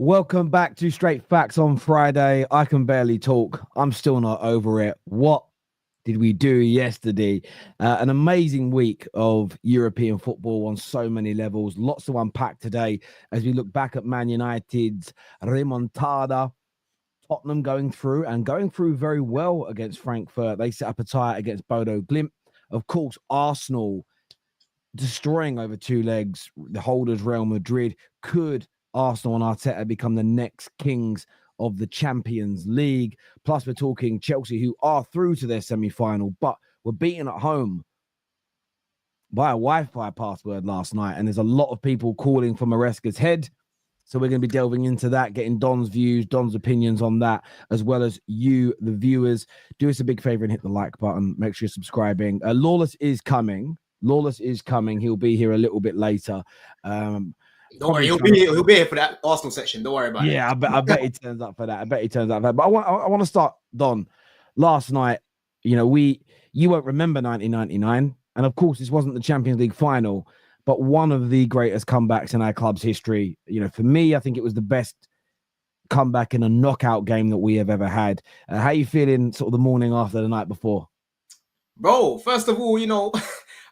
Welcome back to Straight Facts on Friday. I can barely talk. I'm still not over it. What did we do yesterday? An amazing week of European football on so many levels. Lots to unpack today as we look back at Man United's remontada. Tottenham going through very well against Frankfurt. They set up a tie against Bodo Glimt. Of course, Arsenal destroying over two legs the holders Real Madrid. Could Arsenal and Arteta become the next kings of the Champions League? Plus, we're talking Chelsea, who are through to their semi-final, but were beaten at home by a Wi-Fi password last night. And there's a lot of people calling for Maresca's head. So we're going to be delving into that, getting Don's views, Don's opinions on that, as well as you, the viewers. Do us a big favor and hit the like button. Make sure you're subscribing. Lawless is coming. He'll be here a little bit later. Don't worry, he'll be here for that Arsenal section. Don't worry about it. Yeah, I bet he turns up for that. But I want to start, Don. Last night, you won't remember 1999, and of course, this wasn't the Champions League final, but one of the greatest comebacks in our club's history. For me, I think it was the best comeback in a knockout game that we have ever had. How are you feeling sort of the morning after the night before? Bro, first of all,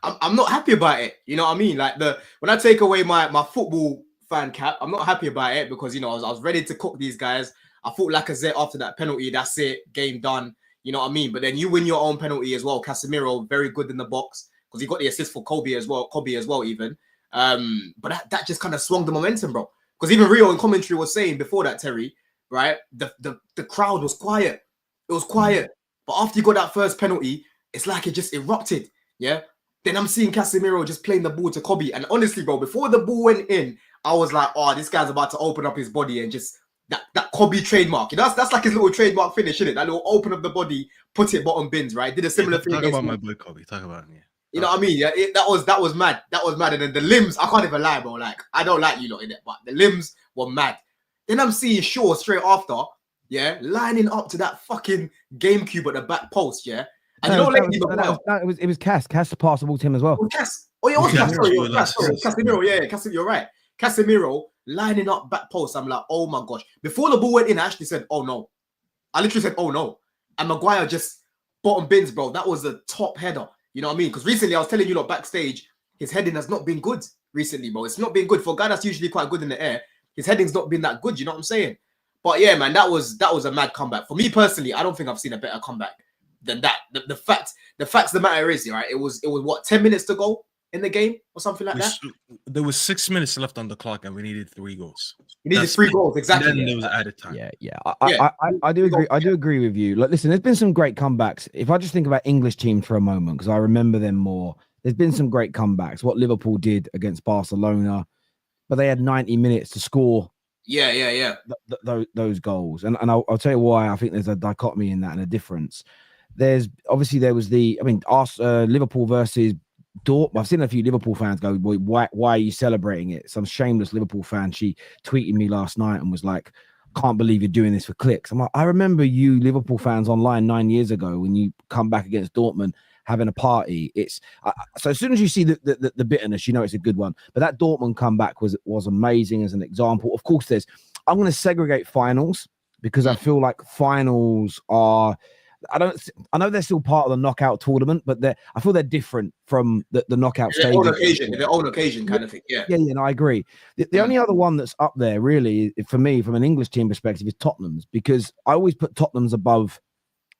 I'm not happy about it. You know what I mean? Like when I take away my football fan cap, I'm not happy about it because I was ready to cook these guys. I thought Lacazette after that penalty, that's it, game done. You know what I mean? But then you win your own penalty as well. Casemiro very good in the box because he got the assist for Kobe as well even. But that just kind of swung the momentum, bro. Because even Rio in commentary was saying before that, Terry, right? The crowd was quiet. It was quiet. But after you got that first penalty, it's like it just erupted. Yeah. Then I'm seeing Casemiro just playing the ball to Kobe. And honestly, bro, before the ball went in, I was like, oh, this guy's about to open up his body and just that Kobe trademark. That's like his little trademark finish, isn't it? That little open up the body, put it bottom bins, right? Did a similar thing. Talk about my boy Kobe. Talk about him, yeah. You know what I mean? Yeah, that was mad. That was mad. And then the limbs, I can't even lie, bro. Like, I don't like you lot in it, but the limbs were mad. Then I'm seeing Shaw straight after, yeah, lining up to that fucking GameCube at the back post, yeah. And it was Cass. Cass passed the ball to him as well. Cass. Oh, yeah, Casemiro. Yeah, Casemiro, you're right. Casemiro lining up back post. I'm like, oh my gosh. Before the ball went in, I actually said, oh no. I literally said, oh no. And Maguire just bottom bins, bro. That was a top header. You know what I mean? Because recently I was telling you lot backstage, his heading has not been good recently, bro. It's not been good. For a guy that's usually quite good in the air, his heading's not been that good. You know what I'm saying? But yeah, man, that was a mad comeback. For me personally, I don't think I've seen a better comeback than that. The facts of the matter is, right? It was what, 10 minutes to go in the game or something like that. There was 6 minutes left on the clock, and we needed 3 goals. You needed 3 goals, exactly. And then there was added time. Yeah. I do agree. I do agree with you. Like, listen, there's been some great comebacks. If I just think about English teams for a moment, because I remember them more. There's been some great comebacks. What Liverpool did against Barcelona, but they had 90 minutes to score. Yeah. Those goals, and I'll tell you why. I think there's a dichotomy in that and a difference. There was Liverpool versus Dortmund. I've seen a few Liverpool fans go, why are you celebrating it? Some shameless Liverpool fan, she tweeted me last night and was like, can't believe you're doing this for clicks. I'm like, I remember you Liverpool fans online 9 years ago when you come back against Dortmund having a party. It's so as soon as you see the bitterness, it's a good one. But that Dortmund comeback was amazing as an example. Of course, I'm going to segregate finals because I feel like finals are, I know they're still part of the knockout tournament, but I feel they're different from the knockout stage. Their own occasion kind of thing. Yeah. No, I agree. The only other one that's up there really for me from an English team perspective is Tottenham's, because I always put Tottenham's above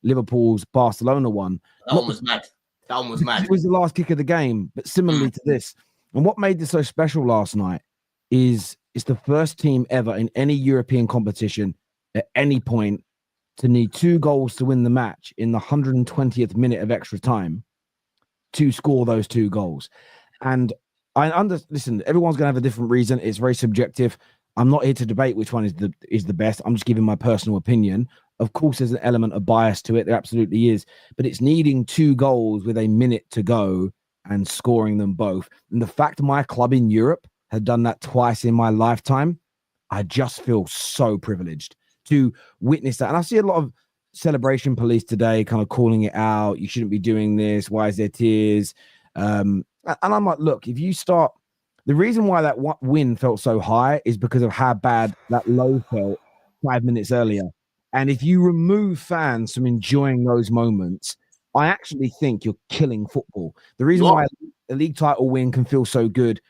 Liverpool's Barcelona one. That one was mad. It was the last kick of the game, but similarly to this. And what made this so special last night is it's the first team ever in any European competition at any point to need 2 goals to win the match in the 120th minute of extra time to score those 2 goals. And listen, everyone's going to have a different reason. It's very subjective. I'm not here to debate which one is the best. I'm just giving my personal opinion. Of course, there's an element of bias to it. There absolutely is. But it's needing 2 goals with a minute to go and scoring them both. And the fact my club in Europe had done that twice in my lifetime, I just feel so privileged to witness that. And I see a lot of celebration police today kind of calling it out. You shouldn't be doing this. Why is there tears? And I'm like, look, if you start The reason why that win felt so high is because of how bad that low felt 5 minutes earlier. And if you remove fans from enjoying those moments, I actually think you're killing football. The reason why a league title win can feel so good,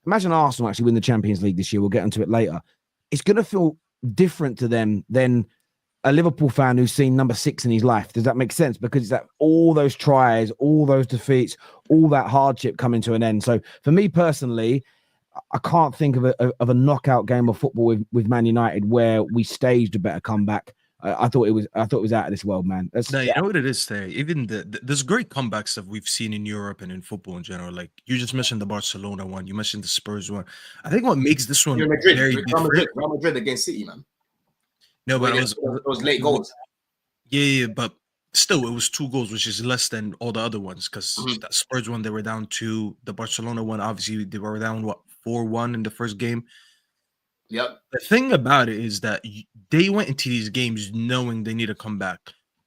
imagine Arsenal actually win the Champions League this year. We'll get into it later. It's going to feel different to them than a Liverpool fan who's seen number 6 in his life. Does that make sense? Because it's that all those tries, all those defeats, all that hardship coming to an end. So for me personally, I can't think of a knockout game of football with Man United where we staged a better comeback. I thought it was out of this world, man. You know what it is today? Even there's great comebacks that we've seen in Europe and in football in general. Like you just mentioned the Barcelona one, you mentioned the Spurs one. I think what makes this one very different. Real Madrid against City, man. No, but it was late goals. Yeah, but still, it was 2 goals, which is less than all the other ones. Because that Spurs one, they were down 2. The Barcelona one, obviously, they were down 4-1 in the first game. Yep. The thing about it is that they went into these games knowing they need to come back.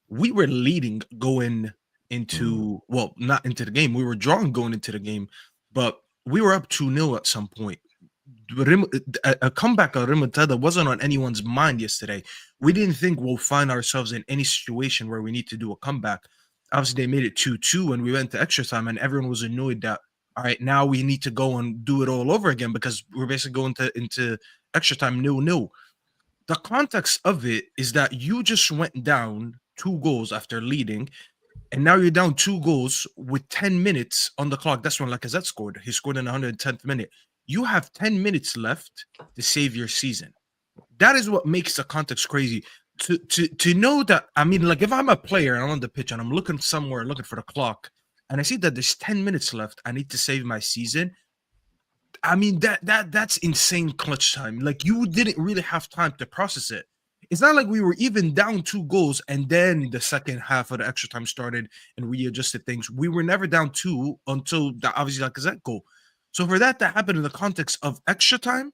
We were leading going into not into the game. We were drawing going into the game, but we were up 2-0 at some point. A comeback on remontada wasn't on anyone's mind yesterday. We didn't think we'll find ourselves in any situation where we need to do a comeback. Obviously, they made it 2-2 and we went to extra time, and everyone was annoyed that, all right, now we need to go and do it all over again because we're basically going into extra time 0-0. The context of it is that you just went down 2 goals after leading, and now you're down 2 goals with 10 minutes on the clock. That's when Lacazette scored. He scored in the 110th minute. You have 10 minutes left to save your season. That is what makes the context crazy. To know that, I mean, like if I'm a player and I'm on the pitch and I'm looking somewhere, looking for the clock, and I see that there's 10 minutes left, I need to save my season. I mean, that's insane clutch time. Like you didn't really have time to process it. It's not like we were even down 2 goals and then the second half of the extra time started and readjusted things. We were never down 2 until obviously Lacazette goal. So for that to happen in the context of extra time,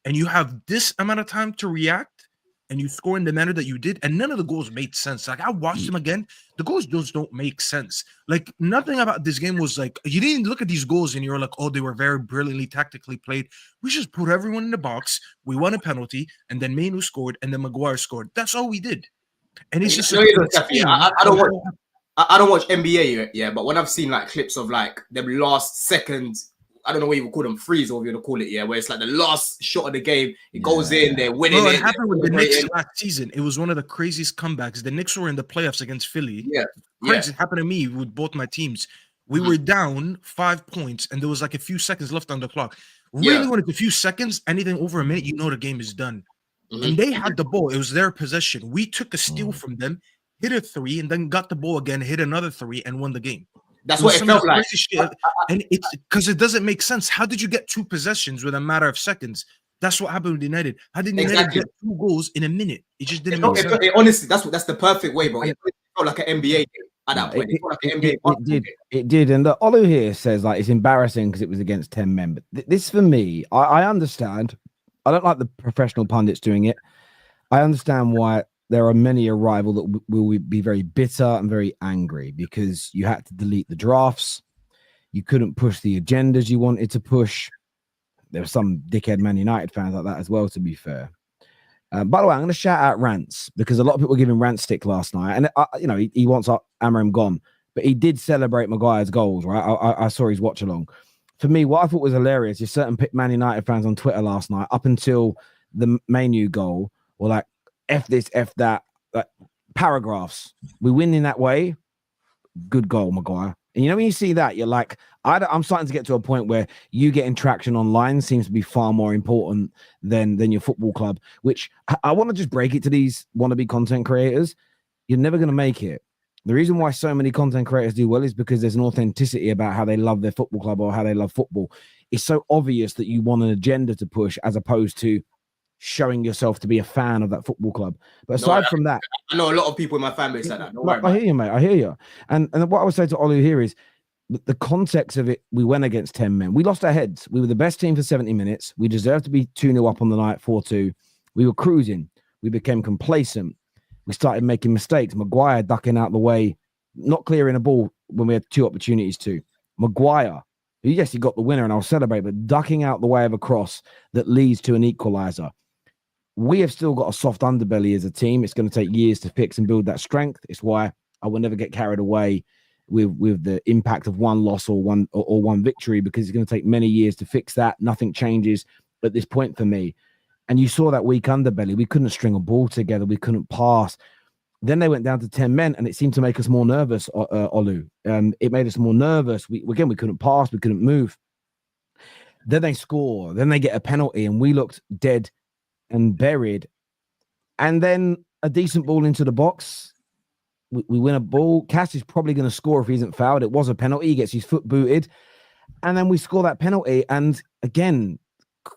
and you have this amount of time to react, and you score in the manner that you did, and none of the goals made sense. Like I watched them again, the goals just don't make sense. Like nothing about this game was like, you didn't look at these goals and you're like, oh, they were very brilliantly tactically played. We just put everyone in the box, we won a penalty, and then Mainoo scored, and then Maguire scored. That's all we did. And it's just I don't watch NBA yet, but when I've seen like clips of like them last seconds, I don't know what you would call them, freeze or what you would call it, where it's like the last shot of the game, it goes in, they're winning. It happened with the Knicks last season. It was one of the craziest comebacks. The Knicks were in the playoffs against Philly. Crazy. It happened to me with both my teams. We were down 5 points, and there was like a few seconds left on the clock. Really, when it's a few seconds, anything over a minute, you know the game is done. And they had the ball. It was their possession. We took a steal from them, hit a 3, and then got the ball again, hit another 3, and won the game. That's what it felt like. And it's because it doesn't make sense. How did you get 2 possessions with a matter of seconds? That's what happened with United. How did United get 2 goals in a minute? It just didn't make sense. Honestly, that's the perfect way, bro. It felt like an NBA game at that point. It did. And the Olu here says like it's embarrassing because it was against 10 men. But this for me, I understand. I don't like the professional pundits doing it. I understand why there are many a rival that will be very bitter and very angry because you had to delete the drafts. You couldn't push the agendas you wanted to push. There were some dickhead Man United fans like that as well, to be fair. By the way, I'm going to shout out Rants because a lot of people were giving Rant stick last night. And, he wants Amorim gone, but he did celebrate Maguire's goals, right? I saw his watch along. For me, what I thought was hilarious is certain Man United fans on Twitter last night, up until the Mainoo goal, were like, F this, F that, like paragraphs. We win in that way. Good goal, Maguire. And when you see that, you're like, I'm starting to get to a point where you getting traction online seems to be far more important than your football club, which I want to just break it to these wannabe content creators. You're never going to make it. The reason why so many content creators do well is because there's an authenticity about how they love their football club or how they love football. It's so obvious that you want an agenda to push as opposed to showing yourself to be a fan of that football club. But aside from that, I know a lot of people in my fan base like that. I hear you, mate. I hear you. And what I would say to Olu here is the context of it. We went against 10 men. We lost our heads. We were the best team for 70 minutes. We deserved to be 2-0 up on the night, 4-2. We were cruising. We became complacent. We started making mistakes. Maguire ducking out the way, not clearing a ball when we had 2 opportunities to. Maguire, who, yes, he got the winner and I'll celebrate, but ducking out the way of a cross that leads to an equaliser. We have still got a soft underbelly as a team. It's going to take years to fix and build that strength. It's why I will never get carried away with the impact of one loss or one victory, because it's going to take many years to fix that. Nothing changes at this point for me. And you saw that weak underbelly. We couldn't string a ball together. We couldn't pass. Then they went down to 10 men, and it seemed to make us more nervous, Olu. It made us more nervous. We couldn't pass. We couldn't move. Then they score. Then they get a penalty, and we looked dead and buried. And then a decent ball into the box. We win a ball. Cass is probably going to score if he isn't fouled. It was a penalty. He gets his foot booted. And then we score that penalty. And again,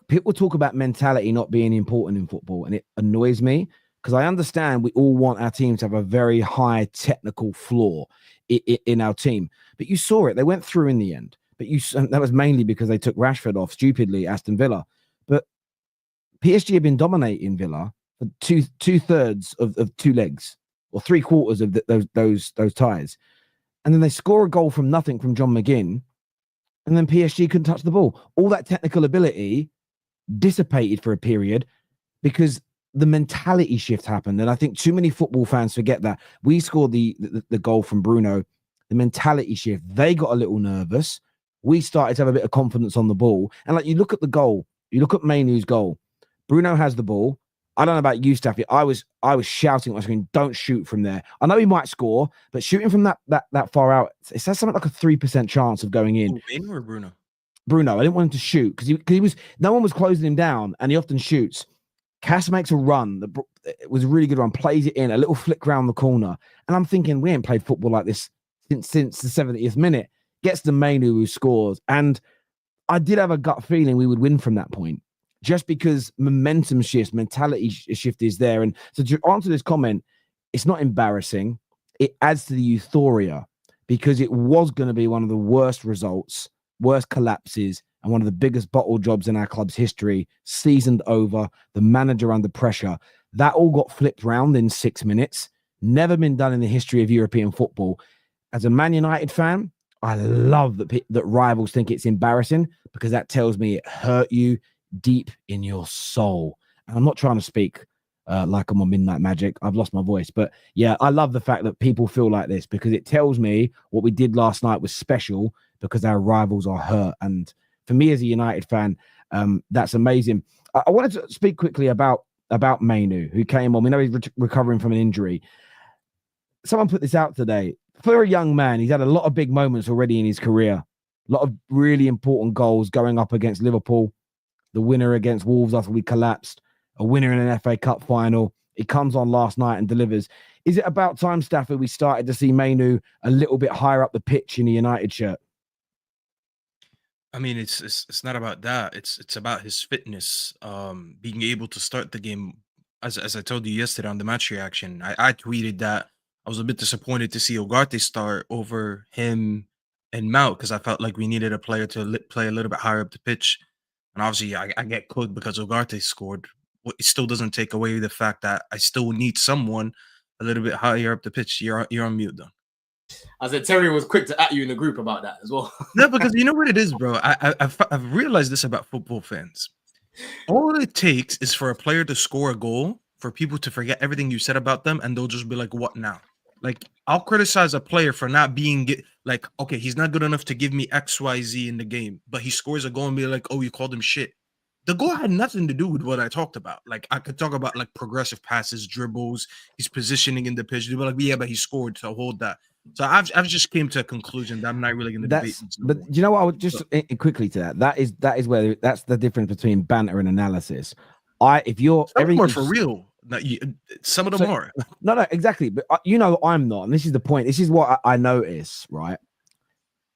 people talk about mentality not being important in football, and it annoys me because I understand we all want our team to have a very high technical floor in our team. But you saw it. They went through in the end. But that was mainly because they took Rashford off stupidly, Aston Villa. But PSG have been dominating Villa for two-thirds of 2 legs, or 3/4 of those ties. And then they score a goal from nothing from John McGinn, and then PSG couldn't touch the ball. All that technical ability dissipated for a period because the mentality shift happened. And I think too many football fans forget that. We scored the goal from Bruno, the mentality shift. They got a little nervous. We started to have a bit of confidence on the ball. And like, you look at the goal, you look at Mainoo's goal. Bruno has the ball. I don't know about you, Staffy. I was shouting at my screen, don't shoot from there. I know he might score, but shooting from that far out, it says something like a 3% chance of going in. Mainoo or Bruno? Bruno. I didn't want him to shoot because he was, no one was closing him down, and he often shoots. Cass makes a run. It was a really good run, plays it in, a little flick round the corner. And I'm thinking, we ain't played football like this since the 70th minute. Gets the Mainoo who scores. And I did have a gut feeling we would win from that point, just because momentum shifts, mentality shift is there. And so to answer this comment, it's not embarrassing. It adds to the euphoria, because it was going to be one of the worst results, worst collapses, and one of the biggest bottle jobs in our club's history. Seasoned over, the manager under pressure. That all got flipped round in 6 minutes. Never been done in the history of European football. As a Man United fan, I love that rivals think it's embarrassing, because that tells me it hurt you deep in your soul. And I'm not trying to speak like I'm on Midnight Magic. I've lost my voice. But yeah, I love the fact that people feel like this, because it tells me what we did last night was special, because our rivals are hurt. And for me as a United fan, that's amazing. I wanted to speak quickly about Mainoo, who came on. We know he's recovering from an injury. Someone put this out today. For a young man, he's had a lot of big moments already in his career. A lot of really important goals, going up against Liverpool, the winner against Wolves after we collapsed, a winner in an FA Cup final. He comes on last night and delivers. Is it about time, Stafford, we started to see Mainoo a little bit higher up the pitch in the United shirt? I mean, it's not about that. It's about his fitness, being able to start the game. As I told you yesterday on the match reaction, I tweeted that I was a bit disappointed to see Ugarte start over him and Mount, because I felt like we needed a player to play a little bit higher up the pitch. And obviously, I get cooked because Ugarte scored. It still doesn't take away the fact that I still need someone a little bit higher up the pitch. You're on mute, though. I said Terry was quick to at you in the group about that as well. No, because you know what it is, bro. I've realized this about football fans. All it takes is for a player to score a goal, for people to forget everything you said about them, and they'll just be like, what now? Like, I'll criticize a player for not being like, okay, he's not good enough to give me XYZ in the game, but he scores a goal and be like, oh, you called him shit. The goal had nothing to do with what I talked about. Like, I could talk about like progressive passes, dribbles, his positioning in the pitch. They'd be like, yeah, but he scored to hold that. So I've just came to a conclusion that I'm not really going to debate. But you know what? I would just quickly to that. That is where that's the difference between banter and analysis. If you're everyone for real. Some of them are. No, exactly. But I'm not. And this is the point. This is what I notice, right?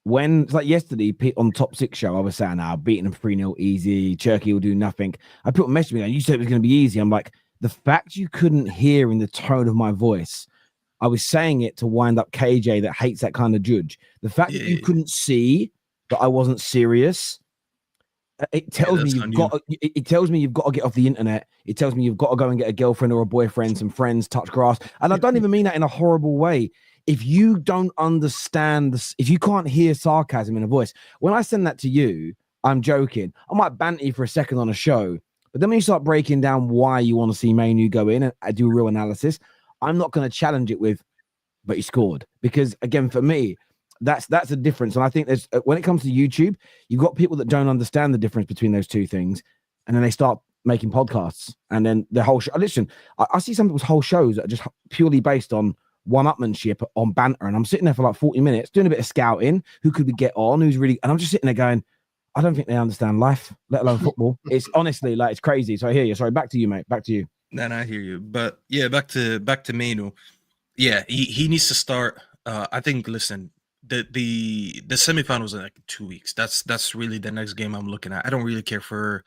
When it's like yesterday on Top 6 show, I was saying, I've beaten him 3-0 easy. Turkey will do nothing. I put a message to me, you said it was going to be easy. I'm like, the fact you couldn't hear in the tone of my voice, I was saying it to wind up KJ that hates that kind of judge. The fact that you couldn't see that I wasn't serious, it tells me it tells me you've got to get off the internet. It tells me you've got to go and get a girlfriend or a boyfriend, some friends, touch grass. And I don't even mean that in a horrible way. if you don't understand this, if you can't hear sarcasm in a voice, when I send that to you, I'm joking. I might banter you for a second on a show, but then when you start breaking down why you want to see Mainoo go in and do a real analysis, I'm not going to challenge it with, but he scored. Because again, for me, that's a difference. And I think there's, when it comes to YouTube, you've got people that don't understand the difference between those two things. And then they start making podcasts. And then the whole show, listen, I see some people's whole shows that are just purely based on one-upmanship, on banter. And I'm sitting there for like 40 minutes doing a bit of scouting. Who could we get on? Who's really, and I'm just sitting there going, I don't think they understand life, let alone football. It's honestly like, it's crazy. So I hear you. Sorry, back to you, mate. Back to you. Then I hear you. But yeah, back to Mainoo. Yeah, he needs to start. I think, listen, the semifinals in like 2 weeks. That's really the next game I'm looking at. I don't really care for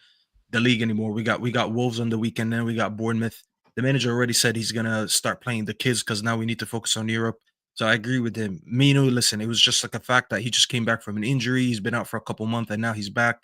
the league anymore. We got Wolves on the weekend, then we got Bournemouth. The manager already said he's gonna start playing the kids because now we need to focus on Europe. So I agree with him. Mainoo, listen, it was just like a fact that he just came back from an injury. He's been out for a couple months and now he's back.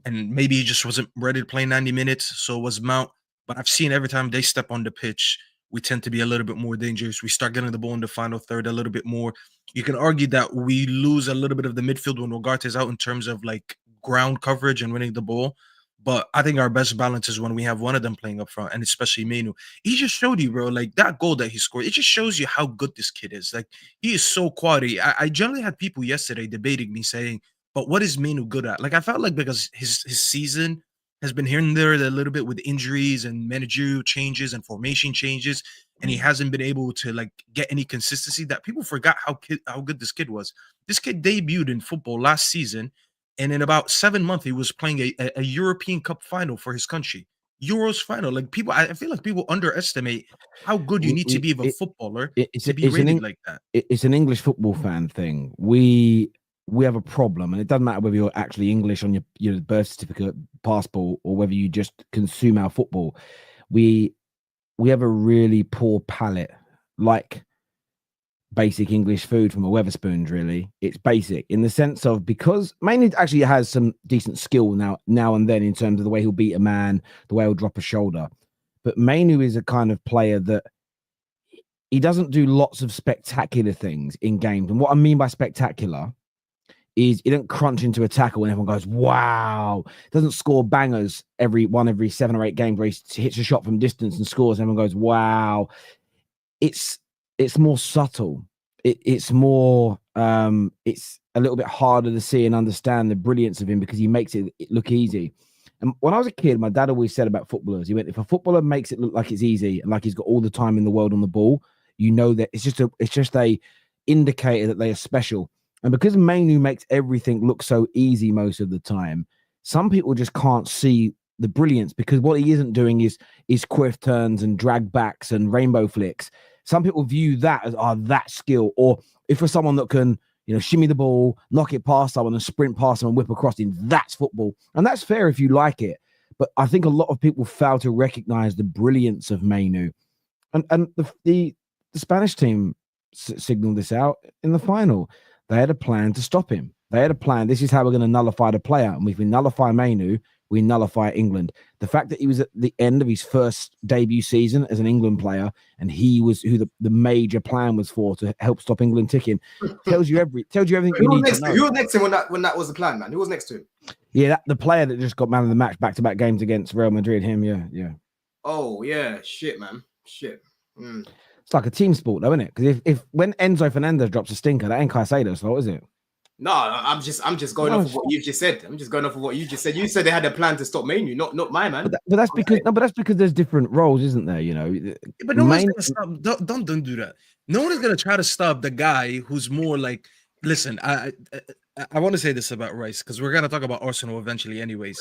And maybe he just wasn't ready to play 90 minutes. So it was Mount. But I've seen every time they step on the pitch, we tend to be a little bit more dangerous. We start getting the ball in the final third a little bit more. You can argue that we lose a little bit of the midfield when Ugarte's out in terms of like ground coverage and winning the ball. But I think our best balance is when we have one of them playing up front, and especially Mainoo. He just showed you, bro, like that goal that he scored. It just shows you how good this kid is. Like, he is so quality. I generally had people yesterday debating me saying, but what is Mainoo good at? Like, I felt like because his season has been here and there a little bit with injuries and managerial changes and formation changes, and he hasn't been able to like get any consistency, that people forgot how good this kid was. This kid debuted in football last season, and in about 7 months, he was playing a European Cup final for his country. Euros final. Like, people, I feel like people underestimate how good you need to be of a footballer to be rated like that. It's an English football fan thing. We have a problem, and it doesn't matter whether you're actually English on your birth certificate, passport, or whether you just consume our football. We have a really poor palate, like basic English food from a Wetherspoons. Really, it's basic in the sense of, because Mainoo actually has some decent skill now and then in terms of the way he'll beat a man, the way he'll drop a shoulder. But Mainoo is a kind of player that he doesn't do lots of spectacular things in games. And what I mean by spectacular is he doesn't crunch into a tackle and everyone goes, wow. Doesn't score bangers every 7 or 8 games where he hits a shot from distance and scores and everyone goes, wow. It's more subtle. It's more, it's a little bit harder to see and understand the brilliance of him because he makes it look easy. And when I was a kid, my dad always said about footballers, he went, if a footballer makes it look like it's easy and like he's got all the time in the world on the ball, you know that it's just a indicator that they are special. And because Mainoo makes everything look so easy most of the time, some people just can't see the brilliance, because what he isn't doing is quiff turns and drag backs and rainbow flicks. Some people view that as that skill. Or if for someone that can, shimmy the ball, knock it past someone and sprint past them and whip across him, that's football. And that's fair if you like it. But I think a lot of people fail to recognize the brilliance of Mainoo. And the Spanish team signaled this out in the final. They had a plan to stop him. They had a plan. This is how we're going to nullify the player. And if we nullify Mainoo, we nullify England. The fact that he was at the end of his first debut season as an England player, and he was who the major plan was for to help stop England ticking, tells you everything you need to know. Who was next to him when that was the plan, man? Who was next to him? Yeah, the player that just got man of the match back-to-back games against Real Madrid. Him, yeah. Oh yeah, shit, man, shit. It's like a team sport, though, isn't it? Because if when Enzo Fernandez drops a stinker, that ain't Caicedo's fault, is it? No, I'm just going off of what you just said. You said they had a plan to stop Mainoo, not my man. But that's because there's different roles, isn't there? But no one's gonna stop. Don't do that. No one is gonna try to stop the guy who's more like. Listen, I want to say this about Rice because we're gonna talk about Arsenal eventually, anyways.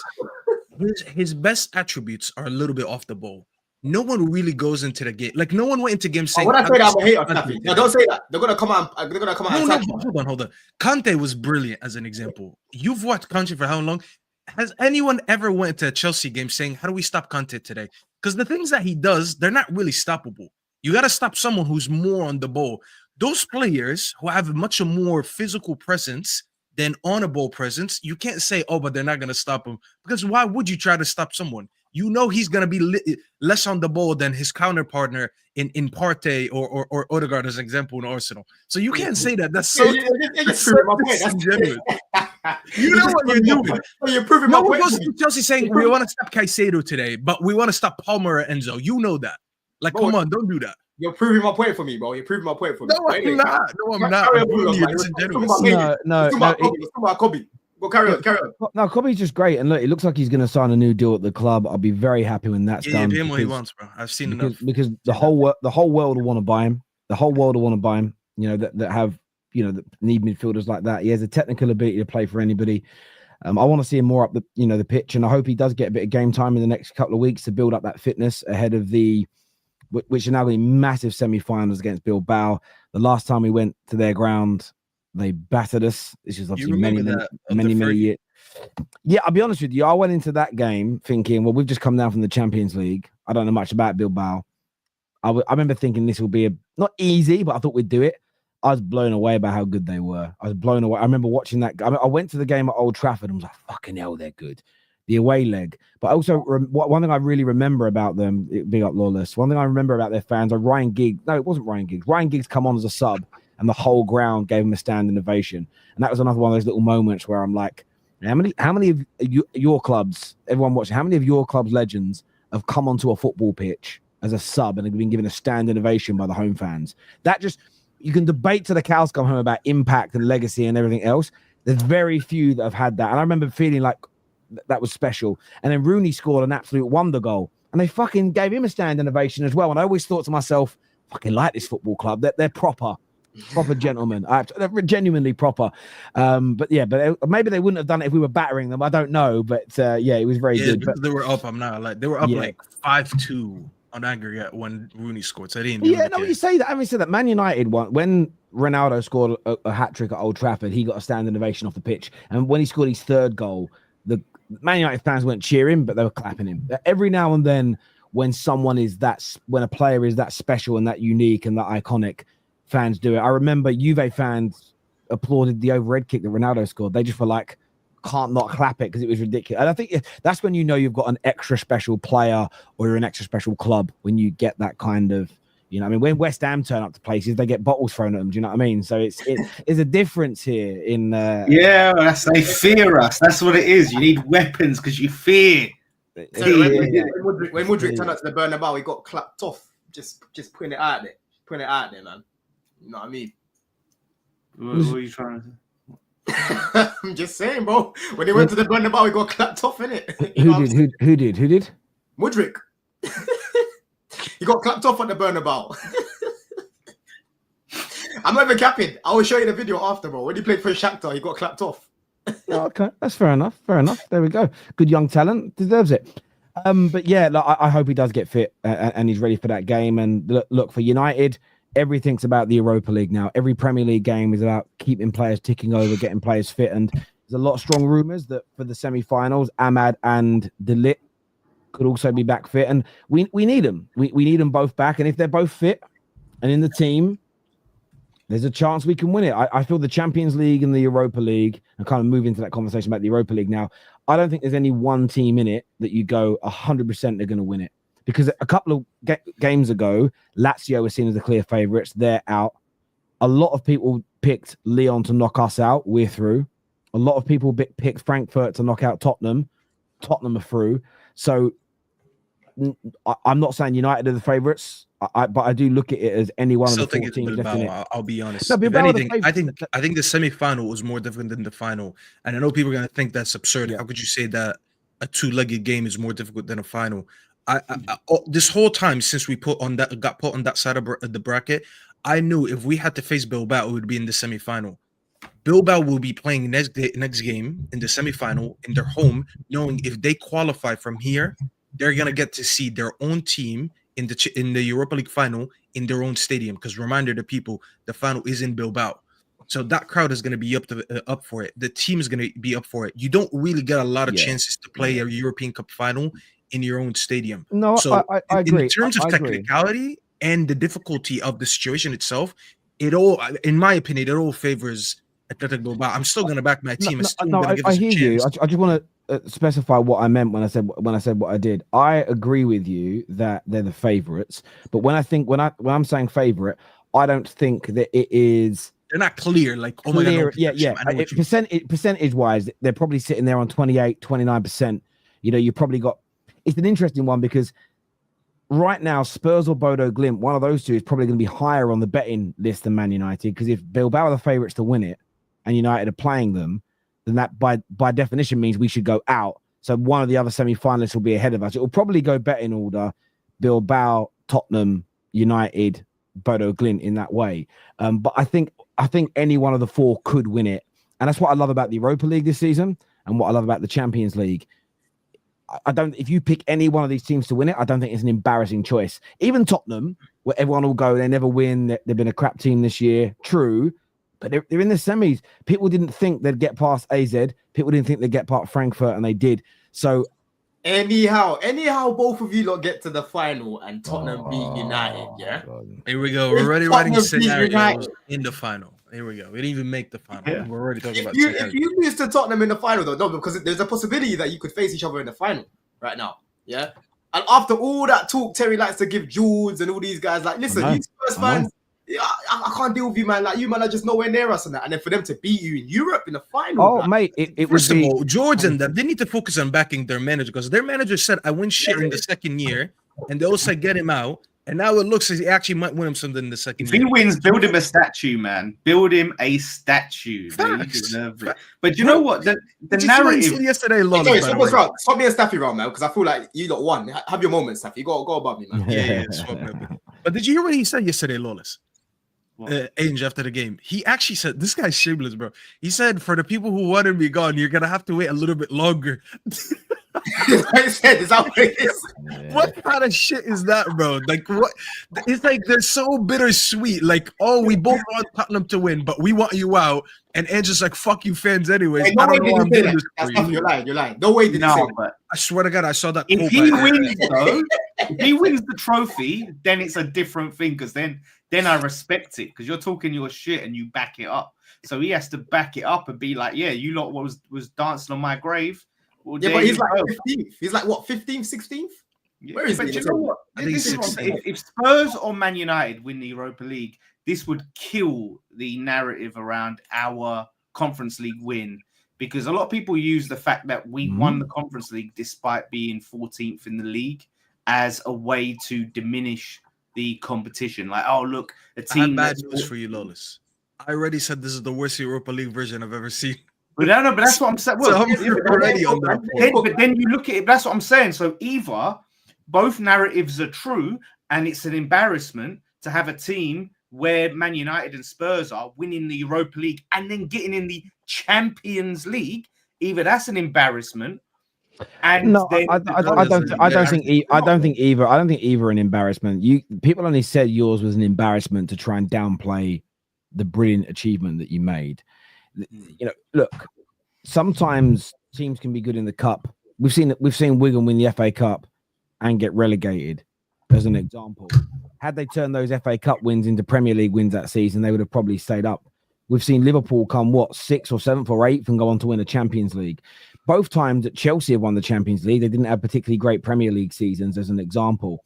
His best attributes are a little bit off the ball. No one really goes into the game. Like, no one went into game saying, when I say that, I'm a hater, Staffy. No, don't say that. They're gonna come out. No, hold on. Conte was brilliant as an example. You've watched Conte for how long? Has anyone ever went to a Chelsea game saying, how do we stop Conte today? Because the things that he does, they're not really stoppable. You got to stop someone who's more on the ball. Those players who have much more physical presence than on a ball presence, you can't say, oh, but they're not going to stop him. Because why would you try to stop someone? you know he's going to be less on the ball than his counterpartner in Partey or Odegaard as an example in Arsenal. So you can't say that. That's so disingenuous. You know what you're doing. You're proving my point. Goes to Chelsea saying we want to stop Caicedo today, but we want to stop Palmer or Enzo. You know that. Like, come on, don't do that. You're proving my point for me, bro. You're proving my point for me. No, I'm not. You're disingenuous. No. Well, carry on. No, Kobe's just great, and look, it looks like he's going to sign a new deal at the club. I'll be very happy when that's done. Give him what he wants, bro. I've seen enough. Because the whole world will want to buy him. The whole world will want to buy him. You know that have that need midfielders like that. He has a technical ability to play for anybody. I want to see him more up the pitch, and I hope he does get a bit of game time in the next couple of weeks to build up that fitness ahead of which are now going to be massive semi-finals against Bilbao. The last time we went to their ground, they battered us. This is obviously many years. Yeah, I'll be honest with you. I went into that game thinking, well, we've just come down from the Champions League. I don't know much about Bilbao. I remember thinking this will be not easy, but I thought we'd do it. I was blown away by how good they were. I was blown away. I remember watching that. I went to the game at Old Trafford and was like, fucking hell, they're good. The away leg. But also, one thing I really remember about them, being up Lawless, one thing I remember about their fans, Ryan Giggs. No, it wasn't Ryan Giggs. Ryan Giggs come on as a sub, and the whole ground gave him a standing ovation. And that was another one of those little moments where I'm like, how many of your clubs, everyone watching, how many of your club's legends have come onto a football pitch as a sub and have been given a standing ovation by the home fans? That just, you can debate to the cows come home about impact and legacy and everything else. There's very few that have had that. And I remember feeling like that was special. And then Rooney scored an absolute wonder goal, and they fucking gave him a standing ovation as well. And I always thought to myself, fucking like this football club. They're proper gentlemen. They're genuinely proper. But maybe they wouldn't have done it if we were battering them. I don't know. But it was very good. But they were up. They were up like 5-2 on aggregate when Rooney scored. So I didn't. You say that. I mean, say that Man United won when Ronaldo scored a hat trick at Old Trafford. He got a standing ovation off the pitch, and when he scored his third goal, the Man United fans weren't cheering, but they were clapping him. Every now and then, when a player is that special and that unique and that iconic, fans do it. I remember Juve fans applauded the overhead kick that Ronaldo scored. They just were like, can't not clap it because it was ridiculous. And I think that's when you know you've got an extra special player or you're an extra special club, when you get that kind of, when West Ham turn up to places, they get bottles thrown at them. Do you know what I mean? So it's a difference here in. They fear us. That's what it is. You need weapons because you fear. So when Mudryk turned up to the Bernabeu, he got clapped off. Just putting it out there, man. You know what I mean? What are you trying to say? I'm just saying, bro. When he went to the Bernabeu, he got clapped off, innit? Who did? Mudryk. He got clapped off at the Bernabeu. I'm not even capping. I will show you the video after, bro. When he played for Shakhtar, he got clapped off. Okay, that's fair enough. There we go. Good young talent, deserves it. But yeah, I hope he does get fit and he's ready for that game. And look, for United, everything's about the Europa League now. Every Premier League game is about keeping players ticking over, getting players fit. And there's a lot of strong rumours that for the semi-finals, Ahmad and De Ligt could also be back fit. And we need them. We need them both back. And if they're both fit and in the team, there's a chance we can win it. I feel the Champions League and the Europa League, and kind of move into that conversation about the Europa League now, I don't think there's any one team in it that you go 100% they're going to win it. Because a couple of games ago, Lazio were seen as the clear favourites. They're out. A lot of people picked Lyon to knock us out. We're through. A lot of people picked Frankfurt to knock out Tottenham. Tottenham are through. So I'm not saying United are the favourites, but I do look at it as any one of the 4 teams. I'll be honest. If anything, I think the semi-final was more difficult than the final. And I know people are going to think that's absurd. Yeah. How could you say that a 2-legged game is more difficult than a final? This whole time since we got put on that side of the bracket, I knew if we had to face Bilbao, it would be in the semi-final. Bilbao will be playing next game in the semi-final in their home, knowing if they qualify from here, they're gonna get to see their own team in the Europa League final in their own stadium. Because reminder to people, the final is in Bilbao, so that crowd is gonna be up for it. The team is gonna be up for it. You don't really get a lot of chances to play a European Cup final in your own stadium. No, so I agree. In terms of technicality and the difficulty of the situation itself, it all, in my opinion, it all favors Athletic Bilbao. I'm still going to back my team. I hear you. I just want to specify what I meant when I said what I did. I agree with you that they're the favourites, but when I'm saying favourite, I don't think that it is. They're not clear. Like, oh clear, my god, no, yeah. Percentage wise, they're probably sitting there on 28, 29%. You know, you probably got. It's an interesting one because right now, Spurs or Bodo Glimt, one of those two is probably going to be higher on the betting list than Man United, because if Bilbao are the favourites to win it and United are playing them, then that by definition means we should go out. So one of the other semi-finalists will be ahead of us. It will probably go betting order: Bilbao, Tottenham, United, Bodo Glimt in that way. But I think any one of the four could win it. And that's what I love about the Europa League this season and what I love about the Champions League. If you pick any one of these teams to win it, I don't think it's an embarrassing choice. Even Tottenham, where everyone will go, they never win. They've been a crap team this year. True. But they're in the semis. People didn't think they'd get past AZ. People didn't think they'd get past Frankfurt, and they did. So anyhow, both of you lot get to the final and Tottenham beat United. Yeah. God. Here we go. We're already writing scenarios in the final. Here we go. We didn't even make the final. Yeah. We're already talking about if you lose to Tottenham in the final, though, no, because there's a possibility that you could face each other in the final right now. Yeah. And after all that talk, Terry likes to give Jules and all these guys, like, listen, you Spurs fans, I can't deal with you, man. Like, you, man, are just nowhere near us and that. And then for them to beat you in Europe in the final. Oh, mate, it First of all, George and them, they need to focus on backing their manager, because their manager said, I win shit in the second year. And they also get him out. And now it looks like he actually might win him something in the second year. If he wins, build him a statue, man. Build him a statue. You deserve it. But you know what? The narrative yesterday, Lawless. Stop being Staffy round, man, because I feel like you got one. Have your moment, Staffy. Go above me, man. Yeah. But did you hear what he said yesterday, Lawless? Ainge after the game, he actually said, this guy's shameless, bro. He said, for the people who want to be gone, you're gonna have to wait a little bit longer. I said, is that what it is? What kind of shit is that, bro? Like, what? It's like they're so bittersweet. Like, oh, we both want Tottenham to win, but we want you out. And Ange's just like, fuck you fans anyways. Hey, no way did you say that. That's not, you're lying. No way did you say that. I swear to God, I saw that. If he wins, though, if he wins the trophy, then it's a different thing, because then I respect it, because you're talking your shit and you back it up. So he has to back it up and be like, yeah, you lot was dancing on my grave. Well, yeah, but he's like 15th. He's like what, 15th, 16th? Yeah, where is he? You know what? If Spurs or Man United win the Europa League, this would kill the narrative around our Conference League win, because a lot of people use the fact that we won the Conference League despite being 14th in the league as a way to diminish the competition. Like, oh, look, a team. I have bad news for you, Lawless. I already said this is the worst Europa League version I've ever seen. But no, but that's what I'm saying. Well, already on that. But then you look at it, that's what I'm saying. So either both narratives are true, and it's an embarrassment to have a team where Man United and Spurs are winning the Europa League and then getting in the Champions League. Either that's an embarrassment. And no, I don't think either an embarrassment. People only said yours was an embarrassment to try and downplay the brilliant achievement that you made. You know, look, sometimes teams can be good in the cup. We've seen Wigan win the FA Cup and get relegated, as an example. Had they turned those FA Cup wins into Premier League wins that season, they would have probably stayed up. We've seen Liverpool come 6th or 7th or 8th and go on to win a Champions League. Both times that Chelsea have won the Champions League, they didn't have particularly great Premier League seasons, as an example.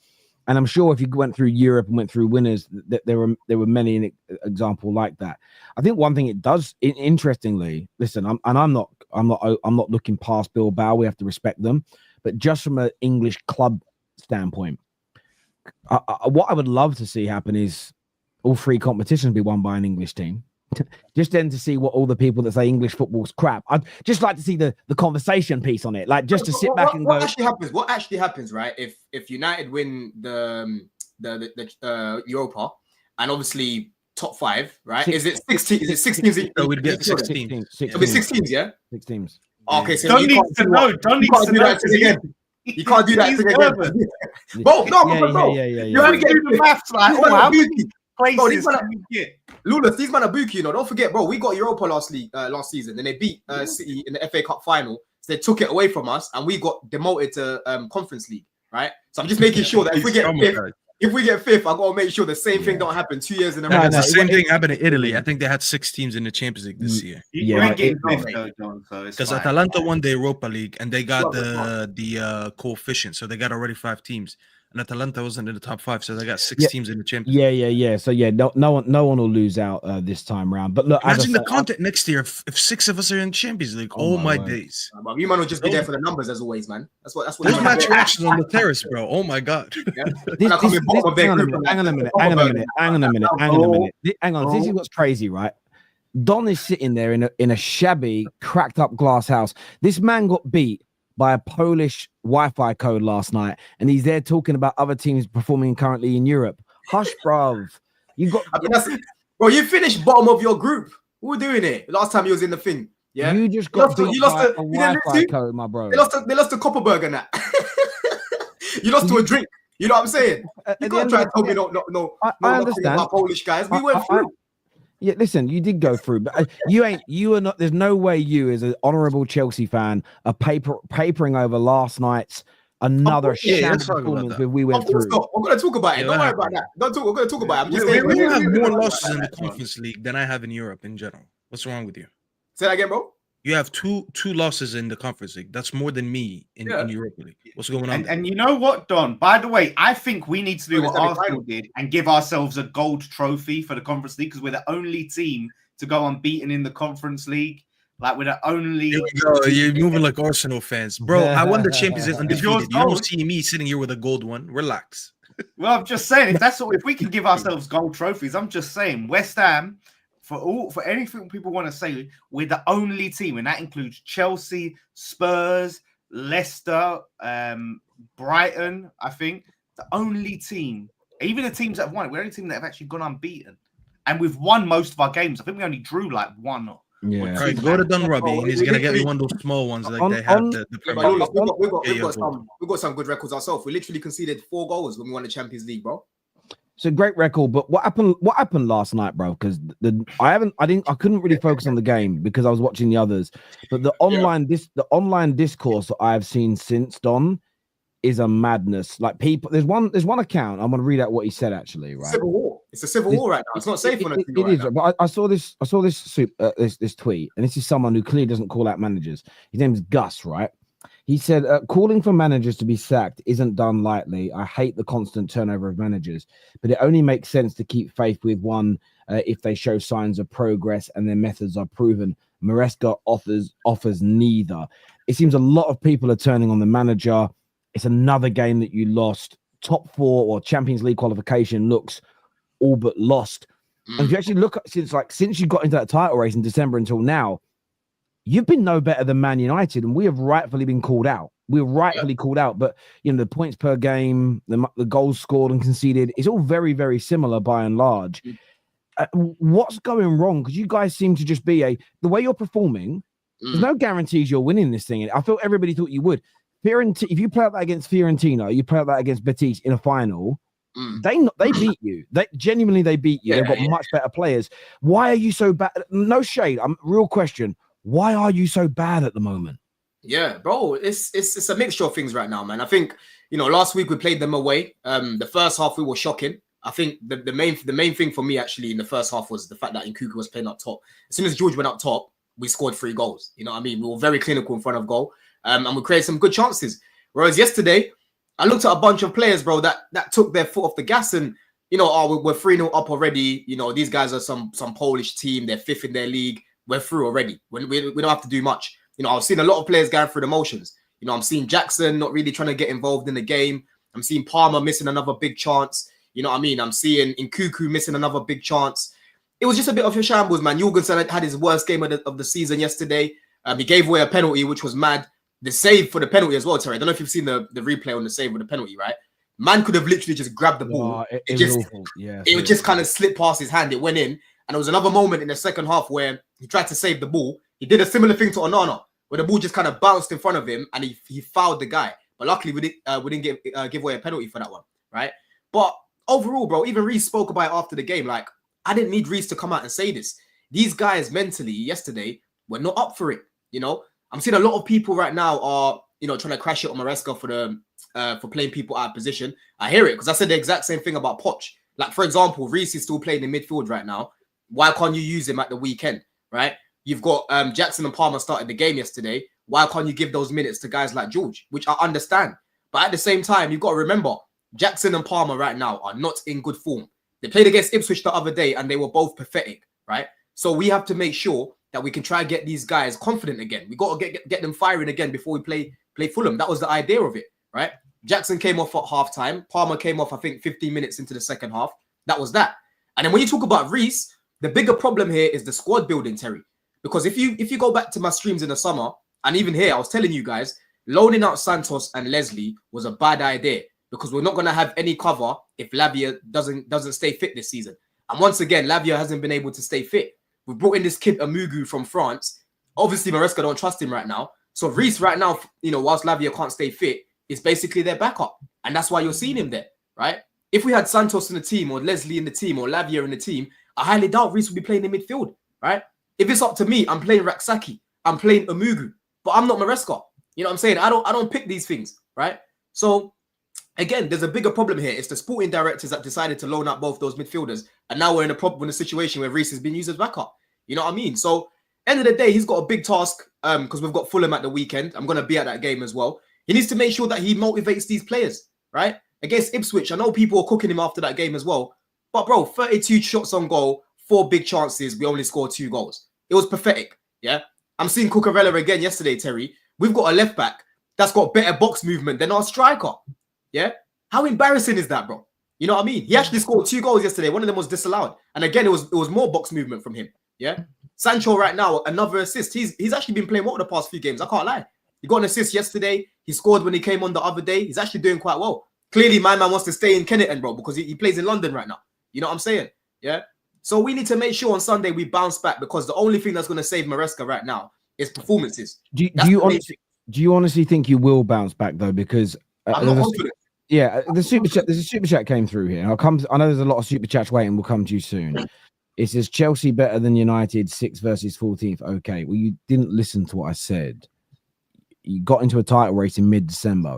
And I'm sure if you went through Europe and went through winners, there were many examples like that. I think one thing it does, interestingly, listen, I'm not looking past Bilbao. We have to respect them, but just from an English club standpoint, what I would love to see happen is all 3 competitions be won by an English team. Just then to see what all the people that say English football's crap. I'd just like to see the conversation piece on it, like just to sit back and go. What actually happens, right? If United win the Europa, and obviously top 5, right? Is it 16? Is it 6 teams? No, we'd get 16. It'll be 6 teams, yeah. 6 teams. Okay, so Don't need to know. Don't need to know again. You can't do that again. Bro, no, you have to get the maths, like, Lawless, these man are bookie, you know. Don't forget, bro, we got Europa last season, and they beat City in the FA Cup final. So they took it away from us, and we got demoted to Conference League, right? So I'm just making sure that if we get 5th, if we get fifth, I gotta make sure the same thing don't happen 2 years in a row. The same thing happened in Italy. I think they had 6 teams in the Champions League this year. You ain't getting fifth though, John. So it's because Atalanta won the Europa League and they got the coefficient, so they got already 5 teams. And Atalanta wasn't in the top 5, so they got 6 teams in the Champions League. Yeah. So no one will lose out this time round. But look, imagine the content next year if 6 of us are in Champions League. Oh my days! You might not just be there for the numbers as always, man. That's what. There's match reactions on the terrace, bro. Oh my god! Hang on a minute. Hang on. This is what's crazy, right? Don is sitting there in a shabby, cracked up glass house. This man got beat by a Polish Wi-Fi code last night, and he's there talking about other teams performing currently in Europe. Hush, bruv. You got, bro. You finished bottom of your group. Who were doing it last time you was in the thing? Yeah, you just got beat by a Wi-Fi code, my bro. They lost to Copperberg and that. You lost to a drink. You know what I'm saying? You can't try to tell me no. I understand. About Polish guys, we went through. Yeah, listen, you did go through, but you are not. There's no way you, as an honourable Chelsea fan, are papering over last night's another shambles performance that we went through. I'm going to talk about it. Don't worry about that. We're going to talk about it. I'm just saying. You have more losses in the Conference League than I have in Europe in general. What's wrong with you? Say that again, bro. You have two losses in the Conference League. That's more than me in Europa League. What's going on? And you know what, Don? By the way, I think we need to do what Arsenal did and give ourselves a gold trophy for the Conference League because we're the only team to go unbeaten in the Conference League. Like we're the only. You're moving like Arsenal fans, bro. I won the Champions League undefeated. You don't see me sitting here with a gold one. Relax. Well, I'm just saying if we can give ourselves gold trophies, I'm just saying West Ham. For anything people want to say, we're the only team, and that includes Chelsea, Spurs, Leicester, Brighton. I think the only team, even the teams that have won, we're the only team that have actually gone unbeaten, and we've won most of our games. I think we only drew like 1 or. Yeah, right, go to Dunrubby, and he's gonna get me one of those small ones like they have the Premier League. We've got some good records ourselves. We literally conceded 4 goals when we won the Champions League, bro. It's a great record, but what happened last night, bro? Because I couldn't really focus on the game because I was watching the others. But the online discourse that I've seen since Don is a madness. Like people, there's one account. I'm gonna read out what he said actually. Right, civil war. It's a civil war right now. It's not safe on it is. But I saw this tweet, and this is someone who clearly doesn't call out managers. His name is Gus, right? He said, calling for managers to be sacked isn't done lightly. I hate the constant turnover of managers, but it only makes sense to keep faith with one if they show signs of progress and their methods are proven. Maresca offers neither. It seems a lot of people are turning on the manager. It's another game that you lost. Top 4 or Champions League qualification looks all but lost. And if you actually look at since you got into that title race in December until now, you've been no better than Man United, and we have rightfully been called out. We're rightfully called out, but the points per game, the goals scored and conceded, it's all very, very similar by and large. What's going wrong? Because you guys seem to just be the way you're performing. There's no guarantees you're winning this thing. I feel everybody thought you would. If you play out that against Fiorentina, you play out that against Betis in a final. They beat you. They genuinely beat you. They've got much better players. Why are you so bad? No shade. Real question. Why are you so bad at the moment? Yeah, bro, it's a mixture of things right now, man. I think last week we played them away. The first half we were shocking. I think the main thing for me actually in the first half was the fact that Nkunku was playing up top. As soon as George went up top, we scored 3 goals. You know what I mean? We were very clinical in front of goal, and we created some good chances. Whereas yesterday, I looked at a bunch of players, bro, that took their foot off the gas and we're 3-0 up already. These guys are some Polish team. They're 5th in their league. We're through already. We don't have to do much. I've seen a lot of players going through the motions. I'm seeing Jackson not really trying to get involved in the game. I'm seeing Palmer missing another big chance. You know what I mean? I'm seeing Nkunku missing another big chance. It was just a bit of a shambles, man. Jorgensen had his worst game of the season yesterday. He gave away a penalty, which was mad. The save for the penalty as well, Terry. I don't know if you've seen the replay on the save with the penalty, right? Man could have literally just grabbed the ball. It just kind of slipped past his hand. It went in. And there was another moment in the second half where he tried to save the ball. He did a similar thing to Onana, where the ball just kind of bounced in front of him and he fouled the guy. But luckily, we didn't give away a penalty for that one, right? But overall, bro, even Reece spoke about it after the game. Like, I didn't need Reece to come out and say this. These guys mentally yesterday were not up for it. I'm seeing a lot of people right now are, trying to crash it on Maresca for for playing people out of position. I hear it because I said the exact same thing about Poch. Like, for example, Reece is still playing in midfield right now. Why can't you use him at the weekend, right? You've got Jackson and Palmer started the game yesterday. Why can't you give those minutes to guys like George, which I understand. But at the same time, you've got to remember, Jackson and Palmer right now are not in good form. They played against Ipswich the other day and they were both pathetic, right? So we have to make sure that we can try and get these guys confident again. We got to get them firing again before we play Fulham. That was the idea of it, right? Jackson came off at halftime. Palmer came off, I think, 15 minutes into the second half. That was that. And then when you talk about Reece, the bigger problem here is the squad building, Terry. Because if you go back to my streams in the summer, and even here, I was telling you guys, loaning out Santos and Leslie was a bad idea because we're not going to have any cover if Lavia doesn't stay fit this season. And once again, Lavia hasn't been able to stay fit. We brought in this kid Amugu from France. Obviously, Maresca don't trust him right now. So Reece right now, whilst Lavia can't stay fit, is basically their backup. And that's why you're seeing him there, right? If we had Santos in the team or Leslie in the team or Lavia in the team, I highly doubt Reece would be playing in midfield, right? If it's up to me, I'm playing Raksaki. I'm playing Amugu. But I'm not Maresca. You know what I'm saying? I don't pick these things, right? So, again, there's a bigger problem here. It's the sporting directors that decided to loan out both those midfielders. And now we're in a situation where Reece has been used as backup. You know what I mean? So, end of the day, he's got a big task because we've got Fulham at the weekend. I'm going to be at that game as well. He needs to make sure that he motivates these players, right? Against Ipswich, I know people are cooking him after that game as well. But, bro, 32 shots on goal, 4 big chances. We only scored 2 goals. It was pathetic, yeah? I'm seeing Cucurella again yesterday, Terry. We've got a left back that's got better box movement than our striker. Yeah? How embarrassing is that, bro? You know what I mean? He actually scored 2 goals yesterday. One of them was disallowed. And again, it was more box movement from him. Yeah? Sancho right now, another assist. He's actually been playing well the past few games. I can't lie. He got an assist yesterday. He scored when he came on the other day. He's actually doing quite well. Clearly, my man wants to stay in Kennington, bro, because he plays in London right now. You know what I'm saying? Yeah? So we need to make sure on Sunday we bounce back because the only thing that's going to save Maresca right now is performances. Do you honestly think you will bounce back though? Because I'm not confident. There's a super chat came through here. I know there's a lot of super chats waiting. We'll come to you soon. It says Chelsea better than United 6th versus 14th. Okay, well you didn't listen to what I said. You got into a title race in mid-December.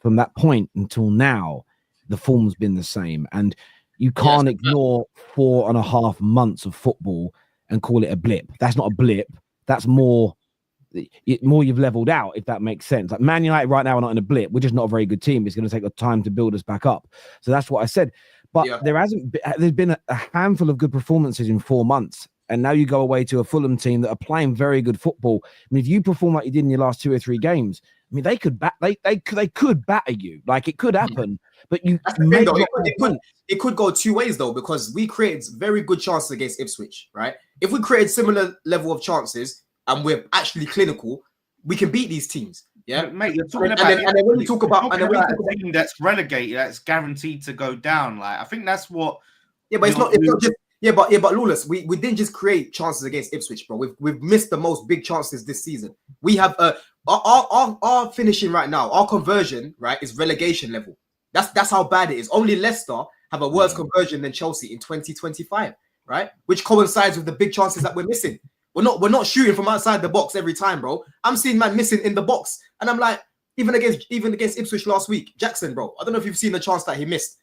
From that point until now, the form's been the same, and you can't ignore 4.5 months of football and call it a blip. That's not a blip. That's more you've leveled out, if that makes sense. Like Man United right now are not in a blip. We're just not a very good team. It's going to take time to build us back up. So that's what I said. But there's been a handful of good performances in 4 months. And now you go away to a Fulham team that are playing very good football. I mean, if you perform like you did in your last 2 or 3 games, I mean, they could batter you. Like it could happen. But it could go 2 ways though, because we created very good chances against Ipswich, right? If we created similar level of chances and we're actually clinical, we can beat these teams. Yeah, mate, you're talking about and then when you talk about a team that's relegated, that's guaranteed to go down. Like I think that's what. Yeah, but it's not just. But Lawless, we didn't just create chances against Ipswich, bro. We've missed the most big chances this season. We have our finishing right now, our conversion, right, is relegation level. That's how bad it is. Only Leicester have a worse conversion than Chelsea in 2025, right? Which coincides with the big chances that we're missing. We're not shooting from outside the box every time, bro. I'm seeing man missing in the box, and I'm like, even against Ipswich last week, Jackson, bro. I don't know if you've seen the chance that he missed.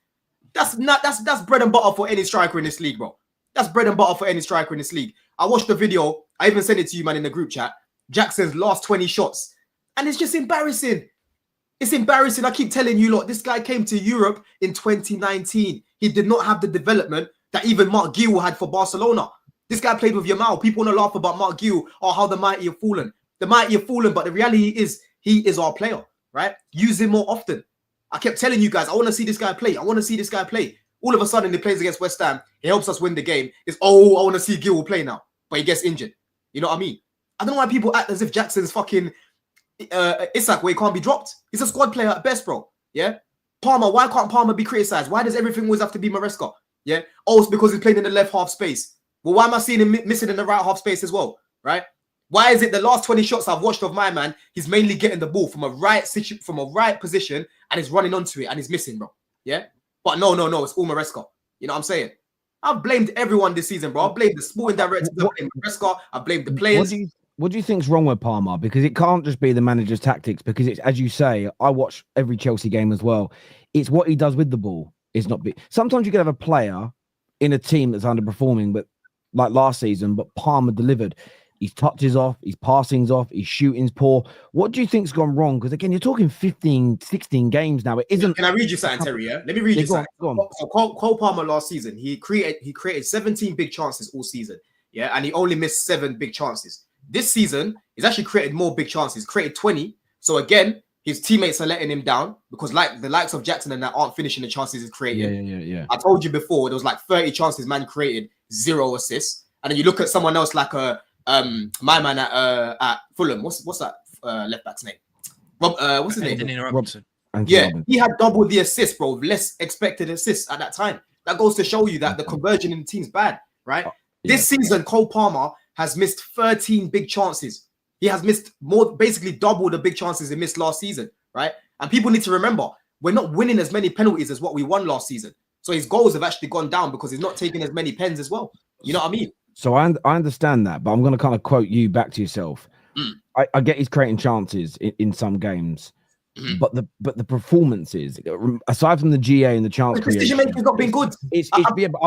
That's bread and butter for any striker in this league, bro. That's bread and butter for any striker in this league. I watched the video. I even sent it to you, man, in the group chat. Jackson's last 20 shots. And it's just embarrassing. It's embarrassing. I keep telling you, look, this guy came to Europe in 2019. He did not have the development that even Mark Gill had for Barcelona. This guy played with Yamal. People want to laugh about Mark Gill or how the mighty have fallen. The mighty have fallen, but the reality is he is our player, right? Use him more often. I kept telling you guys, I want to see this guy play. I want to see this guy play. All of a sudden, he plays against West Ham. He helps us win the game. It's, I want to see Gill play now. But he gets injured. You know what I mean? I don't know why people act as if Jackson's fucking Isak where he can't be dropped. He's a squad player at best, bro. Yeah? Palmer, why can't Palmer be criticised? Why does everything always have to be Maresca? Yeah? Oh, it's because he's playing in the left half space. Well, why am I seeing him missing in the right half space as well? Right? Why is it the last 20 shots I've watched of my man, he's mainly getting the ball from a right position and he's running onto it and he's missing, bro. Yeah? But no, it's all Maresca. You know what I'm saying? I've blamed everyone this season, bro. I blamed the sporting director, I blamed Maresca, I blamed the players. What do you think's wrong with Palmer? Because it can't just be the manager's tactics. Because it's, as you say, I watch every Chelsea game as well. It's what he does with the ball. It's not big. Sometimes you could have a player in a team that's underperforming, but like last season, but Palmer delivered. His touches off, his passing's off, his shooting's poor. What do you think's gone wrong? Because again, you're talking 15, 16 games now. It isn't. Can I read you something, Terry? Yeah, let me read you something. Go on. So Cole Palmer last season, he created 17 big chances all season. Yeah, and he only missed 7 big chances. This season, he's actually created more big chances. Created 20. So again, his teammates are letting him down because like the likes of Jackson and that aren't finishing the chances he's created. Yeah. I told you before, there was like 30 chances man created, 0 assists. And then you look at someone else like my man at Fulham. What's that left back's name? What's his name? Robinson. Yeah, he had double the assists, bro. Less expected assists at that time. That goes to show you that the conversion in the team's bad, right? This season, Cole Palmer has missed 13 big chances. He has missed more, basically double the big chances he missed last season, right? And people need to remember, we're not winning as many penalties as what we won last season. So his goals have actually gone down because he's not taking as many pens as well. You know what I mean? So I understand that, but I'm going to kind of quote you back to yourself. I get he's creating chances in some games, but the performances, aside from the GA and the chance creation, decision making has not been good.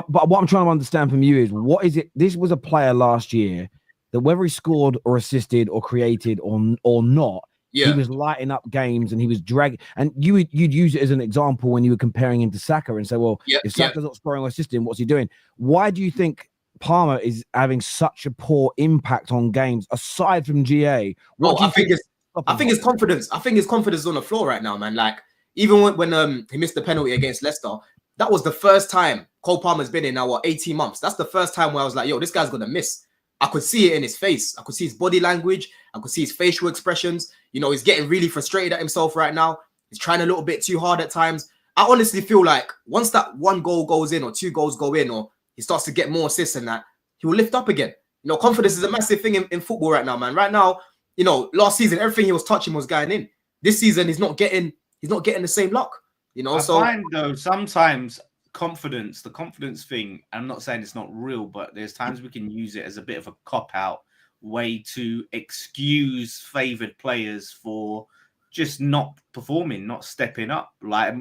But what I'm trying to understand from you is what is it? This was a player last year that whether he scored or assisted or created or not, he was lighting up games and he was dragging. And you'd use it as an example when you were comparing him to Saka and say, well, if Saka's not scoring or assisting, what's he doing? Why do you think Palmer is having such a poor impact on games aside from GA? I think it's confidence. I think his confidence is on the floor right now, man. Like even when he missed the penalty against Leicester, that was the first time Cole Palmer's been in now 18 months. That's the first time where I was like, yo, this guy's gonna miss. I could see it in his face. I could see his body language. I could see his facial expressions. You know, he's getting really frustrated at himself right now. He's trying a little bit too hard at times. I honestly feel like once that 1 goal goes in or 2 goals go in or he starts to get more assists than that, he will lift up again. You know, confidence is a massive thing in football right now, man. Right now, you know, last season, everything he was touching was going in. This season, he's not getting the same luck. You know, I find though sometimes the confidence thing, I'm not saying it's not real, but there's times we can use it as a bit of a cop-out way to excuse favoured players for just not performing, not stepping up. Like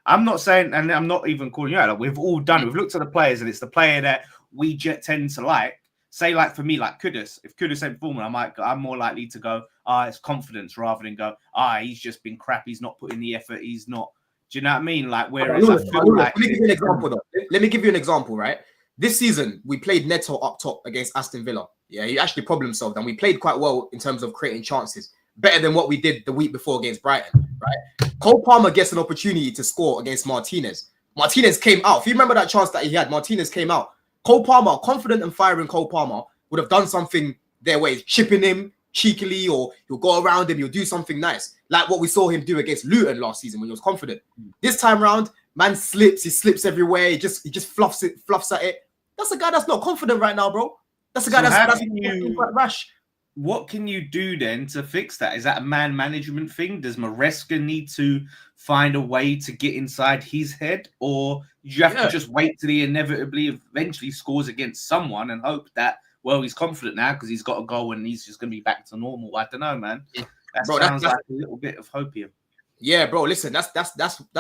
I'm not saying, and I'm not even calling you out. Like, we've all done it. We've looked at the players, and it's the player that we tend to like. Say, like for me, like Kudus. If Kudus ain't performing, I'm more likely to go, it's confidence, rather than go, he's just been crap. He's not putting the effort. He's not. Do you know what I mean? Like, whereas I feel like, let me give you an example, though. Let me give you an example, right? This season, we played Neto up top against Aston Villa. Yeah, he actually problem solved, and we played quite well in terms of creating chances. Better than what we did the week before against Brighton, right? Cole Palmer gets an opportunity to score against Martinez. Martinez came out. If you remember that chance that he had, Martinez came out. Cole Palmer, confident and firing Cole Palmer, would have done something their way, chipping him cheekily, or he'll go around him, he'll do something nice. Like what we saw him do against Luton last season when he was confident. This time round, man slips, he slips everywhere, he just fluffs at it. That's a guy that's not confident right now, bro. That's a guy that's quite rash. What can you do then to fix that? Is that a man management thing? Does Maresca need to find a way to get inside his head? Or you have to just wait till he inevitably eventually scores against someone and hope that, well, he's confident now because he's got a goal and he's just going to be back to normal? I don't know, man. That sounds like a little bit of hopium. Yeah, bro, listen, that's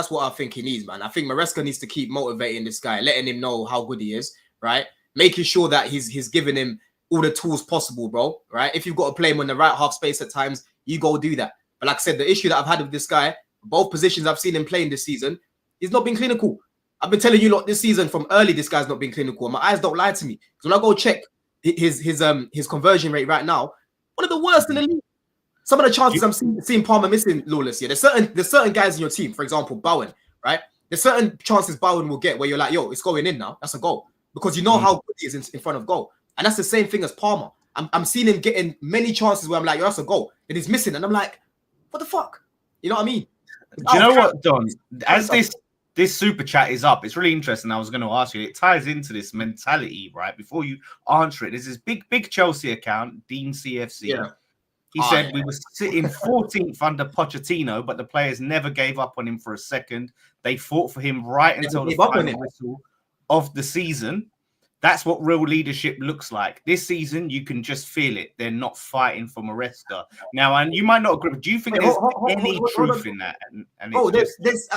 what I think he needs, man. I think Maresca needs to keep motivating this guy, letting him know how good he is, right? Making sure that he's giving him all the tools possible, bro, right? If you've got to play him on the right half space at times, you go do that. But like I said, the issue that I've had with this guy, both positions I've seen him playing this season, he's not been clinical. I've been telling you lot this season from early, this guy's not been clinical. And my eyes don't lie to me. So when I go check his conversion rate right now, one of the worst in the league. Some of the chances I'm seeing Palmer missing, Lawless. Yeah, there's certain guys in your team, for example, Bowen, right? There's certain chances Bowen will get where you're like, yo, it's going in now. That's a goal. Because you know how good he is in front of goal. And that's the same thing as Palmer. I'm seeing him getting many chances where I'm like, yo, that's a goal. And he's missing. And I'm like, what the fuck? You know what I mean? Do you know what, Don? As this super chat is up, it's really interesting. I was going to ask you, it ties into this mentality, right? Before you answer it, there's this big Chelsea account, Dean CFC. Yeah. He said we were sitting 14th under Pochettino, but the players never gave up on him for a second. They fought for him right until the final whistle of the season. That's what real leadership looks like. This season, you can just feel it. They're not fighting for Maresca now, and you might not agree. But do you think there's any truth in that? And bro, this is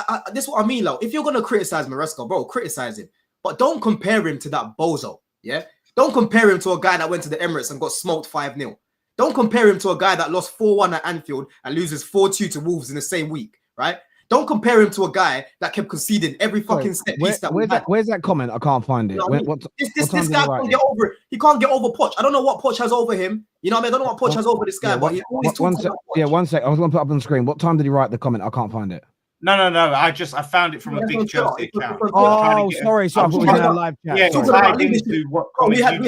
what I mean, though. If you're gonna criticize Maresca, bro, criticize him, but don't compare him to that bozo. Yeah, don't compare him to a guy that went to the Emirates and got smoked 5-0. Don't compare him to a guy that lost 4-1 at Anfield and loses 4-2 to Wolves in the same week, right? Don't compare him to a guy that kept conceding every fucking set piece where's that comment? I can't find it. You know this guy can't get over it. He can't get over Poch. I don't know what Poch has over him. You know what I mean? I don't know what Poch has over this guy, but he always talks about Poch. Yeah, 1 sec. I was going to put up on the screen. What time did he write the comment? I can't find it. No. I found it from a big Chelsea account. Oh, sorry. So I thought we were in a live chat. Yeah, we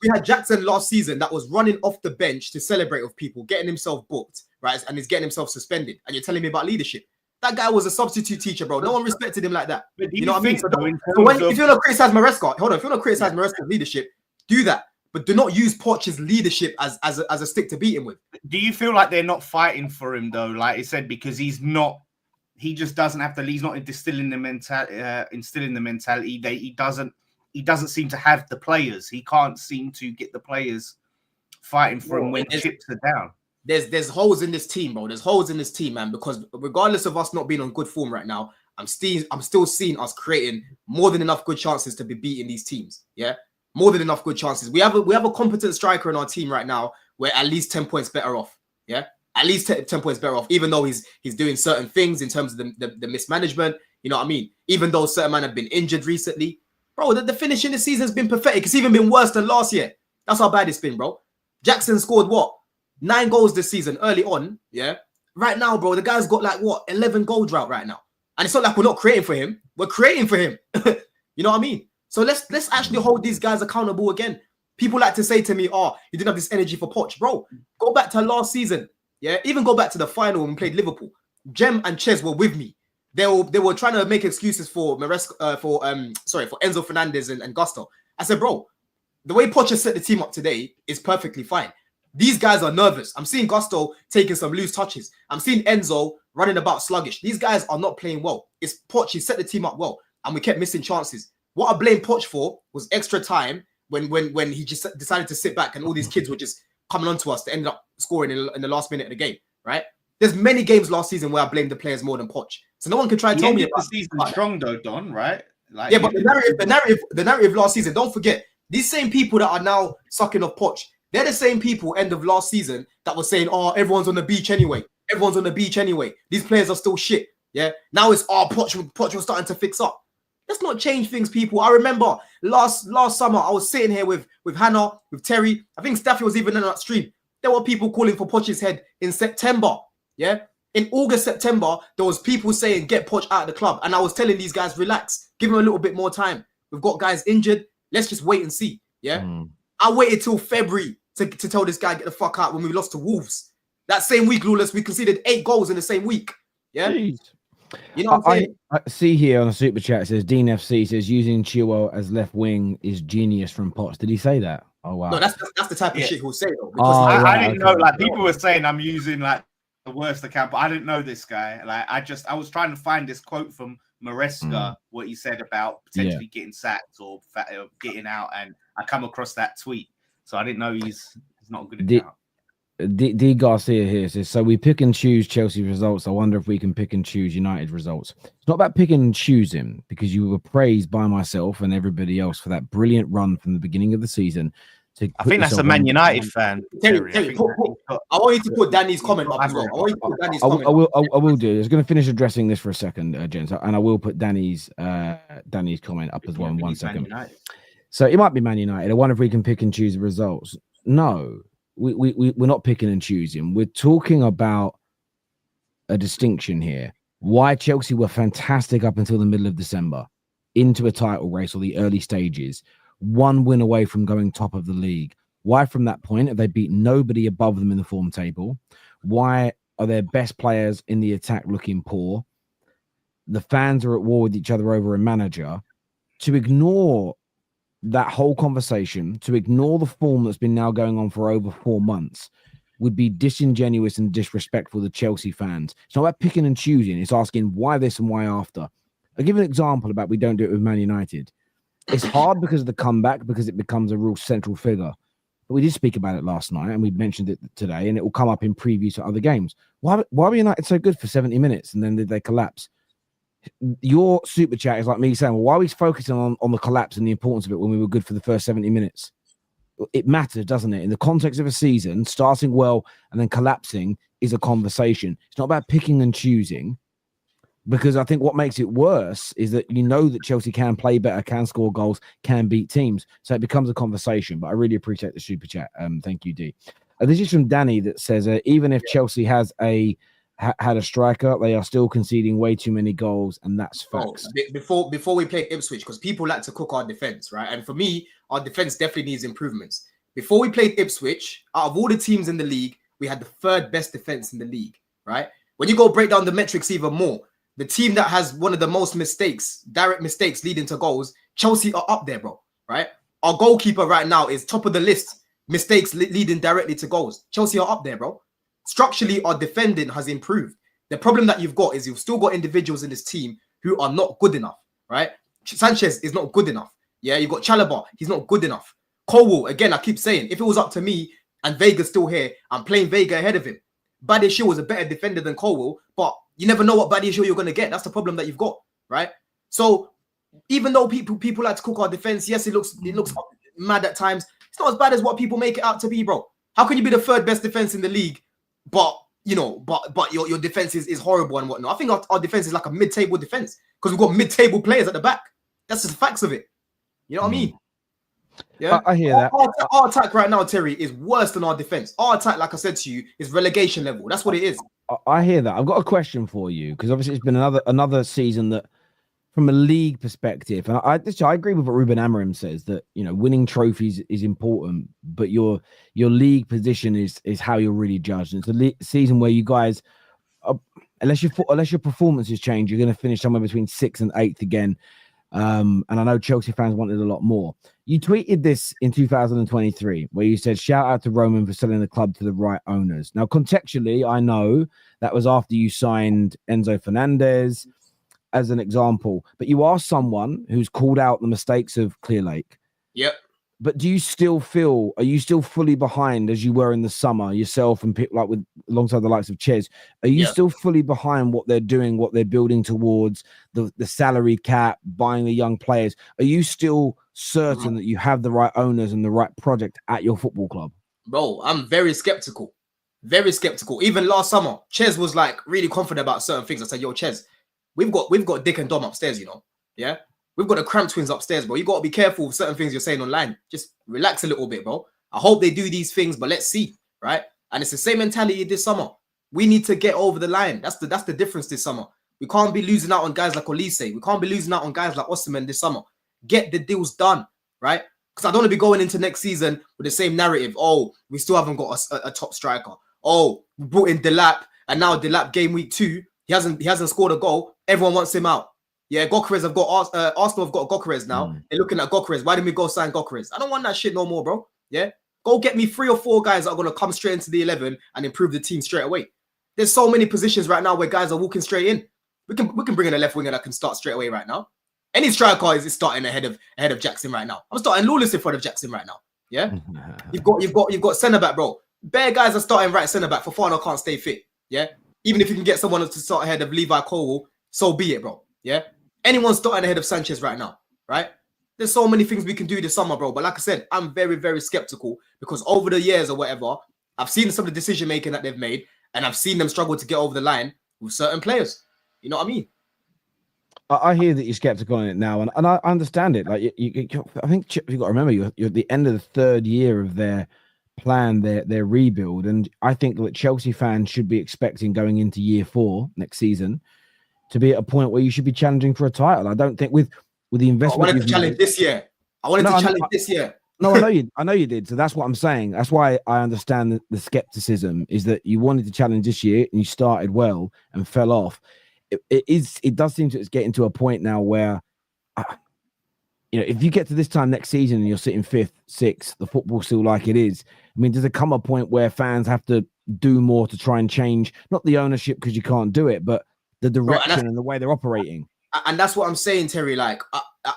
had Jackson last season that was running off the bench to celebrate with people, getting himself booked, right? And he's getting himself suspended. And you're telling me about leadership. That guy was a substitute teacher, bro. No one respected him like that. You know what I mean? So if you want to criticize Maresca, hold on. If you want to criticize Maresca's leadership, do that. But do not use Poch's leadership as a stick to beat him with. Do you feel like they're not fighting for him, though? Like I said, because he's not... He just doesn't have to. He's not instilling the mentality. He doesn't seem to have the players. He can't seem to get the players fighting for him when chips are down. There's holes in this team, bro. There's holes in this team, man. Because regardless of us not being on good form right now, I'm still seeing us creating more than enough good chances to be beating these teams. Yeah, more than enough good chances. We have a competent striker in our team right now. We're at least 10 points better off. Yeah. At least 10 points better off, even though he's doing certain things in terms of the mismanagement. You know what I mean? Even though certain men have been injured recently. Bro, the finish in the season has been pathetic. It's even been worse than last year. That's how bad it's been, bro. Jackson scored, 9 goals this season early on, yeah? Right now, bro, the guy's got 11 goal drought right now. And it's not like we're not creating for him. We're creating for him. You know what I mean? So let's actually hold these guys accountable again. People like to say to me, oh, you didn't have this energy for Poch. Bro, go back to last season. Yeah, even go back to the final when we played Liverpool. Jem and Ches were with me. They were trying to make excuses for Maresca, for Enzo Fernandez and Gusto. I said, bro, the way Poch has set the team up today is perfectly fine. These guys are nervous. I'm seeing Gusto taking some loose touches. I'm seeing Enzo running about sluggish. These guys are not playing well. It's Poch. He set the team up well, and we kept missing chances. What I blame Poch for was extra time when he just decided to sit back and all these kids were just coming on to us to end up scoring in the last minute of the game, right? There's many games last season where I blame the players more than Poch. So no one can try to tell me about the season strong though, Don, right? But the narrative last season, don't forget, these same people that are now sucking off Poch, they're the same people end of last season that were saying, oh, everyone's on the beach anyway. Everyone's on the beach anyway. These players are still shit. Yeah. Now it's Poch was starting to fix up. Let's not change things, people. I remember last summer, I was sitting here with Hannah, with Terry. I think Staffy was even in that stream. There were people calling for Poch's head in September. Yeah. In August, September, there was people saying, get Poch out of the club. And I was telling these guys, relax, give him a little bit more time. We've got guys injured. Let's just wait and see. Yeah. I waited till February to tell this guy, get the fuck out when we lost to Wolves. That same week, Lawless, we conceded 8 goals in the same week. Yeah. Jeez. You know what I'm saying? I see here on the super chat, it says Dean FC says using Chilwell as left wing is genius from Poch. Did he say that? Oh wow. No, that's the type of shit he'll say though. Because I didn't know. Like people were saying, I'm using like the worst account, but I didn't know this guy. Like I was trying to find this quote from Maresca, what he said about potentially getting sacked or getting out, and I come across that tweet, so I didn't know he's not a good account. D Garcia here says, so we pick and choose Chelsea results. I wonder if we can pick and choose United results. It's not about picking and choosing, because you were praised by myself and everybody else for that brilliant run from the beginning of the season. I think that's a Man United fan. Terry, I want you to put Danny's comment up as well. I want you to put Danny's comment. I will do. I was going to finish addressing this for a second, gents, and I will put Danny's comment up as well in 1 second. So it might be Man United. I wonder if we can pick and choose the results. No. We're not picking and choosing. We're talking about a distinction here. Why Chelsea were fantastic up until the middle of December, into a title race or the early stages, 1 win away from going top of the league. Why from that point have they beat nobody above them in the form table? Why are their best players in the attack looking poor? The fans are at war with each other over a manager. To ignore that whole conversation, to ignore the form that's been now going on for over 4 months, would be disingenuous and disrespectful to Chelsea fans. It's not about picking and choosing. It's asking why this and why after. I'll give an example about we don't do it with Man United. It's hard because of the comeback, because it becomes a real central figure. But we did speak about it last night, and we mentioned it today, and it will come up in previews to other games. Why were United so good for 70 minutes, and then did they collapse? Your super chat is like me saying, well, why are we focusing on the collapse and the importance of it when we were good for the first 70 minutes? It matters, doesn't it? In the context of a season, starting well and then collapsing is a conversation. It's not about picking and choosing, because I think what makes it worse is that you know that Chelsea can play better, can score goals, can beat teams. So it becomes a conversation. But I really appreciate the super chat. Thank you, D. This is from Danny that says, even if Chelsea has had a striker, they are still conceding way too many goals, and that's facts. Before we play Ipswich, because people like to cook our defense, right? And for me, our defense definitely needs improvements. Before we played Ipswich, out of all the teams in the league, we had the third best defense in the league, right? When you go break down the metrics even more, the team that has one of the most mistakes, direct mistakes leading to goals, Chelsea are up there, bro, right? Our goalkeeper right now is top of the list, mistakes leading directly to goals. Chelsea are up there, bro. Structurally, our defending has improved. The problem that you've got is you've still got individuals in this team who are not good enough, right? Sanchez is not good enough. Yeah, you've got Chalobah. He's not good enough. Colwell, again, I keep saying, if it was up to me and Vega's still here, I'm playing Vega ahead of him. Badiashile was a better defender than Colwell, but you never know what Badiashile you're going to get. That's the problem that you've got, right? So even though people like to cook our defense, yes, it looks mad at times. It's not as bad as what people make it out to be, bro. How can you be the third best defense in the league, but your defense is horrible and whatnot? I think our defense is like a mid-table defense because we've got mid-table players at the back. That's just the facts of it. You know what I mean? Yeah, I hear that. Our attack right now, Terry, is worse than our defense. Our attack, like I said to you, is relegation level. That's what it is. I hear that. I've got a question for you, because obviously it's been another season that, from a league perspective, and I agree with what Ruben Amorim says, that winning trophies is important, but your league position is how you're really judged. And it's a season where you guys, unless your performances change, you're going to finish somewhere between 6th and 8th again. And I know Chelsea fans wanted a lot more. You tweeted this in 2023, where you said, shout out to Roman for selling the club to the right owners. Now, contextually, I know that was after you signed Enzo Fernandez, as an example, but you are someone who's called out the mistakes of Clearlake. Yep. But are you still fully behind, as you were in the summer yourself, and alongside the likes of Ches? Are you still fully behind what they're doing, what they're building towards, the salary cap, buying the young players? Are you still certain that you have the right owners and the right project at your football club? Bro, I'm very skeptical. Very skeptical. Even last summer, Ches was like really confident about certain things. I said, yo, Ches, we've got Dick and Dom upstairs, yeah? We've got the Cramp twins upstairs, bro. You got to be careful with certain things you're saying online. Just relax a little bit, bro. I hope they do these things, but let's see, right? And it's the same mentality this summer. We need to get over the line. That's the difference this summer. We can't be losing out on guys like Olise. We can't be losing out on guys like Osimhen this summer. Get the deals done, right? Because I don't want to be going into next season with the same narrative. Oh, we still haven't got a top striker. Oh, we brought in Delap, and now Delap game week 2, he hasn't scored a goal. Everyone wants him out. Yeah, Gokeres have got Arsenal have got Gokeres now. They're looking at Gokeres. Why didn't we go sign Gokeres? I don't want that shit no more, bro. Yeah, go get me 3 or 4 guys that are gonna come straight into the 11 and improve the team straight away. There's so many positions right now where guys are walking straight in. We can bring in a left winger that can start straight away right now. Any striker is starting ahead of Jackson right now. I'm starting Lawless in front of Jackson right now. Yeah, you've got centre back, bro. Bare guys are starting right centre back. Fofana can't stay fit. Yeah, even if you can get someone to start ahead of Levi Colwell, so be it, bro. Yeah. Anyone's starting ahead of Sanchez right now, right? There's so many things we can do this summer, bro. But like I said, I'm very, very skeptical because over the years or whatever, I've seen some of the decision making that they've made, and I've seen them struggle to get over the line with certain players. You know what I mean? I hear that you're skeptical on it now, and I understand it. Like I think you've got to remember you're at the end of the 3rd year of their plan, their rebuild, and I think that Chelsea fans should be expecting going into year 4 next season to be at a point where you should be challenging for a title. I don't think with the investment. I wanted to challenge this year. This year. No, I know you did. So that's what I'm saying. That's why I understand the skepticism is that you wanted to challenge this year and you started well and fell off. It does seem to it's getting to a point now where, if you get to this time next season and you're sitting 5th, 6th, the football's still like it is. I mean, does it come a point where fans have to do more to try and change, not the ownership because you can't do it, but the direction and the way they're operating? And that's what I'm saying, Terry. Like,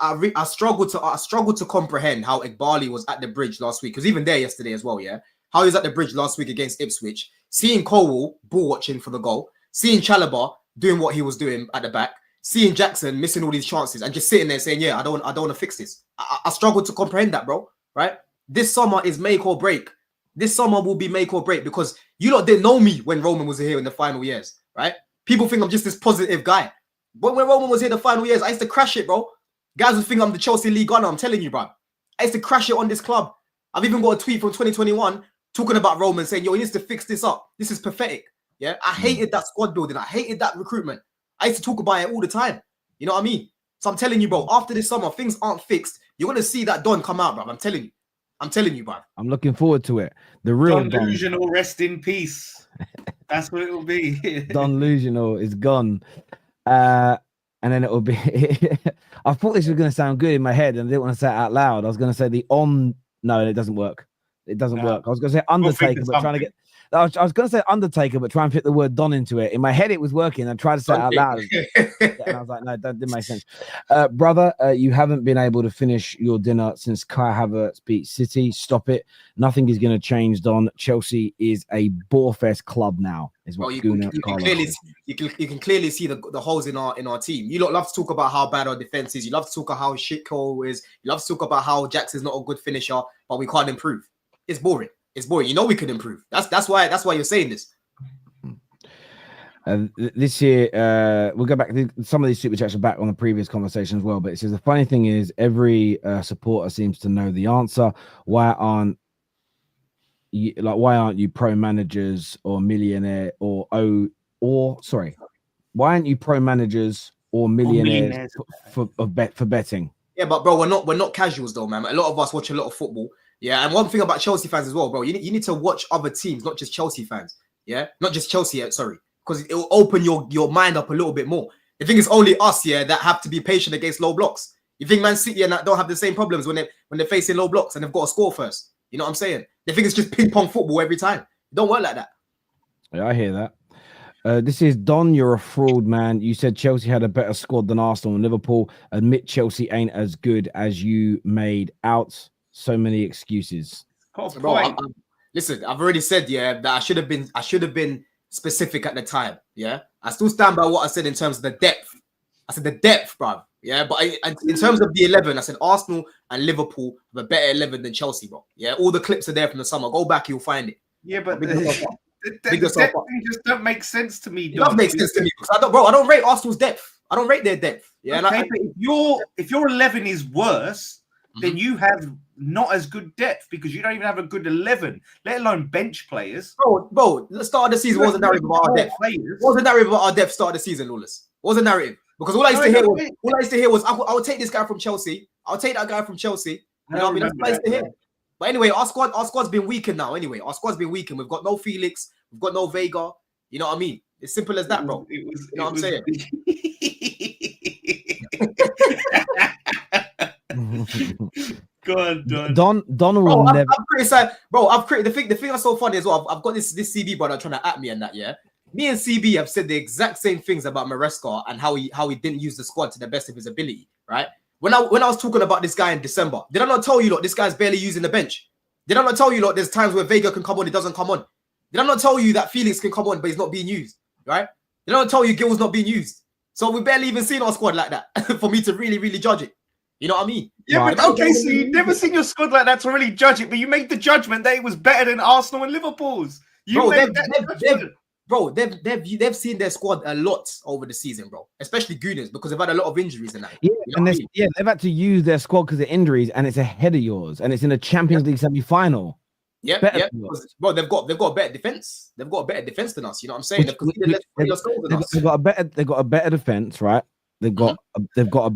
I struggled to comprehend how Igbali was at the bridge last week. Because even there yesterday as well, yeah. How he was at the bridge last week against Ipswich, seeing Colwell ball watching for the goal, seeing Chalobah doing what he was doing at the back, seeing Jackson missing all these chances, and just sitting there saying, "Yeah, I don't want to fix this." I struggled to comprehend that, bro. Right? This summer is make or break. This summer will be make or break because you lot didn't know me when Roman was here in the final years, right? People think I'm just this positive guy. But when Roman was here the final years, I used to crash it, bro. Guys would think I'm the Chelsea League gunner. I'm telling you, bro. I used to crash it on this club. I've even got a tweet from 2021 talking about Roman saying, "Yo, he needs to fix this up. This is pathetic." Yeah, I hated that squad building. I hated that recruitment. I used to talk about it all the time. You know what I mean? So I'm telling you, bro, after this summer, things aren't fixed. You're going to see that Don come out, bro. I'm telling you, bro. I'm looking forward to it. The real Don Delusional, rest in peace. That's what it will be. Don Delusional is gone. And then it will be... I thought this was going to sound good in my head, and I didn't want to say it out loud. I was going to say No, it doesn't work. It doesn't work. I was going to say Undertaker, but trying to get... I was going to say Undertaker, but try and fit the word Don into it. In my head, it was working. I tried to say it out loud. And I was like, no, that didn't make sense. Brother, you haven't been able to finish your dinner since Kai Havertz beat City. Stop it. Nothing is going to change, Don. Chelsea is a bore-fest club now. Is what you can clearly see the holes in our team. You lot love to talk about how bad our defense is. You love to talk about how shit Cole is. You love to talk about how Jackson's not a good finisher, but we can't improve. It's boring. It's boring. You know we can improve. That's why you're saying this. This year, we'll go back. Some of these super chats are back on the previous conversation as well. But it says the funny thing is, every supporter seems to know the answer. Why aren't you pro managers or millionaire why aren't you pro managers or millionaires for betting? Yeah, but bro, we're not casuals though, man. A lot of us watch a lot of football. Yeah, and one thing about Chelsea fans as well, bro, you need to watch other teams, not just Chelsea fans. Yeah, not just Chelsea, sorry, because it will open your mind up a little bit more. You think it's only us, yeah, that have to be patient against low blocks. You think Man City and that don't have the same problems when they're facing low blocks and they've got to score first. You know what I'm saying? They think it's just ping pong football every time. It don't work like that. Yeah, I hear that. This is Don. You're a fraud, man. You said Chelsea had a better squad than Arsenal and Liverpool. Admit Chelsea ain't as good as you made out. So many excuses. Bro, listen, I've already said, yeah, that I should have been specific at the time. Yeah, I still stand by what I said in terms of the depth. I said the depth, bro. Yeah, but in terms of the 11, I said Arsenal and Liverpool have a better 11 than Chelsea, bro. Yeah, all the clips are there from the summer. Go back, you'll find it. Yeah, but the depth thing just don't make sense to me. It does make sense to me because I don't rate Arsenal's depth. I don't rate their depth. Yeah, okay, but if your 11 is worse, then you have not as good depth because you don't even have a good 11, let alone bench players. Bro, the start of the season wasn't narrative about our depth. What was the narrative about our depth start of the season, Lawless? What was the narrative? Because all I used to hear was I would take this guy from Chelsea. I'll take that guy from Chelsea. You know what I mean? That's what I used to hear. But anyway, our squad's been weakened now. Anyway, our squad's been weakened. We've got no Felix. We've got no Vega. You know what I mean? It's simple as that, bro. You know what I'm saying? Go on, Don will never. I'm criticized, bro. The thing that's so funny as well. I've got this CB brother trying to at me and that. Yeah, me and CB have said the exact same things about Maresca and how he didn't use the squad to the best of his ability. Right? When I was talking about this guy in December, did I not tell you, look, this guy's barely using the bench? Did I not tell you, look, there's times where Vega can come on, it doesn't come on? Did I not tell you that Felix can come on, but he's not being used? Right? Did I not tell you Gill's not being used? So we barely even seen our squad like that for me to really, really judge it. You know what I mean? Yeah, right. But okay, so you've never seen your squad like that to really judge it, but you made the judgment that it was better than Arsenal and Liverpool's. They've seen their squad a lot over the season, bro. Especially Gooners, because they've had a lot of injuries in that. Yeah, you know they've had to use their squad because of injuries, and it's ahead of yours, and it's in a Champions League semi-final. Yeah, bro, they've got a better defense. They've got a better defense than us. You know what I'm saying? They've got a better defense, right? They've got a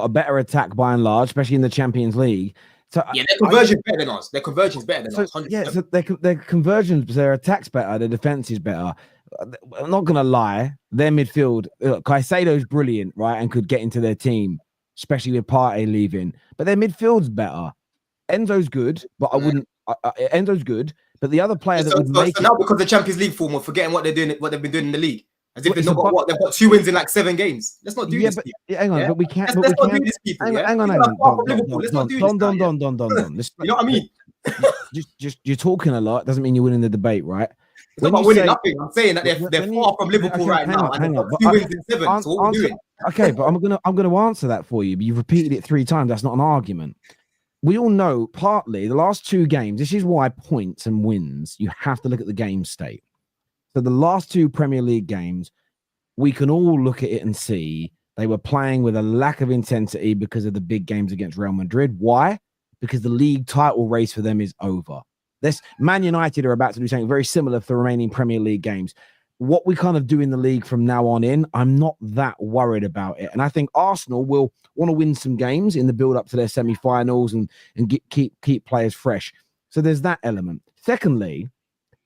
better attack by and large, especially in the Champions League. So yeah, their conversion's better than us. Their conversion's better than us. 100%. Yeah, so their conversions, their attack's better, their defense is better. I'm not gonna lie, their midfield, Caicedo's brilliant, right, and could get into their team, especially with Partey leaving. But their midfield's better. Enzo's good, but I wouldn't. Enzo's good, but the other player that would make now because the Champions League form, we're forgetting what they're doing, what they've been doing in the league. As if they've not got what? They've got 2 wins in like 7 games. Let's not do this. But hang on, but we can't. Let's not do this, people. Hang on. Let's not do this. Don. You know what I mean? Just you're talking a lot. Doesn't mean you're winning the debate, right? It's not about winning nothing. I'm saying that they're far from Liverpool right now. Hang on. 2 wins in 7. So what are we doing? Okay, but I'm gonna answer that for you. But you've repeated it 3 times. That's not an argument. We all know partly the last 2 games. This is why points and wins. You have to look at the game state. So the last 2 Premier League games, we can all look at it and see they were playing with a lack of intensity because of the big games against Real Madrid. Why? Because the league title race for them is over. This Man United are about to do something very similar for the remaining Premier League games. What we kind of do in the league from now on in, I'm not that worried about it. And I think Arsenal will want to win some games in the build up to their semi-finals and keep players fresh. So there's that element. Secondly,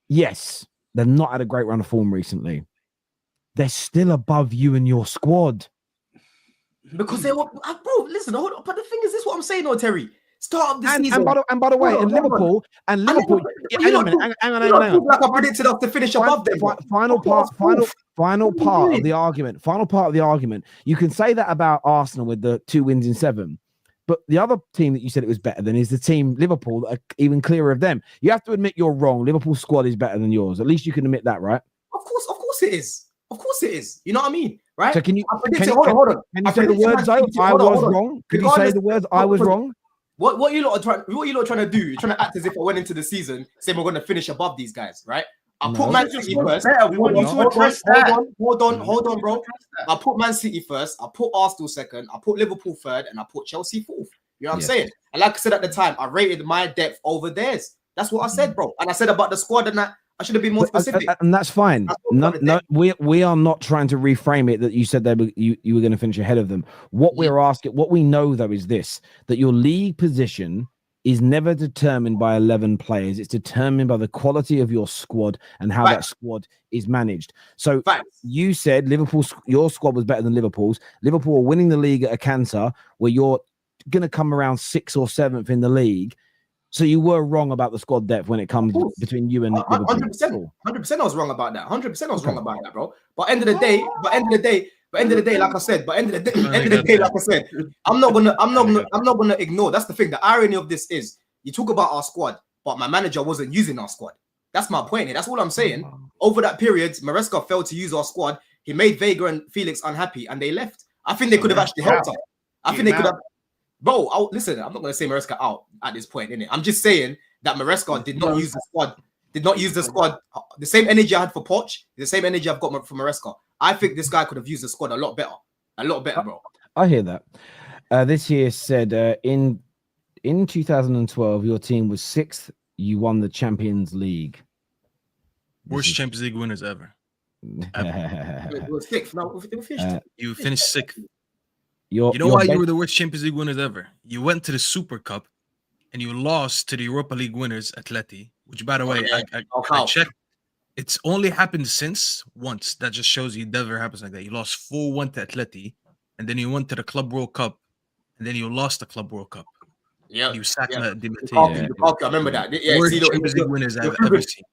yes, they've not had a great run of form recently. They're still above you and your squad. Because they were, bro, listen, hold on. But the thing is, this is what I'm saying, Terry. Start of the season. And by the way, Liverpool. Hang on. Like I predicted us to finish above them. Final part of the argument. You can say that about Arsenal with the 2 wins in 7. But the other team that you said it was better than is the team Liverpool that are even clearer of them. You have to admit you're wrong. Liverpool's squad is better than yours. At least you can admit that, right? Of course it is. Of course it is. You know what I mean? Right? So can you hold on. Can you say the words I was wrong? Can you say the words I was wrong? What you lot are trying to do? You're trying to act as if I went into the season saying we're going to finish above these guys, right? I put Man City first. Hold on, bro. I put Man City first. I put Arsenal second. I put Liverpool third, and I put Chelsea fourth. You know what I'm saying? And like I said at the time, I rated my depth over theirs. That's what I said, bro. And I said about the squad and that. I should have been more specific. And that's fine. No, we are not trying to reframe it that you said you were going to finish ahead of them. What we're asking, what we know though, is this: that your league position is never determined by 11 players. It's determined by the quality of your squad and how that squad is managed. So you said Liverpool, your squad was better than Liverpool's. Liverpool are winning the league at a canter where you're going to come around 6th or 7th in the league. So you were wrong about the squad depth when it comes between you and Liverpool. 100% I was wrong about that. 100% I was wrong about that, bro. But end of the day, like I said, I'm not gonna ignore. That's the thing. The irony of this is you talk about our squad, but my manager wasn't using our squad. That's my point. That's all I'm saying. Over that period, Maresca failed to use our squad. He made Vega and Felix unhappy, and they left. I think they could have actually helped us. I think they could have. Bro, listen, I'm not going to say Maresca out at this point, innit? I'm just saying that Maresca did not use the squad. The same energy I had for Poch, the same energy I've got for Maresca. I think this guy could have used the squad a lot better, bro. I hear that. This here said in 2012, your team was 6th. You won the Champions League. Worst Champions League winners ever. It was 6th. No, we finished. You finished 6th. You know why you were the worst Champions League winners ever? You went to the Super Cup and you lost to the Europa League winners, Atleti, which, by the way, I checked. It's only happened once. That just shows you it never happens like that. You lost 4-1 to Atleti, and then you went to the Club World Cup, and then you lost the Club World Cup. Yeah. You sacked Di Matteo. I remember that. Yeah, worst Champions League winners I've ever seen.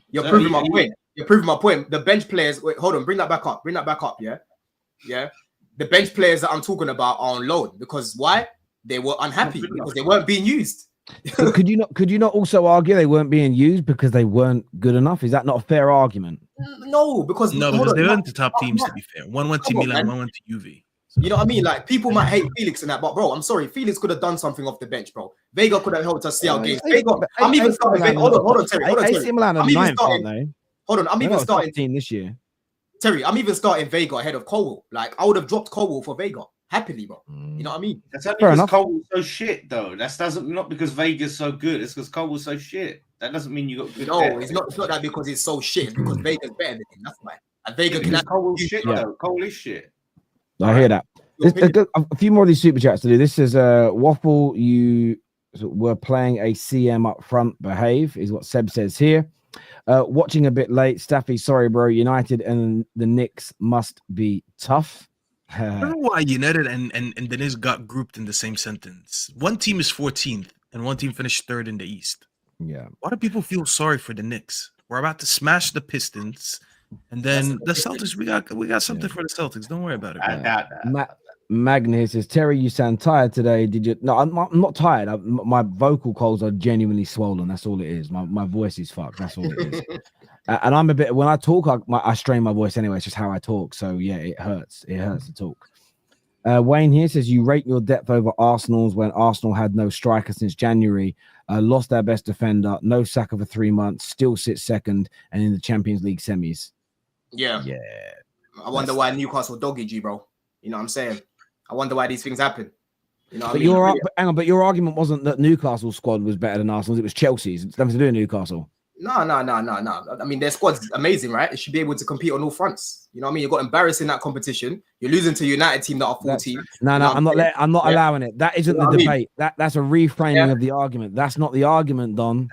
You're proving my point. You're proving my point. The bench players, wait, hold on, bring that back up, yeah? Yeah. The bench players that I'm talking about are on loan because why? They were unhappy because they weren't being used. So could you not also argue they weren't being used because they weren't good enough? Is that not a fair argument? No, because they weren't the top teams, to be fair. One went to Milan, one went to Juve. You know what I mean? Like, people might hate Felix and that, but bro, I'm sorry. Felix could have done something off the bench, bro. Vega could have helped us see our games. I'm even starting Vega. Hold on, Terry. I'm even starting team this year. Terry, I'm even starting Vega ahead of Colwell. Like, I would have dropped Colwell for Vega happily, bro. You know what I mean? That's not because Colwell's so shit, though. Not because Vega's so good. It's because Colwell's so shit. That doesn't mean you got good. No, it's not that because he's so shit. It's because Vega's better than him. That's why. And Vega can have Colwell's shit, though. Colwell is shit. I hear that. A few more of these super chats to do. This is Waffle. You were playing a CM up front. Behave is what Seb says here. Watching a bit late. Staffy, sorry, bro. United and the Knicks must be tough. I don't know why United and the Knicks got grouped in the same sentence. One team is 14th and one team finished 3rd in the East. Yeah. Why do people feel sorry for the Knicks? We're about to smash the Pistons. And then the Celtics, we got something for the Celtics. Don't worry about it. I doubt that. Magna says, Terry, you sound tired today. Did you? No, I'm not tired. My vocal cords are genuinely swollen. That's all it is. My voice is fucked. That's all it is. And I'm a bit, when I talk, I strain my voice anyway. It's just how I talk. So yeah, it hurts. It hurts to talk. Wayne here says, you rate your depth over Arsenal's when Arsenal had no striker since January, lost their best defender, no Saka for 3 months, still sits second and in the Champions League semis. Yeah. I wonder That's why Newcastle dogged you, bro. You know what I'm saying? I wonder why these things happen. You know what hang on, but your argument wasn't that Newcastle's squad was better than Arsenal's. It was Chelsea's. It's nothing to do with Newcastle. No. I mean, their squad's amazing, right? It should be able to compete on all fronts. You know what I mean? You got embarrassed in that competition. You're losing to United team that are 14. No, I'm not allowing it. That isn't the debate. That's a reframing of the argument. That's not the argument, Don.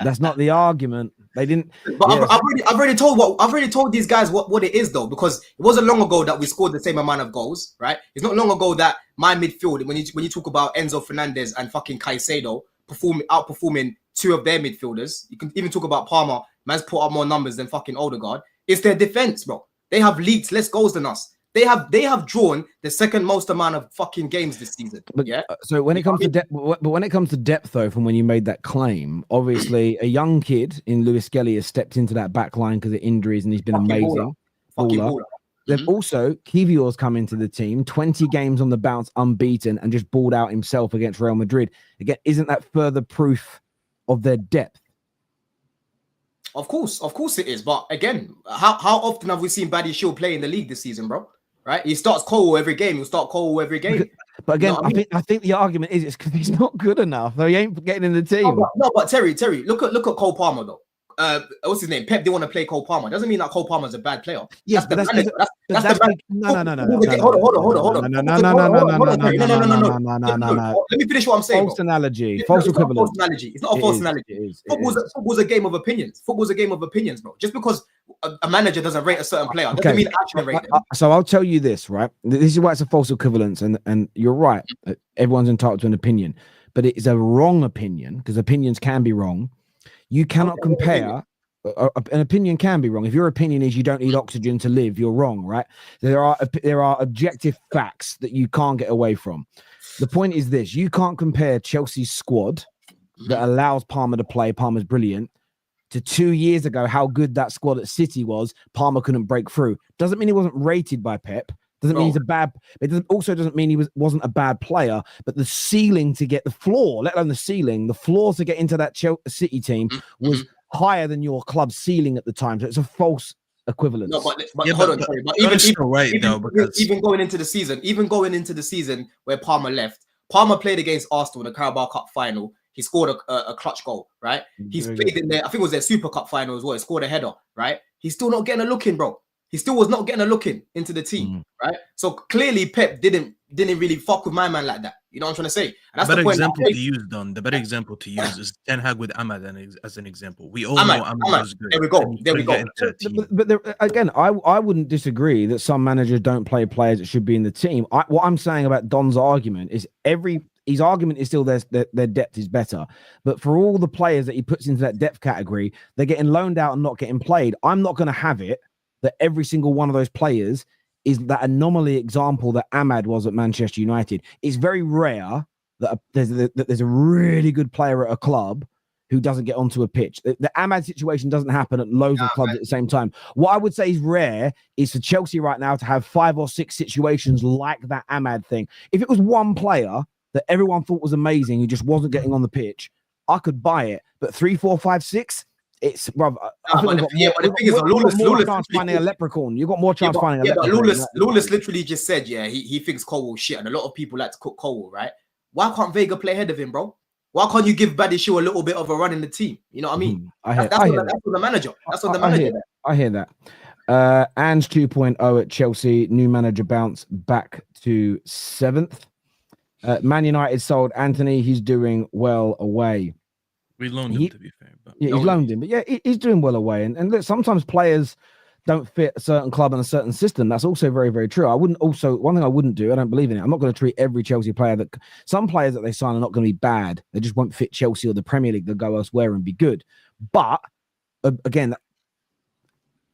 That's not the argument. They didn't. But I've already told these guys what it is though, because it wasn't long ago that we scored the same amount of goals, right? It's not long ago that my midfield, when you talk about Enzo Fernandez and fucking Caicedo outperforming two of their midfielders, you can even talk about Palmer. Man's put up more numbers than fucking Odegaard. It's their defense, bro. They have leaked less goals than us. They have drawn the second most amount of fucking games this season. Yeah. So when it comes to depth, but when it comes to depth, though, from when you made that claim, obviously a young kid in Lewis-Skelly has stepped into that back line because of injuries, and he's been fucking amazing. Baller. They've also Kivior's come into the team, 20 games on the bounce, unbeaten, and just balled out himself against Real Madrid. Again, isn't that further proof of their depth? Of course it is. But again, how often have we seen Buddy Shield play in the league this season, bro? Right? He starts Cole every game. He'll start Cole every game. But again, You know what I mean? I think the argument is it's because he's not good enough. Though he ain't getting in the team. No, but Terry, look at Cole Palmer though. What's his name? Pep didn't want to play Cole Palmer. Doesn't mean that Cole Palmer is a bad player. Yes, but that's no. Hold on. No. Let me finish what I'm saying. False analogy. False equivalent. It's not a false analogy. Football's a game of opinions. Football's a game of opinions, bro. Just because a manager doesn't rate a certain player doesn't mean actually rate them. So I'll tell you this, right? This is why it's a false equivalence, and you're right. Everyone's entitled to an opinion, but it is a wrong opinion because opinions can be wrong. You cannot compare. An opinion can be wrong. If your opinion is you don't need oxygen to live, you're wrong, right? There are objective facts that you can't get away from. The point is this: you can't compare Chelsea's squad that allows Palmer to play. Palmer's brilliant. To 2 years ago, how good that squad at City was. Palmer couldn't break through. Doesn't mean he wasn't rated by Pep. Doesn't mean he's a bad. It also doesn't mean he wasn't a bad player. But the ceiling to get the floor, let alone the ceiling, the floor to get into that City team was higher than your club's ceiling at the time. So it's a false equivalence. No, but hold on, sorry. But even going into the season where Palmer left, Palmer played against Arsenal in the Carabao Cup final. He scored a clutch goal, right? He's played in there. I think it was their Super Cup final as well. He scored a header, right? He's still not getting a look in, bro. He still was not getting a look in into the team, right? So clearly Pep didn't really fuck with my man like that. You know what I'm trying to say? And that's the better the point example to use, Don. The better example to use is Ten Hag with Ahmad as an example. We all know Ahmad was good. There we go. But again, I wouldn't disagree that some managers don't play players that should be in the team. What I'm saying about Don's argument is his argument is still their depth is better. But for all the players that he puts into that depth category, they're getting loaned out and not getting played. I'm not going to have it that every single one of those players is that anomaly example that Ahmad was at Manchester United. It's very rare that there's a really good player at a club who doesn't get onto a pitch. The Ahmad situation doesn't happen at loads of clubs at the same time. What I would say is rare is for Chelsea right now to have 5 or 6 situations like that Ahmad thing. If it was one player that everyone thought was amazing who just wasn't getting on the pitch, I could buy it. But 3, 4, 5, 6... It's brother. But the thing is, Lawless chance finding a leprechaun. You got more chance finding a leprechaun. But Lawless literally just said, he thinks Cole will shit, and a lot of people like to cook Cole, right? Why can't Vega play ahead of him, bro? Why can't you give Badishu a little bit of a run in the team? You know what I mean? That's on the manager. That's on the manager. I hear that. Ange 2.0 at Chelsea. New manager bounce back to 7th. Man United sold Anthony. He's doing well away. We loaned him, to be fair. But he's loaned him. But yeah, he's doing well away. And look, sometimes players don't fit a certain club and a certain system. That's also very, very true. One thing I wouldn't do, I don't believe in it. I'm not going to treat every Chelsea player some players that they sign are not going to be bad. They just won't fit Chelsea or the Premier League. They'll go elsewhere and be good. But again,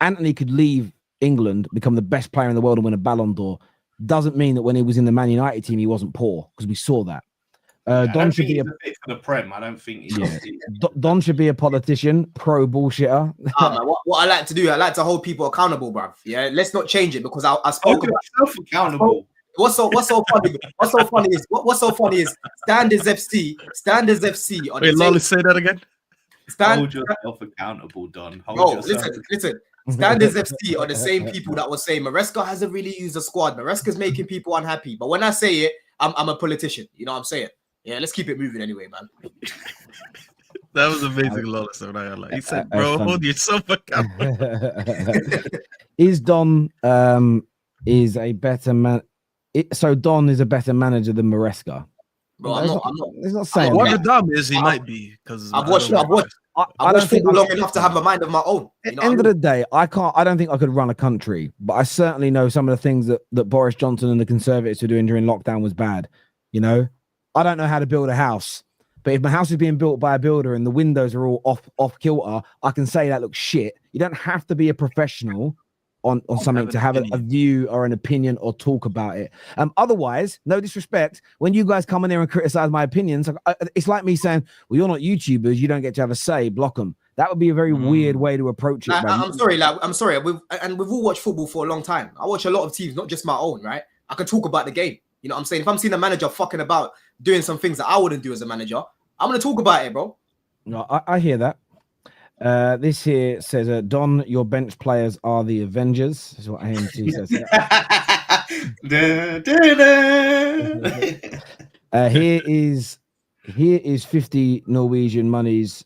Anthony could leave England, become the best player in the world and win a Ballon d'Or. Doesn't mean that when he was in the Man United team, he wasn't poor, because we saw that. Don should be a fit for the Prem. I don't think. Don should be a politician, pro bullshitter. Man, what I like to do, I like to hold people accountable, bruv. Yeah, let's not change it, because I spoke about self-accountable. What's so funny? What's so funny is Standards FC on Wait, Lawless, say that again. Hold yourself accountable, Don. Listen. Standards FC are the same people that were saying Maresca hasn't really used the squad. Maresca's making people unhappy. But when I say it, I'm a politician. You know what I'm saying? Yeah, let's keep it moving anyway, man. That was amazing, Lawless. He said, bro, hold yourself accountable. Is Don is a better man? So Don is a better manager than Maresca. Bro, I'm not. It's not saying what the dumb is he might be, because I've watched football long enough to have a mind of my own. At the end of the day, I don't think I could run a country, but I certainly know some of the things that Boris Johnson and the Conservatives were doing during lockdown was bad. You know, I don't know how to build a house, but if my house is being built by a builder and the windows are all off kilter, I can say that looks shit. You don't have to be a professional on something to have a view or an opinion or talk about it. Otherwise, no disrespect, when you guys come in here and criticize my opinions, it's like me saying, well, you're not YouTubers, you don't get to have a say, block them. That would be a very weird way to approach it. I'm sorry. We've all watched football for a long time. I watch a lot of teams, not just my own, right? I can talk about the game. You know what I'm saying? If I'm seeing a manager fucking about doing some things that I wouldn't do as a manager, I'm going to talk about it, bro. No, I hear that. This here says, Don, your bench players are the Avengers. This is what AMC says. Here is 50 Norwegian monies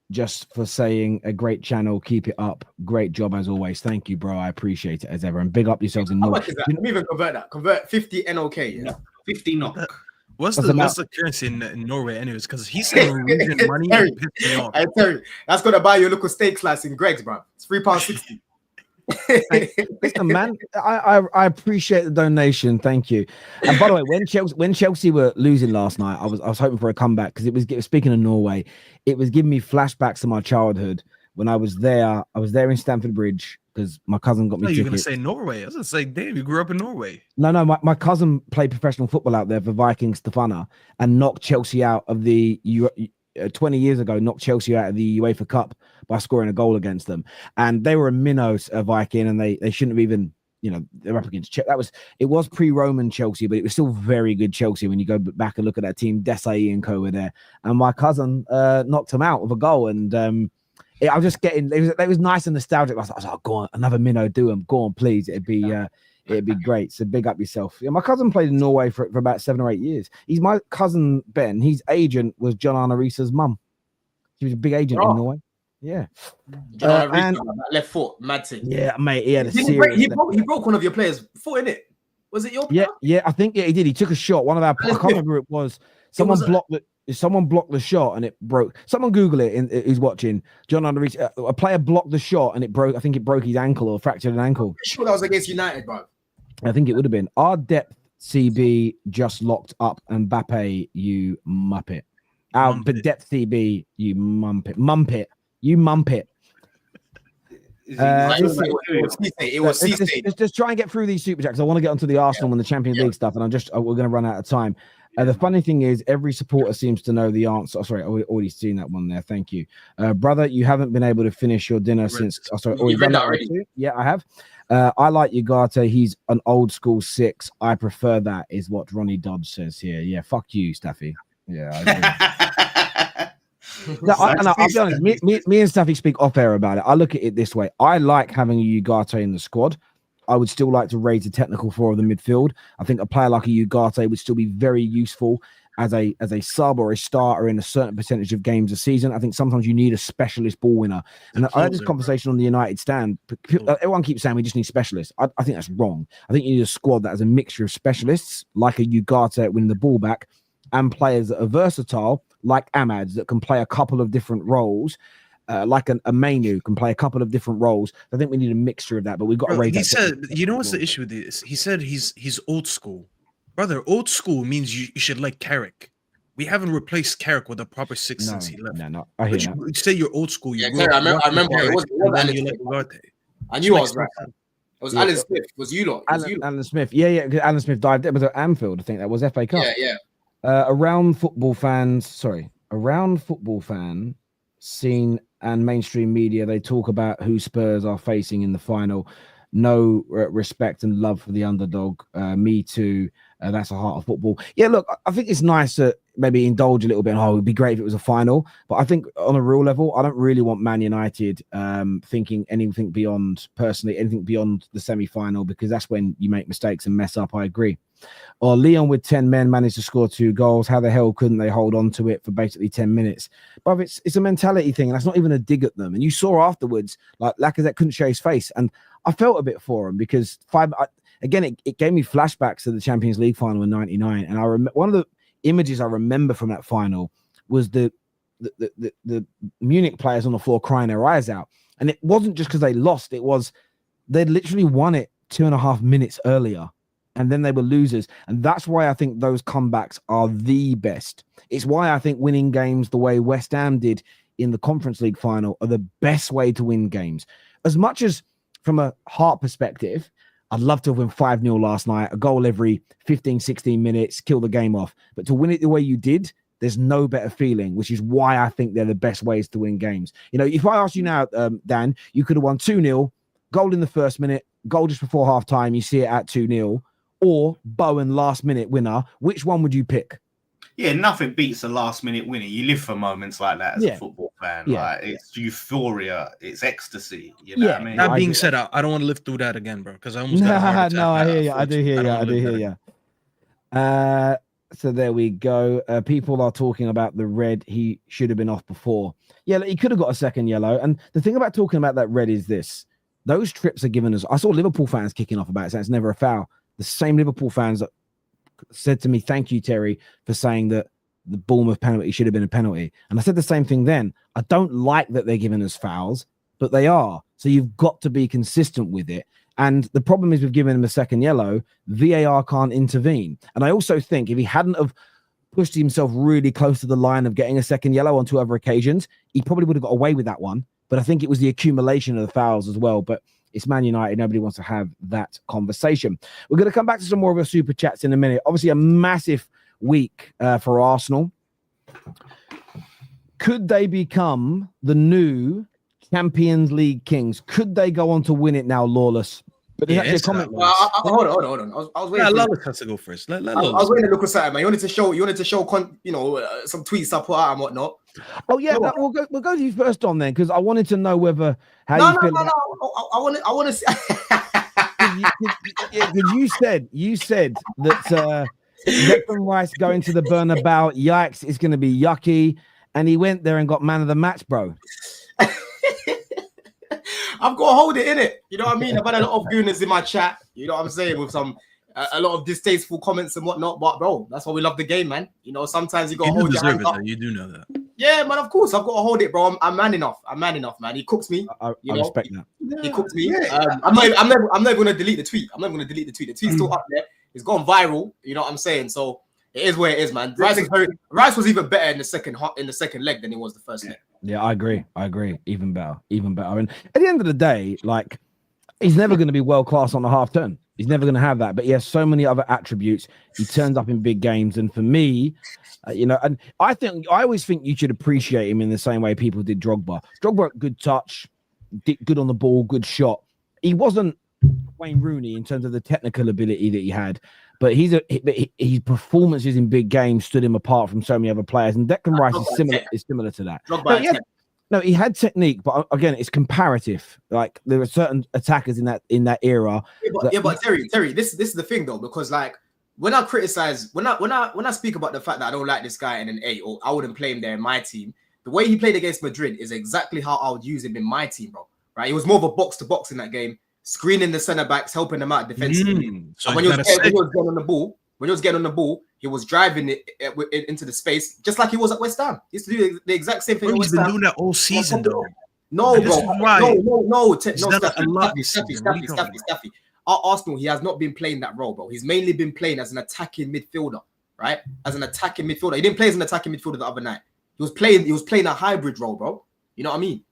just for saying a great channel. Keep it up. Great job as always. Thank you, bro. I appreciate it as ever. And big up yourselves in Norway. Let me even convert that. Convert 50 NOK. Yeah. 50 NOK. What's the currency in Norway anyways? Because he's saying Norwegian money. I tell you, that's gonna buy you a local steak slice in Greg's, bro. It's £3.60. Listen, man, I appreciate the donation. Thank you. And by the way, when Chelsea were losing last night, I was hoping for a comeback, because it was, speaking of Norway, it was giving me flashbacks to my childhood when I was there. I was there in Stamford Bridge because my cousin got me tickets. You're going to say Norway. I was going to say, damn, you grew up in Norway. No, my cousin played professional football out there for Viking Stefana and knocked Chelsea out of the 20 years ago, knocked Chelsea out of the UEFA Cup by scoring a goal against them. And they were a minnow Viking, and they shouldn't have even, they're up against Chelsea. It was pre-Roman Chelsea, but it was still very good Chelsea when you go back and look at that team. Desai and co were there. And my cousin knocked them out with a goal. And I was just getting, it was nice and nostalgic. I was like, oh, go on, another minnow, do them. Go on, please. It'd be great. So big up yourself. Yeah, my cousin played in Norway for about 7 or 8 years. He's my cousin Ben. His agent was John Arnarisa's mum. She was a big agent in Norway. Yeah. And left foot, mad thing. Yeah, mate. He had a serious. He broke one of your players' foot, innit? Was it your player? Yeah. I think he did. He took a shot. One of our. I can't remember who it was. Someone blocked the shot and it broke. Someone Google it. Who's watching? John Arnarisa. A player blocked the shot and it broke. I think it broke his ankle or fractured an ankle. I'm sure that was against United, bro. I think it would have been. Our depth CB just locked up Mbappe, you muppet. Our depth CB, you mumpet. You mumpet. It was just try and get through these super chats. I want to get onto the Arsenal and the Champions League stuff, and we're going to run out of time. The funny thing is, every supporter seems to know the answer. Oh, sorry, I've already seen that one there. Thank you, brother. You haven't been able to finish your dinner since. Oh, sorry, you've done that already. Yeah, I have. I like Ugarte. He's an old school 6. I prefer that, is what Ronnie Dodge says here. Yeah, fuck you, Staffy. Yeah, I agree. I'll be honest. Me and Staffy speak off air about it. I look at it this way. I like having a Ugarte in the squad. I would still like to raise the technical 4 of the midfield. I think a player like a Ugarte would still be very useful as a sub or a starter in a certain percentage of games a season. I think sometimes you need a specialist ball winner. And I had this conversation on the United stand. Everyone keeps saying we just need specialists. I think that's wrong. I think you need a squad that has a mixture of specialists, like a Ugarte winning the ball back, and players that are versatile, like Ahmad's, that can play a couple of different roles. Like a Mainoo can play a couple of different roles. I think we need a mixture of that, but we've got to raise that. He said, you know what's the issue with this? He said he's old school. Brother, old school means you should like Carrick. We haven't replaced Carrick with a proper 6 since he left. No. I hear that. You say you're old school. I remember it was I knew I was right. It was Alan Smith. It was you lot. Alan Smith. Yeah. Alan Smith dived. It was at Anfield. I think that was FA Cup. Yeah. Around football fan scene and mainstream media, they talk about who Spurs are facing in the final. No respect and love for the underdog. Me too. That's the heart of football. Yeah, look, I think it's nice to maybe indulge a little bit. Oh, it'd be great if it was a final. But I think on a real level, I don't really want Man United thinking anything beyond the semi-final, because that's when you make mistakes and mess up. I agree. Or Lyon with 10 men managed to score 2 goals. How the hell couldn't they hold on to it for basically 10 minutes? But it's a mentality thing, and that's not even a dig at them. And you saw afterwards, like Lacazette couldn't show his face. And I felt a bit for him because it gave me flashbacks to the Champions League final in '99. And I remember one of the images I remember from that final was the Munich players on the floor crying their eyes out. And it wasn't just because they lost. It was they'd literally won it 2.5 minutes earlier, and then they were losers. And that's why I think those comebacks are the best. It's why I think winning games the way West Ham did in the Conference League final are the best way to win games. As much as from a heart perspective, I'd love to win 5-0 last night, a goal every 15, 16 minutes, kill the game off. But to win it the way you did, there's no better feeling, which is why I think they're the best ways to win games. You know, if I ask you now, Dan, you could have won 2-0, goal in the first minute, goal just before half time, you see it at 2-0, or Bowen last minute winner. Which one would you pick? Yeah, nothing beats a last minute winner. You live for moments like that as a football fan. Yeah. Like, it's euphoria, it's ecstasy. You know what I mean? That being said, I don't want to live through that again, bro, because I almost got a heart attack. No, I hear you. I do hear you. So there we go. People are talking about the red. He should have been off before. Yeah, he could have got a second yellow. And the thing about talking about that red is this. Those trips are given us. I saw Liverpool fans kicking off about it, saying it's never a foul. The same Liverpool fans that said to me, thank you, Terry, for saying that the Bournemouth penalty should have been a penalty. And I said the same thing then. I don't like that they're giving us fouls, but they are. So you've got to be consistent with it. And the problem is we've given him a second yellow, VAR can't intervene. And I also think if he hadn't have pushed himself really close to the line of getting a second yellow on 2 other occasions, he probably would have got away with that one. But I think it was the accumulation of the fouls as well. But it's Man United. Nobody wants to have that conversation. We're going to come back to some more of our super chats in a minute. Obviously, a massive week for Arsenal. Could they become the new Champions League kings? Could they go on to win it now, Lawless? But there's actually a comment. Hold on. I was waiting. Lawless has to go first. I was waiting to look at something, man. You wanted to show, some tweets I put out and whatnot. Oh yeah, we'll go to you first on then, because I wanted to know whether how you feel. No. I want to see. You said that Declan Rice going to the Bernabeu, yikes, it's going to be yucky, and he went there and got man of the match, bro. I've got to hold it in it. You know what I mean? I've had a lot of gooners in my chat. You know what I'm saying? With some a lot of distasteful comments and whatnot. But bro, that's why we love the game, man. You know, sometimes you got to hold your hands up. You do know that. Yeah, man. Of course, I've got to hold it, bro. I'm man enough. Man. He cooks me. I respect that. He cooks me. I'm never going to delete the tweet. The tweet's still up there. It's gone viral. You know what I'm saying? So it is where it is, man. Rice was even better in the second leg than he was the first leg. Yeah, I agree. Even better. And at the end of the day, like, he's never going to be world class on the half turn. He's never going to have that. But he has so many other attributes. He turns up in big games. And for me, and I always think you should appreciate him in the same way people did Drogba. Drogba, good touch, good on the ball, good shot. He wasn't Wayne Rooney in terms of the technical ability that he had. But his performances in big games stood him apart from so many other players. And Declan Rice is similar to that. He had technique, but again, it's comparative. Like, there are certain attackers in that era. But Terry, this is the thing though, because like when I speak about the fact that I don't like this guy in an 8, or I wouldn't play him there in my team, the way he played against Madrid is exactly how I would use him in my team, bro. Right? He was more of a box to box in that game, screening the centre backs, helping them out defensively. So when he was getting on the ball, he was driving it into the space, just like he was at West Ham. He used to do the exact same thing. He's been doing that all season, though. No, bro. No. Staffy. At Arsenal, he has not been playing that role, bro. He's mainly been playing as an attacking midfielder, right? As an attacking midfielder. He didn't play as an attacking midfielder the other night. He was playing a hybrid role, bro. You know what I mean?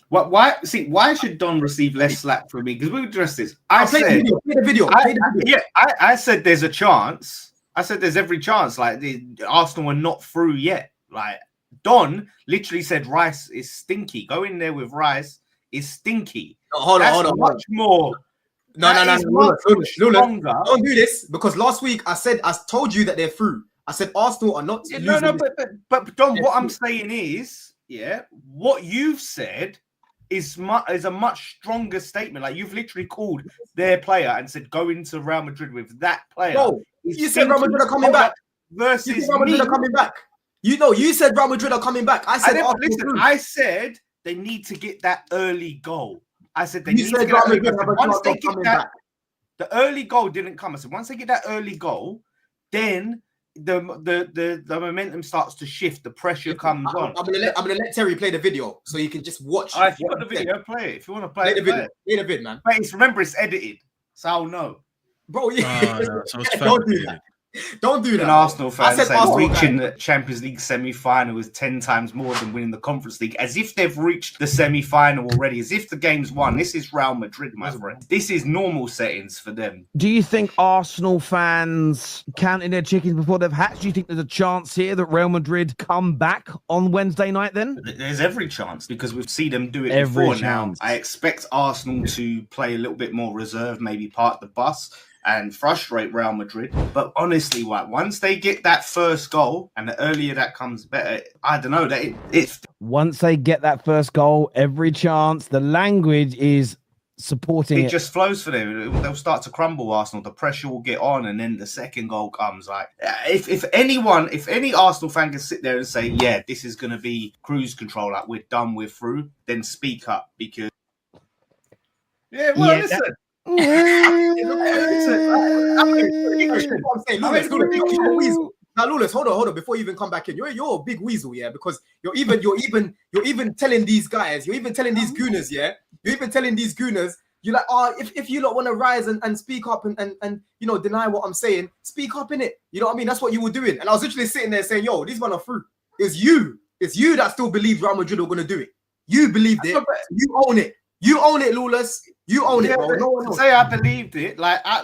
Why? See, why should Don receive less slack from me? Because we addressed this. I said, play the video. I said there's a chance. I said there's every chance. Like the Arsenal are not through yet. Like Don literally said, Rice is stinky. Go in there with Rice is stinky. Hold on. Much more. No. Lawless, don't do this because last week I told you that they're through. I said Arsenal are not. But Don, what I'm saying is, what you've said is a much stronger statement. Like you've literally called their player and said go into Real Madrid with that player. No, you said Real Madrid are coming back versus Real Madrid are coming back. You said Real Madrid are coming back. I said they need to get that early goal. I said they need to get that once they get that. The early goal didn't come. I said once they get that early goal, then the momentum starts to shift. The pressure comes on. I'm gonna let Terry play the video so you can just watch. If you want the video, play it. If you want to play the video, play the vid, man. But remember, it's edited, so I'll know. Bro, so it's don't do that. Don't do that. An Arsenal fan said Arsenal reaching the Champions League semi-final is 10 times more than winning the Conference League, as if they've reached the semi-final already, as if the game's won. This is Real Madrid, my friend. This is normal settings for them. Do you think Arsenal fans counting their chickens before they've hatched? Do you think there's a chance here that Real Madrid come back on Wednesday night then? There's every chance because we've seen them do it before now. I expect Arsenal to play a little bit more reserved, maybe park the bus and frustrate Real Madrid. But honestly, once they get that first goal, and the earlier that comes, better. I don't know that it's once they get that first goal, every chance. The language is supporting it. Just flows for them. They'll start to crumble. Arsenal. The pressure will get on, and then the second goal comes. Like if any Arsenal fan can sit there and say, "Yeah, this is going to be cruise control. Like we're done, we're through," then speak up because listen. Lawless, hold on. Before you even come back in, you're a big weasel, because you're even telling these guys, you're even telling these gooners, you're like, if you lot want to rise and speak up and deny what I'm saying, speak up in it. You know what I mean? That's what you were doing. And I was literally sitting there saying, yo, these men are through. It's you that still believed Real Madrid were going to do it. You believed it. You own it. You own it, Lawless. You own it, bro. No one else. Say I believed it. Like, I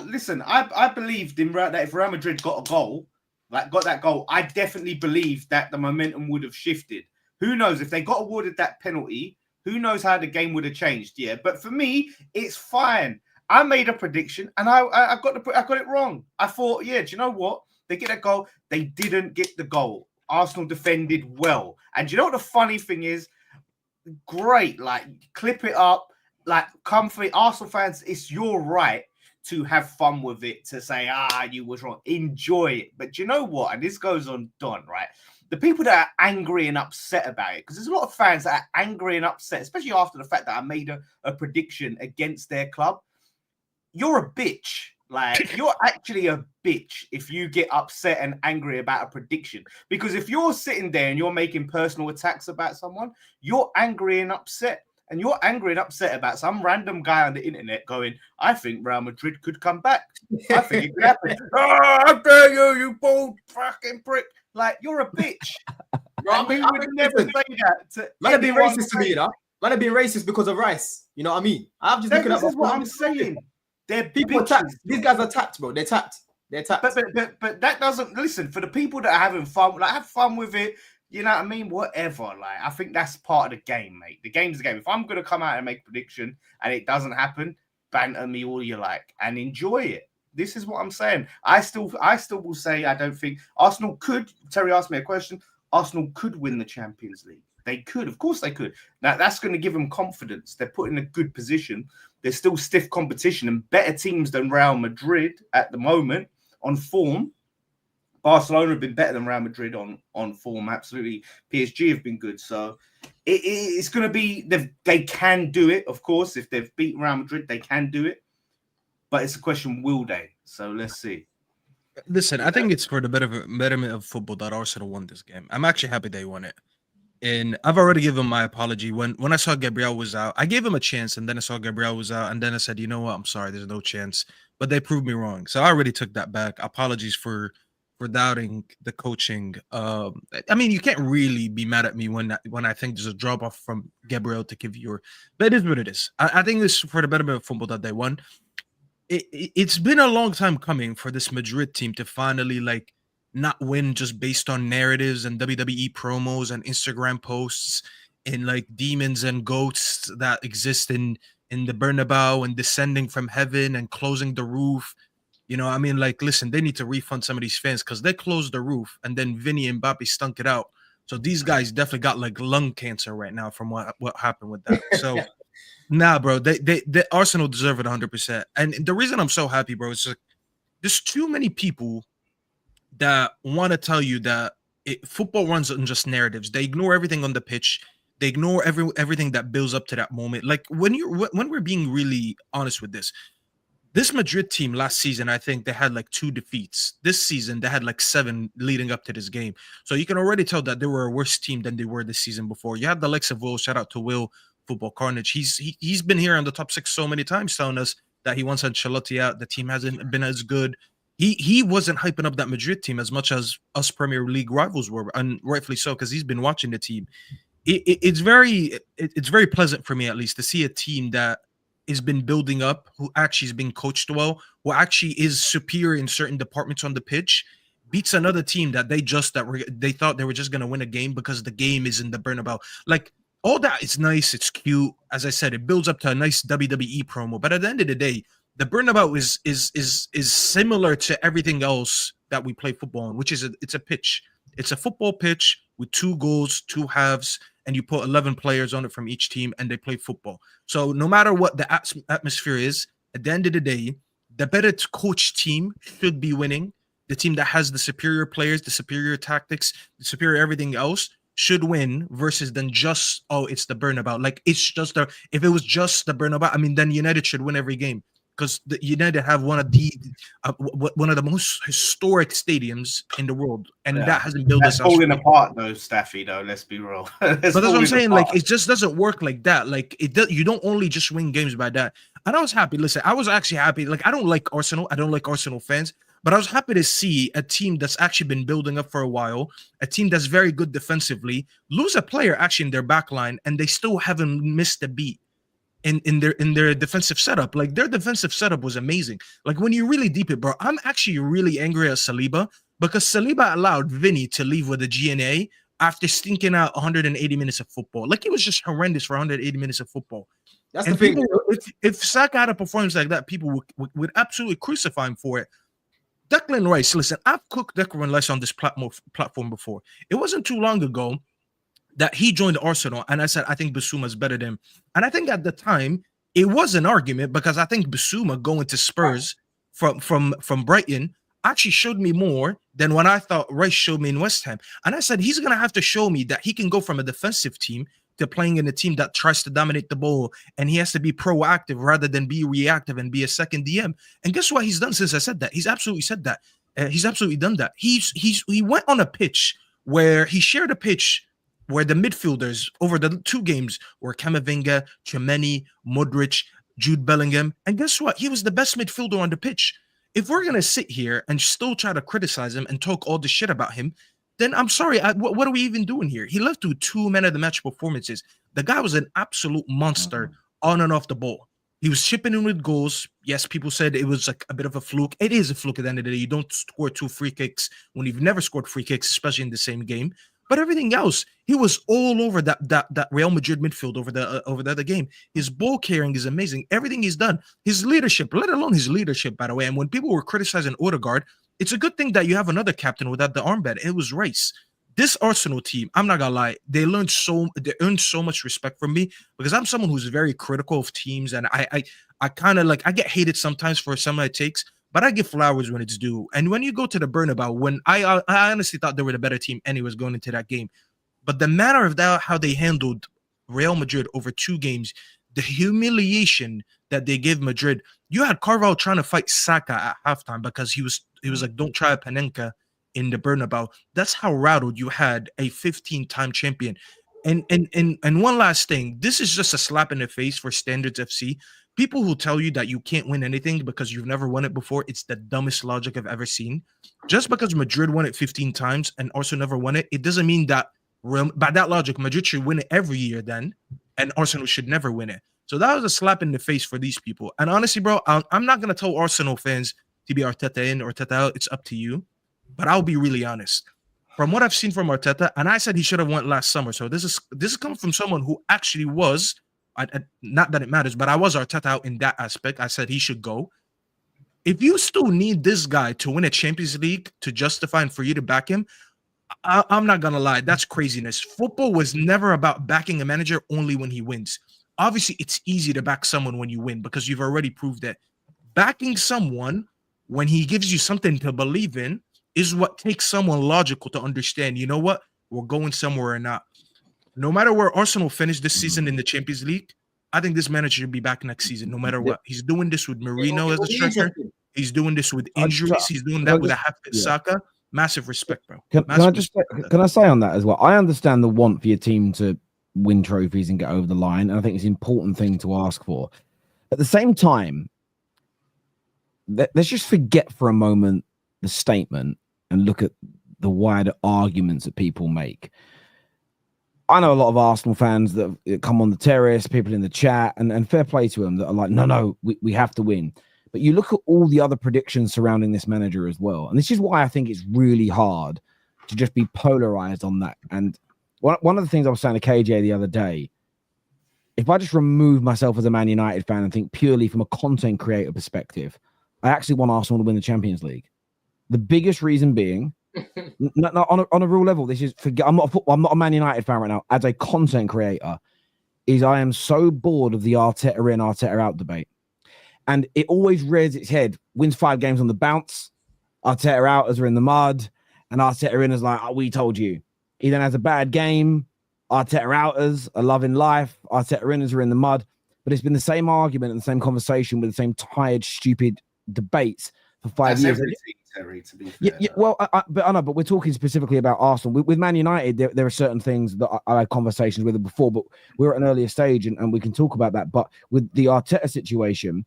believed in that if Real Madrid got that goal, I definitely believed that the momentum would have shifted. Who knows if they got awarded that penalty? Who knows how the game would have changed? Yeah, but for me, it's fine. I made a prediction and I got it wrong. I thought, do you know what? They get a goal. They didn't get the goal. Arsenal defended well, and do you know what the funny thing is? Great, like clip it up, like come for it. Arsenal fans, it's your right to have fun with it, to say, you was wrong. Enjoy it. But you know what? And this goes on Don, right? The people that are angry and upset about it, because there's a lot of fans that are angry and upset, especially after the fact that I made a prediction against their club. You're a bitch. Like, you're actually a bitch if you get upset and angry about a prediction. Because if you're sitting there and you're making personal attacks about someone, you're angry and upset. And you're angry and upset about some random guy on the internet going, I think Real Madrid could come back. I think it could happen. How dare you, you bold fucking prick. Like, you're a bitch. I mean, would never say that. Man have been racist to me, you know? Man have been racist because of Rice. You know what I mean? I'm just looking at what I'm saying. They're people tapped. These guys are tapped, bro. They're tapped. But that doesn't listen for the people that are having fun. Like, have fun with it. You know what I mean? Whatever. Like, I think that's part of the game, mate. The game's the game. If I'm gonna come out and make a prediction and it doesn't happen, banter me all you like and enjoy it. This is what I'm saying. I still will say I don't think Arsenal could. Terry asked me a question. Arsenal could win the Champions League. They could, of course they could. Now that's going to give them confidence. They're put in a good position. There's still stiff competition and better teams than Real Madrid at the moment on form. Barcelona have been better than Real Madrid on form. Absolutely. PSG have been good. So it's going to be, they can do it, of course. If they've beaten Real Madrid, they can do it. But it's a question, will they? So let's see. Listen, I think it's for the betterment of football that Arsenal won this game. I'm actually happy they won it. And I've already given my apology. When I saw Gabriel was out, I gave him a chance, and then I saw Gabriel was out, and then I said, you know what, I'm sorry, there's no chance. But they proved me wrong. So I already took that back. Apologies for for doubting the coaching. I mean, you can't really be mad at me when I think there's a drop off from Gabriel to Kivior, but it is what it is. I think this for the betterment of football that they won. It's been a long time coming for this Madrid team to finally like not win just based on narratives and WWE promos and Instagram posts and like demons and ghosts that exist in the Bernabeu and descending from heaven and closing the roof. You know, I mean, like, listen, they need to refund some of these fans because they closed the roof and then Vinny and Mbappe stunk it out. So these guys definitely got like lung cancer right now from what happened with that. So, nah, bro, they Arsenal deserve it 100%. And the reason I'm so happy, bro, is like, there's too many people that want to tell you that football runs on just narratives. They ignore everything on the pitch. They ignore everything that builds up to that moment. Like when we're being really honest with this Madrid team last season, I think they had like 2 defeats. This season, they had like 7 leading up to this game. So you can already tell that they were a worse team than they were this season before. You had the likes of Will. Shout out to Will, Football Carnage. He's been here on the top 6 so many times telling us that he wants Ancelotti out. The team hasn't been as good. He wasn't hyping up that Madrid team as much as us Premier League rivals were, and rightfully so, because he's been watching the team. It's very pleasant for me, at least, to see a team that has been building up, who actually is being coached well, who actually is superior in certain departments on the pitch, beats another team that they thought they were just going to win a game because the game is in the Bernabeu. Like, all that is nice, it's cute. As I said, it builds up to a nice WWE promo. But at the end of the day, the Bernabeu is similar to everything else that we play football on, which is it's a pitch. It's a football pitch with 2 goals, 2 halves, and you put 11 players on it from each team, and they play football. So no matter what the atmosphere is, at the end of the day, the better coached team should be winning. The team that has the superior players, the superior tactics, the superior everything else should win versus than just, it's the Bernabeu. Like, it's just if it was just the Bernabeu, I mean, then United should win every game. Because the United have one of the most historic stadiums in the world, and that hasn't built us. Falling apart though, Staffy. Though, let's be real. But that's what I'm saying. Apart. Like, it just doesn't work like that. Like, you don't only just win games by that. And I was happy. Listen, I was actually happy. Like, I don't like Arsenal. I don't like Arsenal fans. But I was happy to see a team that's actually been building up for a while, a team that's very good defensively, lose a player actually in their back line, and they still haven't missed a beat. In their defensive setup. Like, their defensive setup was amazing. Like, when you really deep it, bro, I'm actually really angry at Saliba because Saliba allowed Vinny to leave with a GNA after stinking out 180 minutes of football. Like, it was just horrendous for 180 minutes of football. That's the thing. If Saka had a performance like that, people would absolutely crucify him for it. Declan Rice, listen, I've cooked Declan Rice on this platform before. It wasn't too long ago that he joined Arsenal, and I said, I think Bissouma's better than him. And I think at the time, it was an argument because I think Bissouma going to Spurs from Brighton actually showed me more than when I thought Rice showed me in West Ham. And I said, he's going to have to show me that he can go from a defensive team to playing in a team that tries to dominate the ball, and he has to be proactive rather than be reactive and be a second DM. And guess what he's done since I said that? He's absolutely said that. He's absolutely done that. He went on a pitch where he shared a pitch where the midfielders over the 2 games were Camavinga, Tchouaméni, Modric, Jude Bellingham. And guess what? He was the best midfielder on the pitch. If we're going to sit here and still try to criticize him and talk all this shit about him, then I'm sorry. What are we even doing here? He left with 2 man-of-the-match performances. The guy was an absolute monster on and off the ball. He was chipping in with goals. Yes, people said it was like a bit of a fluke. It is a fluke at the end of the day. You don't score 2 free kicks when you've never scored free kicks, especially in the same game. But everything else, he was all over that Real Madrid midfield over the other game. His ball carrying is amazing. Everything he's done, his leadership, let alone his leadership, by the way. And when people were criticizing Odegaard, it's a good thing that you have another captain without the armband. It was Rice. This Arsenal team, I'm not gonna lie, they earned so much respect from me because I'm someone who's very critical of teams, and I kind of like, I get hated sometimes for some of my takes. But I give flowers when it's due. And when you go to the Bernabeu, when I honestly thought they were the better team anyways going into that game. But the manner of that, how they handled Real Madrid over 2 games, the humiliation that they gave Madrid. You had Carvalho trying to fight Saka at halftime because he was like, don't try a Panenka in the Bernabeu. That's how rattled you had a 15-time champion. And one last thing, this is just a slap in the face for Standards FC people who tell you that you can't win anything because you've never won it before, it's the dumbest logic I've ever seen. Just because Madrid won it 15 times and Arsenal never won it, it doesn't mean that by that logic, Madrid should win it every year then, and Arsenal should never win it. So that was a slap in the face for these people. And honestly, bro, I'm not going to tell Arsenal fans to be Arteta in or Arteta out. It's up to you. But I'll be really honest. From what I've seen from Arteta, and I said he should have went last summer. So this is coming from someone who actually was, not that it matters, but I was Arteta out in that aspect. I said he should go. If you still need this guy to win a Champions League to justify and for you to back him, I'm not going to lie. That's craziness. Football was never about backing a manager only when he wins. Obviously, it's easy to back someone when you win because you've already proved that. Backing someone when he gives you something to believe in is what takes someone logical to understand, you know what? We're going somewhere or not. No matter where Arsenal finish this season in the Champions League, I think this manager should be back next season, no matter what. He's doing this with Merino as a striker. He's doing this with injuries. He's doing that with a half-fit Saka. Massive respect, bro. Can I say on that as well? I understand the want for your team to win trophies and get over the line, and I think it's an important thing to ask for. At the same time, let's just forget for a moment the statement and look at the wider arguments that people make. I know a lot of Arsenal fans that come on the terrace, people in the chat, and fair play to them that are like, no, we have to win. But you look at all the other predictions surrounding this manager as well. And this is why I think it's really hard to just be polarized on that. And one of the things I was saying to KJ the other day, if I just remove myself as a Man United fan and think purely from a content creator perspective, I actually want Arsenal to win the Champions League. The biggest reason being, on a real level, this is I'm not a Man United fan right now. As a content creator, is I am so bored of the Arteta in, Arteta out debate. And it always rears its head, wins 5 games on the bounce, Arteta out as are in the mud, and Arteta in is like, oh, we told you. He then has a bad game, Arteta outers are loving life, Arteta inners are in the mud. But it's been the same argument and the same conversation with the same tired, stupid debates for 5 years. Terry, to be fair. Yeah, well, but we're talking specifically about Arsenal. With Man United, there are certain things that I had conversations with them before, but we're at an earlier stage and we can talk about that. But with the Arteta situation,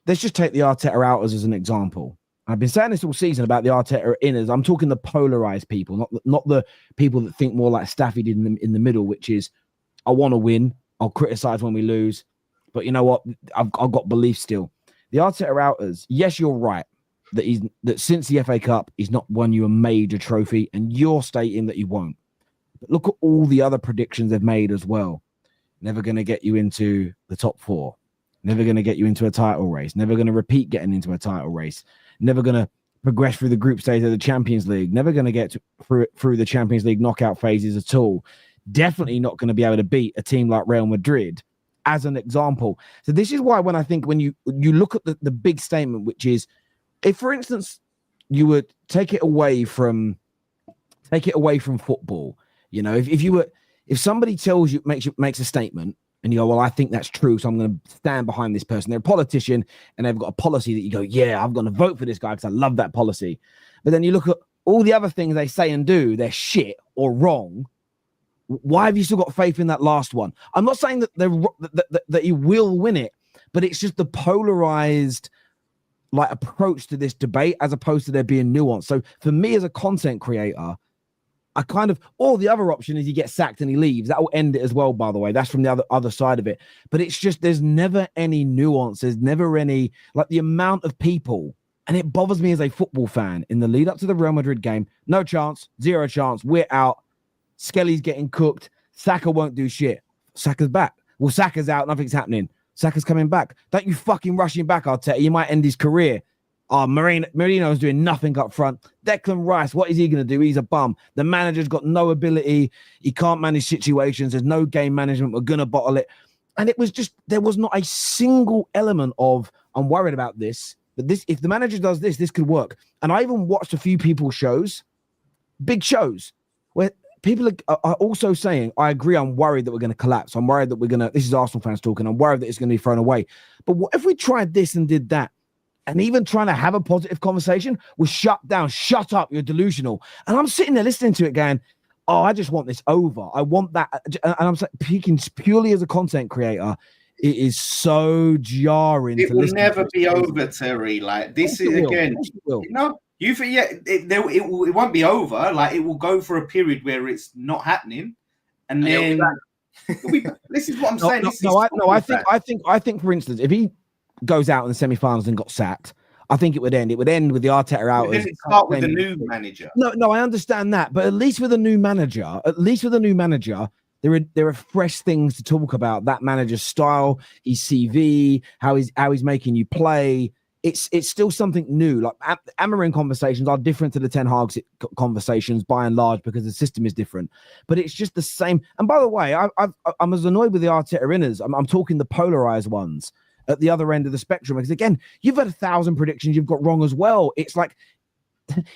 let's just take the Arteta outers as an example. I've been saying this all season about the Arteta inners. I'm talking the polarized people, not the people that think more like Staffy did in the middle, which is, I want to win. I'll criticize when we lose. But you know what? I've got belief still. The Arteta outers, yes, you're right. That since the FA Cup, he's not won you a major trophy, and you're stating that he won't. But look at all the other predictions they've made as well. Never going to get you into the top 4. Never going to get you into a title race. Never going to repeat getting into a title race. Never going to progress through the group stage of the Champions League. Never going to get through the Champions League knockout phases at all. Definitely not going to be able to beat a team like Real Madrid, as an example. So this is why when you look at the big statement, which is, if, for instance, you would take it away from football, you know, if somebody tells you, makes a statement and you go, well, I think that's true, so I'm going to stand behind this person. They're a politician and they've got a policy that you go, yeah, I'm going to vote for this guy because I love that policy. But then you look at all the other things they say and do, they're shit or wrong. Why have you still got faith in that last one? I'm not saying that that he will win it, but it's just the polarized approach to this debate as opposed to there being nuance. So for me as a content creator, I or the other option is he gets sacked and he leaves. That will end it as well, by the way. That's from the other side of it. But it's just, there's never any nuance. There's never any, the amount of people, and it bothers me as a football fan in the lead up to the Real Madrid game. No chance, 0 chance. We're out. Skelly's getting cooked. Saka won't do shit. Saka's back. Well, Saka's out. Nothing's happening. Saka's coming back. Don't you fucking rush him back, Arteta. You might end his career. Merino's doing nothing up front. Declan Rice, what is he going to do? He's a bum. The manager's got no ability. He can't manage situations. There's no game management. We're going to bottle it. And it was just, there was not a single element of, I'm worried about this. But this, if the manager does this, this could work. And I even watched a few people's shows, big shows, where people are also saying, I agree, I'm worried that we're going to collapse. I'm worried that this is Arsenal fans talking, I'm worried that it's going to be thrown away. But what if we tried this and did that? And even trying to have a positive conversation was shut down. Shut up, you're delusional. And I'm sitting there listening to it going, oh, I just want this over. I want that. And I'm speaking purely as a content creator. It is so jarring. It will never be over, Terry. Like this is again, you think it won't be over. Like it will go for a period where it's not happening, and then this is what I'm saying. I think, for instance, if he goes out in the semi-finals and got sacked, I think it would end. It would end with the Arteta out. Then it start with the new manager. No, I understand that, but at least with a new manager, there are fresh things to talk about. That manager's style, his CV, how he's making you play. It's still something new. Like Amorim conversations are different to the Ten Hag conversations by and large because the system is different. But it's just the same. And by the way, I'm as annoyed with the Arteta inners. I'm talking the polarized ones at the other end of the spectrum, because again, you've had 1,000 predictions you've got wrong as well. It's like,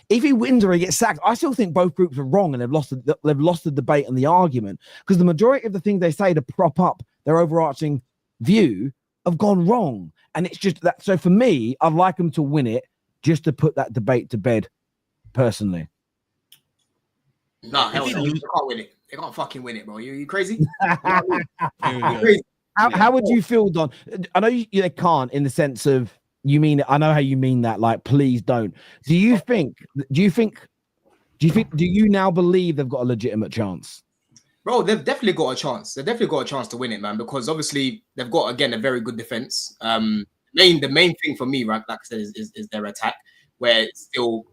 if he wins or he gets sacked, I still think both groups are wrong and they've lost the debate and the argument, because the majority of the things they say to prop up their overarching view have gone wrong. And it's just that. So for me, I'd like them to win it just to put that debate to bed, personally. Nah, hell no. They can't win it. They can't fucking win it, bro. You crazy? You crazy? How would you feel, Don? I know they can't, in the sense of, you mean it. I know how you mean that. Like, please don't. Do you now believe they've got a legitimate chance? Bro, they've definitely got a chance. They've definitely got a chance to win it, man, because obviously they've got, again, a very good defense. The main thing for me, right, like I said, is their attack, where it's still,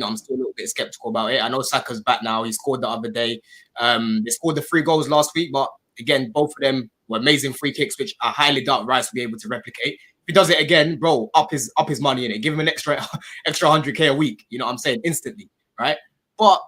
I'm still a little bit skeptical about it. I know Saka's back now. He scored the other day. They scored the 3 goals last week, but again, both of them were amazing free kicks, which I highly doubt Rice will be able to replicate. If he does it again, bro, up his money in it. Give him an extra 100K a week. You know what I'm saying? Instantly, right? But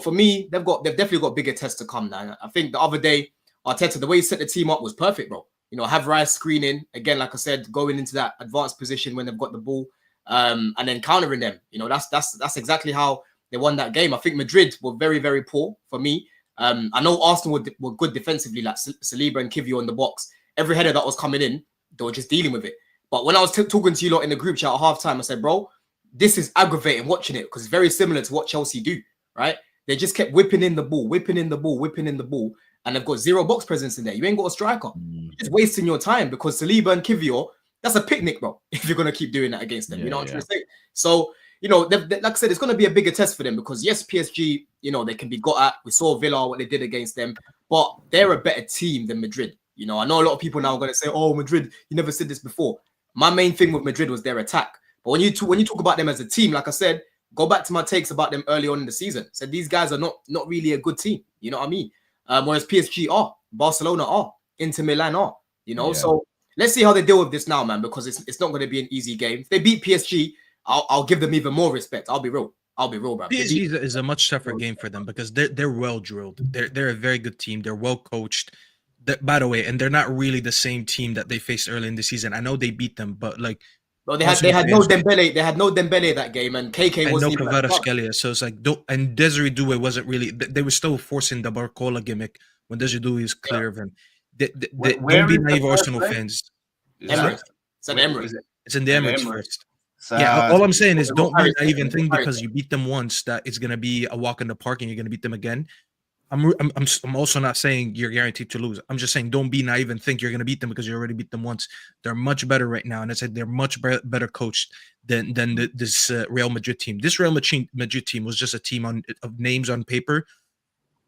for me, they've definitely got bigger tests to come now. I think the other day, Arteta, the way he set the team up was perfect, bro. Have Rice screening again, like I said, going into that advanced position when they've got the ball, and then countering them. That's exactly how they won that game. I think Madrid were very, very poor for me. I know Arsenal were good defensively, like Saliba and Kivio in the box. Every header that was coming in, they were just dealing with it. But when I was talking to you lot in the group chat at halftime, I said, bro, this is aggravating watching it, because it's very similar to what Chelsea do, right? They just kept whipping in the ball, and they've got 0 box presence in there. You ain't got a striker. You're just wasting your time, because Saliba and Kivio, that's a picnic, bro, if you're going to keep doing that against them. You know what I'm trying to say? So, like I said, it's going to be a bigger test for them, because yes, PSG, they can be got at. We saw Villa, what they did against them, but they're a better team than Madrid. I know a lot of people now are going to say, oh, Madrid, you never said this before. My main thing with Madrid was their attack. But when you talk about them as a team, like I said, go back to my takes about them early on in the season. Said these guys are not really a good team. You know what I mean? Whereas PSG are, Barcelona are, Inter Milan are. So let's see how they deal with this now, man, because it's not going to be an easy game. If they beat PSG, I'll give them even more respect. I'll be real, bro. PSG is a much tougher game for them, because they're well drilled. They're a very good team. They're well coached. By the way, and they're not really the same team that they faced early in the season. I know they beat them, but like, well, they had no Dembele. They had no Dembele that game, and KK wasn't no Kvaratskhelia. So it's like, and Desiree Doué wasn't really. They were still forcing the Barcola gimmick when Desiree Doué is clear of him. Don't be naive, Arsenal fans. Emirates. It's an Emirates. It's in the Emirates first. So, yeah, all I'm saying is don't be naive and think because you beat them once that it's gonna be a walk in the park and you're gonna beat them again. I'm also not saying you're guaranteed to lose. I'm just saying don't be naive and think you're going to beat them because you already beat them once. They're much better right now, and I said they're much better coached than this Real Madrid team. This Real Madrid team was just a team of names on paper.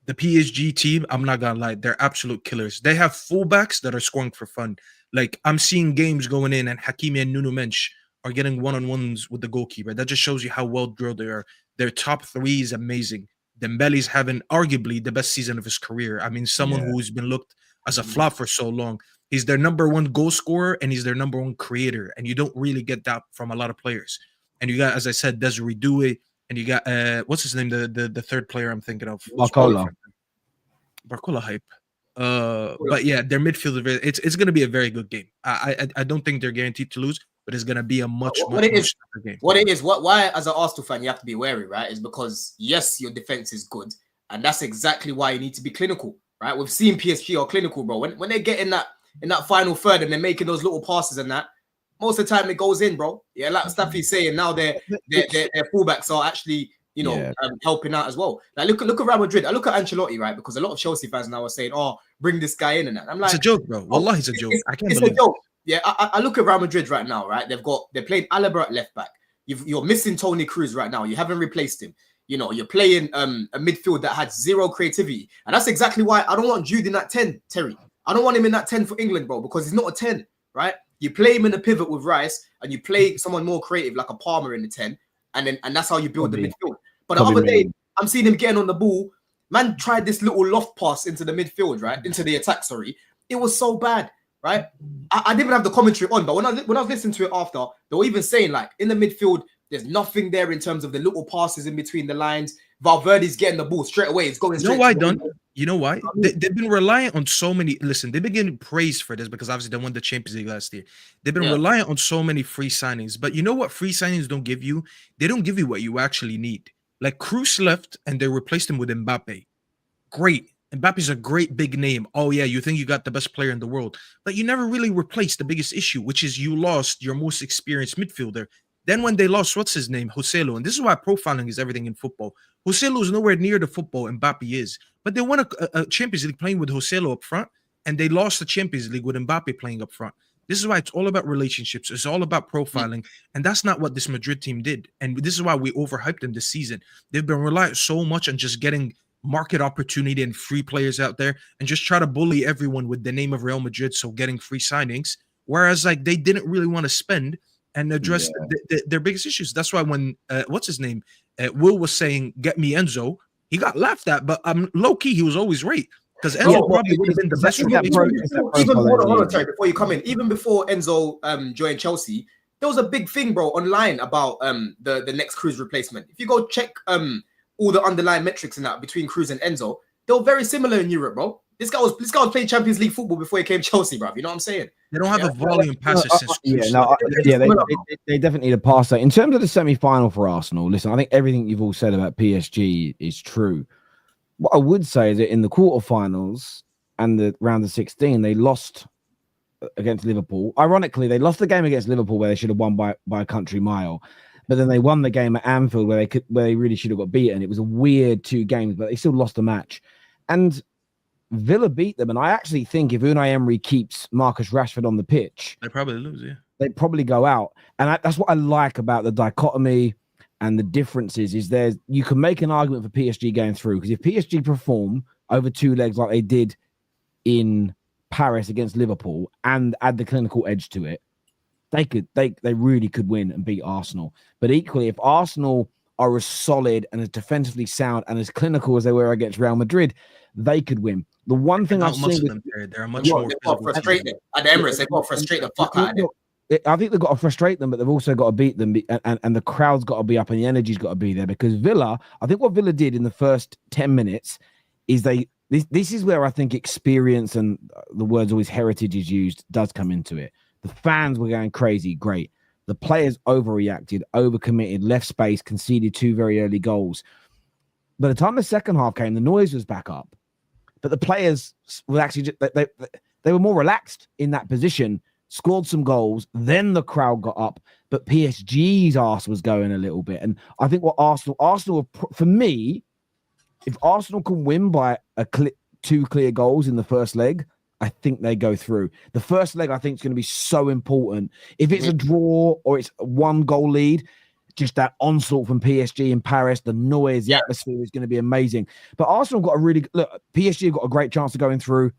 The PSG team, I'm not gonna lie, they're absolute killers. They have fullbacks that are scoring for fun. Like I'm seeing games going in, and Hakimi and Nuno Mensch are getting one-on-ones with the goalkeeper. That just shows you how well drilled they are. Their top 3 is amazing. Dembele's having arguably the best season of his career. I mean, someone who's been looked as a flop for so long. He's their number 1 goal scorer and he's their number 1 creator. And you don't really get that from a lot of players. And you got, as I said, Desiree Doué, and you got what's his name? The third player I'm thinking of. Barcola hype. But yeah, their midfield. It's going to be a very good game. I don't think they're guaranteed to lose, but it's going to be a much tougher game. What it is, why as an Arsenal fan you have to be wary, right? Is because yes, your defense is good, and that's exactly why you need to be clinical, right? We've seen PSG are clinical, bro. When they get in that final third and they're making those little passes and that, most of the time it goes in, bro. Yeah, like Staffy's saying, now their fullbacks are actually helping out as well. Like look at Real Madrid. I look at Ancelotti, right? Because a lot of Chelsea fans now are saying, "Oh, bring this guy in and that. I'm like, it's a joke, bro. Wallah, it's a joke. I can't believe a joke. Yeah, I look at Real Madrid right now, right? They're playing Alaba at left back. You're missing Toni Kroos right now. You haven't replaced him. You know, you're playing a midfield that had zero creativity. And that's exactly why I don't want Jude in that 10, Terry. I don't want him in that 10 for England, bro, because he's not a 10, right? You play him in the pivot with Rice and you play someone more creative like a Palmer in the 10, and that's how you build the midfield. But the other day, I'm seeing him getting on the ball. Man tried this little loft pass into the midfield, right? Into the attack, sorry. It was so bad, right? I didn't have the commentary on, but when I was listening to it after, they were even saying, like, in the midfield, there's nothing there in terms of the little passes in between the lines. Valverde's getting the ball straight away. It's going straight. You know why, Don? You know why? They've been reliant on so many. Listen, they've been getting praised for this because obviously they won the Champions League last year. They've been reliant on so many free signings. But you know what free signings don't give you? They don't give you what you actually need. Like Kroos left and they replaced him with Mbappe. Great. Mbappe's a great big name. Oh, yeah, you think you got the best player in the world. But you never really replaced the biggest issue, which is you lost your most experienced midfielder. Then when they lost, what's his name? Joselu. And this is why profiling is everything in football. Joselu is nowhere near the football Mbappe is. But they won a Champions League playing with Joselu up front, and they lost the Champions League with Mbappe playing up front. This is why it's all about relationships. It's all about profiling. And that's not what this Madrid team did. And this is why we overhyped them this season. They've been relying so much on just getting market opportunity and free players out there and just try to bully everyone with the name of Real Madrid, so getting free signings. Whereas, like, they didn't really want to spend and address their biggest issues. That's why when, what's his name? Will was saying, get me Enzo. He got laughed at, but low-key, he was always right. Because Enzo probably would have been the best. Even hold on, Terry, before you come in, even before Enzo joined Chelsea, there was a big thing, bro, online about the next Kroos replacement. If you go check all the underlying metrics in that between Kroos and Enzo, they were very similar in Europe, bro. This guy was playing Champions League football before he came Chelsea, bro. You know what I'm saying? They don't have a volume passer since. They definitely need a passer. In terms of the semi-final for Arsenal, listen, I think everything you've all said about PSG is true. What I would say is that in the quarterfinals and the round of 16, they lost against Liverpool. Ironically, they lost the game against Liverpool where they should have won by a country mile. But then they won the game at Anfield where they really should have got beaten. It was a weird 2 games, but they still lost the match. And Villa beat them. And I actually think if Unai Emery keeps Marcus Rashford on the pitch, they probably lose, yeah. They probably go out. And that's what I like about the dichotomy and the differences is you can make an argument for PSG going through, because if PSG perform over 2 legs like they did in Paris against Liverpool and add the clinical edge to it, they really could win and beat Arsenal. But equally, if Arsenal are as solid and as defensively sound and as clinical as they were against Real Madrid, they could win. The one thing I've seen, they're much more frustrated at the Emirates. They've got to frustrate the fuck out of them. I think they've got to frustrate them, but they've also got to beat them, and the crowd's got to be up and the energy's got to be there. Because Villa, I think what Villa did in the first 10 minutes is this is where I think experience and the words always heritage is used does come into it. The fans were going crazy, great. The players overreacted, overcommitted, left space, conceded 2 very early goals. By the time the second half came, the noise was back up. But the players were actually they were more relaxed in that position, scored some goals, then the crowd got up. But PSG's arse was going a little bit. And I think what Arsenal, for me, if Arsenal can win by 2 clear goals in the first leg, I think they go through. The first leg, I think, is going to be so important. If it's a draw or it's a 1 goal lead, just that onslaught from PSG in Paris, the noise, the atmosphere is going to be amazing. But Arsenal got PSG have got a great chance of going through.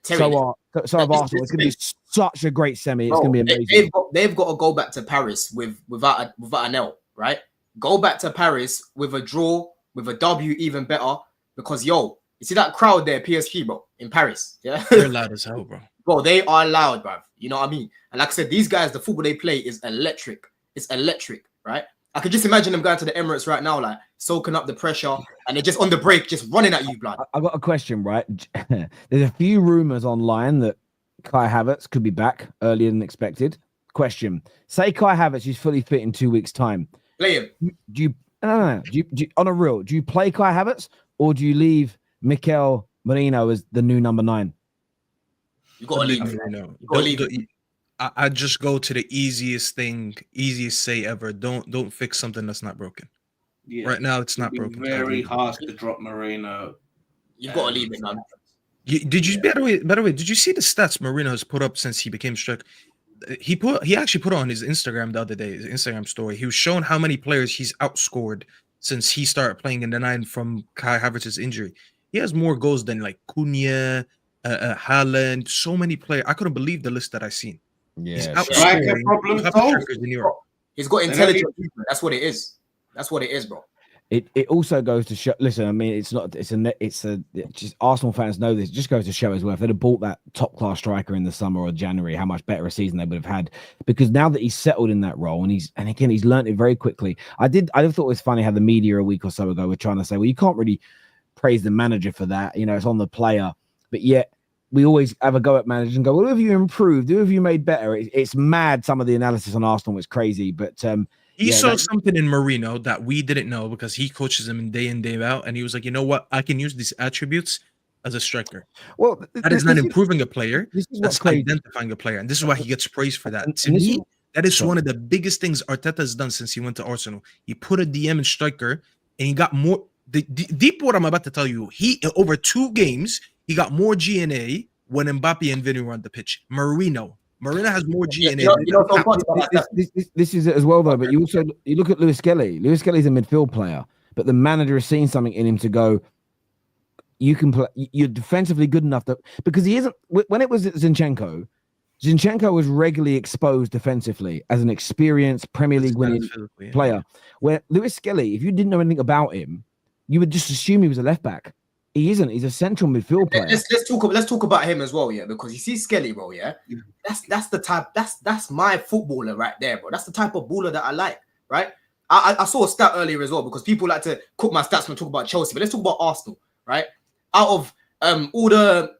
Terry, so have Arsenal. It's going to be such a great semi. It's going to be amazing. They've got to go back to Paris without an L, right? Go back to Paris with a draw, with a W, even better. Because you see that crowd there, PSG, bro, in Paris. Yeah, they're loud as hell, bro. Bro, they are loud, bro. You know what I mean? And like I said, these guys, the football they play is electric. It's electric, right? I could just imagine them going to the Emirates right now, like soaking up the pressure, and they're just on the break, just running at you, blood. I got a question, right? There's a few rumors online that Kai Havertz could be back earlier than expected. Question: say Kai Havertz is fully fit in 2 weeks' time. Play him. Do you on a real? Do you play Kai Havertz or do you leave Mikel Merino as the new number 9? You got to leave Merino. You got to leave. I just go to the easiest say ever. Don't fix something that's not broken. Yeah. Right now, it's not broken. Very hard to drop Merino. You got to leave it, man. Did you by the way, did you see the stats Merino has put up since he became striker? He actually put on his Instagram the other day, his Instagram story. He was showing how many players he's outscored since he started playing in the 9 from Kai Havertz's injury. He has more goals than like Cunha, Haaland, so many players. I couldn't believe the list that I seen. He's outscoring top strikers in Europe. He's got intelligence. That's what it is. That's what it is, bro. It also goes to show. Listen, I mean, it's just Arsenal fans know this. It just goes to show as well. If they'd have bought that top class striker in the summer or January, how much better a season they would have had. Because now that he's settled in that role and he's learned it very quickly. I thought it was funny how the media a week or so ago were trying to say, well, you can't really praise the manager for that. You know, it's on the player. But yet we always have a go at managers and go, well, who have you improved? Who have you made better? It's mad. Some of the analysis on Arsenal was crazy, but he saw something in Merino that we didn't know because he coaches him in, day out. And he was like, you know what? I can use these attributes as a striker. Well, that is not improving a player. That's identifying a player. And this is why he gets praised for that. To me, that is one of the biggest things Arteta has done since he went to Arsenal. He put a DM in striker and he got more. Deep what I'm about to tell you, over 2 games, he got more GNA when Mbappe and Vinny were on the pitch. Merino has more GNA. This is it as well, though. But you look at Lewis-Skelly. Lewis-Skelly's a midfield player, but the manager has seen something in him to go, you can play. You're defensively good enough because he isn't. When it was Zinchenko was regularly exposed defensively as an experienced Premier League winning player. Where Lewis-Skelly, if you didn't know anything about him, you would just assume he was a left back. He isn't. He's a central midfield player. Let's talk about him as well, yeah. Because you see Skelly, bro, yeah. That's the type. That's my footballer right there, bro. That's the type of baller that I like, right? I saw a stat earlier as well because people like to cook my stats when we talk about Chelsea, but let's talk about Arsenal, right? Out of all the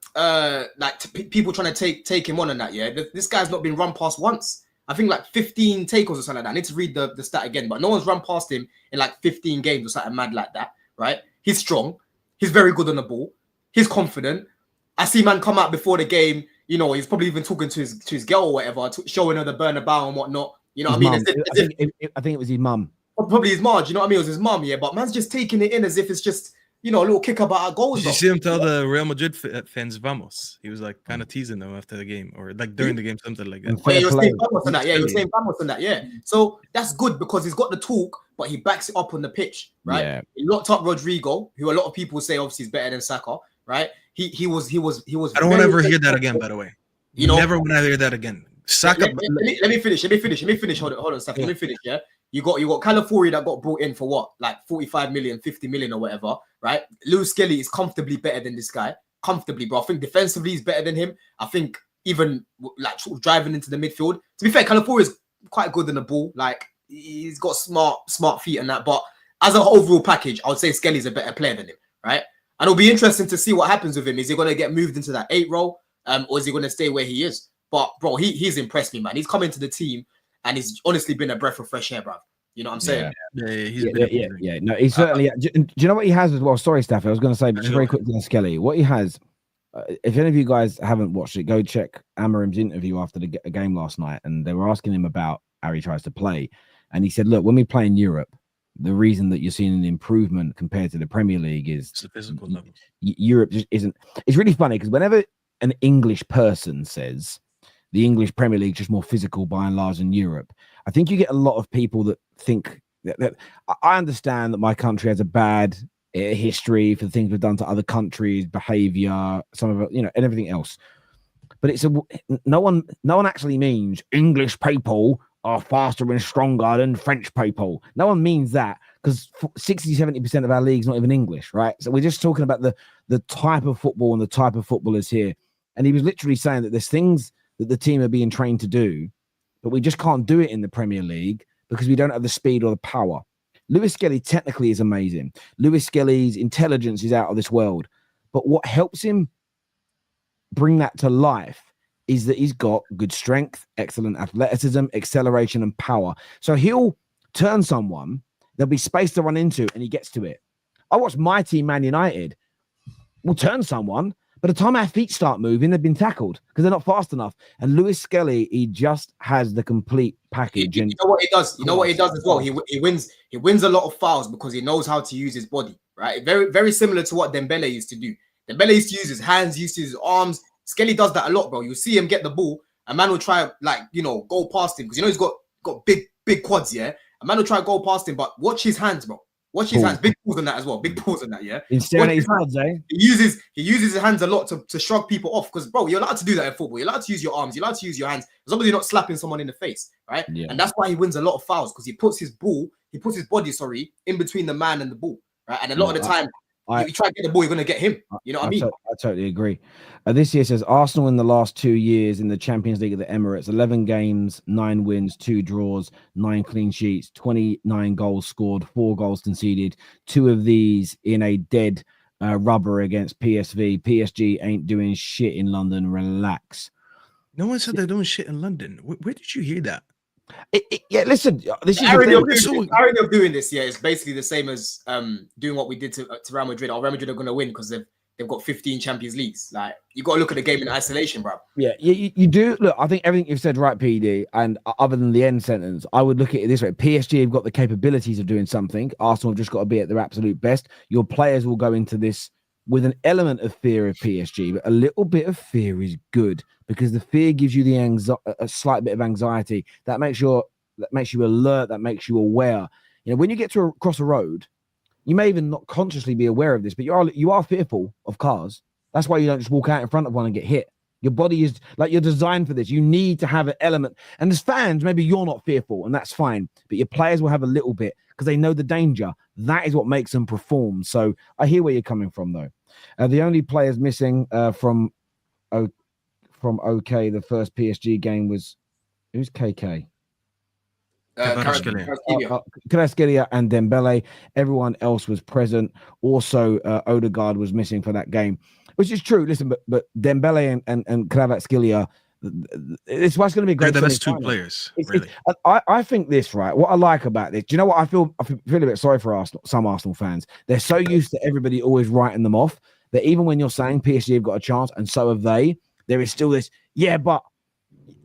people trying to take him on and that, yeah, this guy's not been run past once. I think like 15 tackles or something like that. I need to read the stat again, but no one's run past him in like 15 games or something mad like that, right? He's strong. He's very good on the ball. He's confident. I see man come out before the game. You know, he's probably even talking to his girl or whatever, showing her the Bernabeu and whatnot. You know what I mean? I think it was his mum. Probably his mom. You know what I mean? It was his mum, yeah. But man's just taking it in as if it's just, you know, a little kick about our goals. Did you see him tell the Real Madrid fans "vamos"? He was like kind of teasing them after the game, or like during the game, something like that. Yeah, he was saying "vamos" on that. Yeah, he was saying "vamos" on that. Yeah. So that's good because he's got the talk, but he backs it up on the pitch, right? Yeah. He locked up Rodrigo, who a lot of people say obviously is better than Saka, right? He was. I don't want to ever hear that again. By the way, you know, never want to hear that again. Saka. Let me finish. Hold on, Staffy. Yeah. Let me finish. Yeah. You got Calafiori that got brought in for what, like 45 million, 50 million or whatever, right? Lewis-Skelly is comfortably better than this guy. Comfortably, bro. I think defensively he's better than him. I think even like sort of driving into the midfield. To be fair, Calafiori is quite good in the ball. Like he's got smart feet and that. But as an overall package, I would say Skelly's a better player than him, right? And it'll be interesting to see what happens with him. Is he going to get moved into that 8 role, or is he going to stay where he is? But bro, he's impressed me, man. He's come into the team. And he's honestly been a breath of fresh air, bro. You know what I'm saying? Yeah. No, he's certainly. Do you know what he has as well? Sorry, Staffy. I was going to say, but just very quickly on Skelly. What he has, if any of you guys haven't watched it, go check Amarim's interview after the game last night. And they were asking him about how he tries to play. And he said, look, when we play in Europe, the reason that you're seeing an improvement compared to the Premier League is it's the physical level. Europe just isn't. It's really funny because whenever an English person says, the English Premier League just more physical by and large than Europe, I think you get a lot of people that think that I understand that my country has a bad history for the things we've done to other countries, behavior, some of it, you know, and everything else. But it's no one actually means English people are faster and stronger than French people. No one means that because 60-70% of our league's not even English, right? So we're just talking about the type of football and the type of footballers here. And he was literally saying that there's things that the team are being trained to do, but we just can't do it in the Premier League because we don't have the speed or the power. Lewis-Skelly technically is amazing. Lewis-Skelly's intelligence is out of this world. But what helps him bring that to life is that he's got good strength, excellent athleticism, acceleration, and power. So he'll turn someone, there'll be space to run into, and he gets to it. I watched my team, Man United, will turn someone. By the time our feet start moving, they've been tackled because they're not fast enough. And Lewis-Skelly, he just has the complete package. You know what he does? You know what he does as well? He wins a lot of fouls because he knows how to use his body, right? Very, very similar to what Dembele used to do. Dembele used to use his hands, used to use his arms. Skelly does that a lot, bro. You see him get the ball, a man will try go past him because he's got big quads, yeah. A man will try to go past him, but watch his hands, bro. Watch his hands. Big pause on that as well. Big pause on that, yeah. He's staring at his quads, eh? He uses his hands a lot to shrug people off because, bro, you're allowed to do that in football. You're allowed to use your arms. You're allowed to use your hands as long as you're not slapping someone in the face, right? Yeah. And that's why he wins a lot of fouls because he puts his body, in between the man and the ball, right? And a lot of the time, if you try to get the ball, you're going to get him. You know what I mean? I totally agree. This year says Arsenal in the last 2 years in the Champions League of the Emirates, 11 games, 9 wins, 2 draws, 9 clean sheets, 29 goals scored, 4 goals conceded. 2 of these in a dead rubber against PSV. PSG ain't doing shit in London. Relax. No one said they're doing shit in London. Where did you hear that? Yeah, listen. This the irony of doing this, yeah, is basically the same as doing what we did to Real Madrid. Real Madrid are going to win because they've got 15 Champions Leagues. Like, you got to look at the game in isolation, bro. Yeah, you do. Look, I think everything you've said right, PD, and other than the end sentence, I would look at it this way. PSG have got the capabilities of doing something. Arsenal have just got to be at their absolute best. Your players will go into this with an element of fear of PSG, but a little bit of fear is good because the fear gives you a slight bit of anxiety. That makes you alert, that makes you aware. You know, when you get to across a road, you may even not consciously be aware of this, but you are fearful of cars. That's why you don't just walk out in front of one and get hit. Your body is like, you're designed for this. You need to have an element. And as fans, maybe you're not fearful, and that's fine. But your players will have a little bit because they know the danger. That is what makes them perform. So I hear where you're coming from, though. The only players missing from OK, the first PSG game was who's KK? Kvaratskhelia and Dembele. Everyone else was present. Also, Odegaard was missing for that game, which is true. Listen, but Dembele and Kvaratskhelia, it's what's going to be great. They're the best 2 players. Really. I think this, right? What I like about this, do you know what I feel? I feel a bit sorry for some Arsenal fans. They're so used to everybody always writing them off that even when you're saying PSG have got a chance and so have they, there is still this. Yeah, but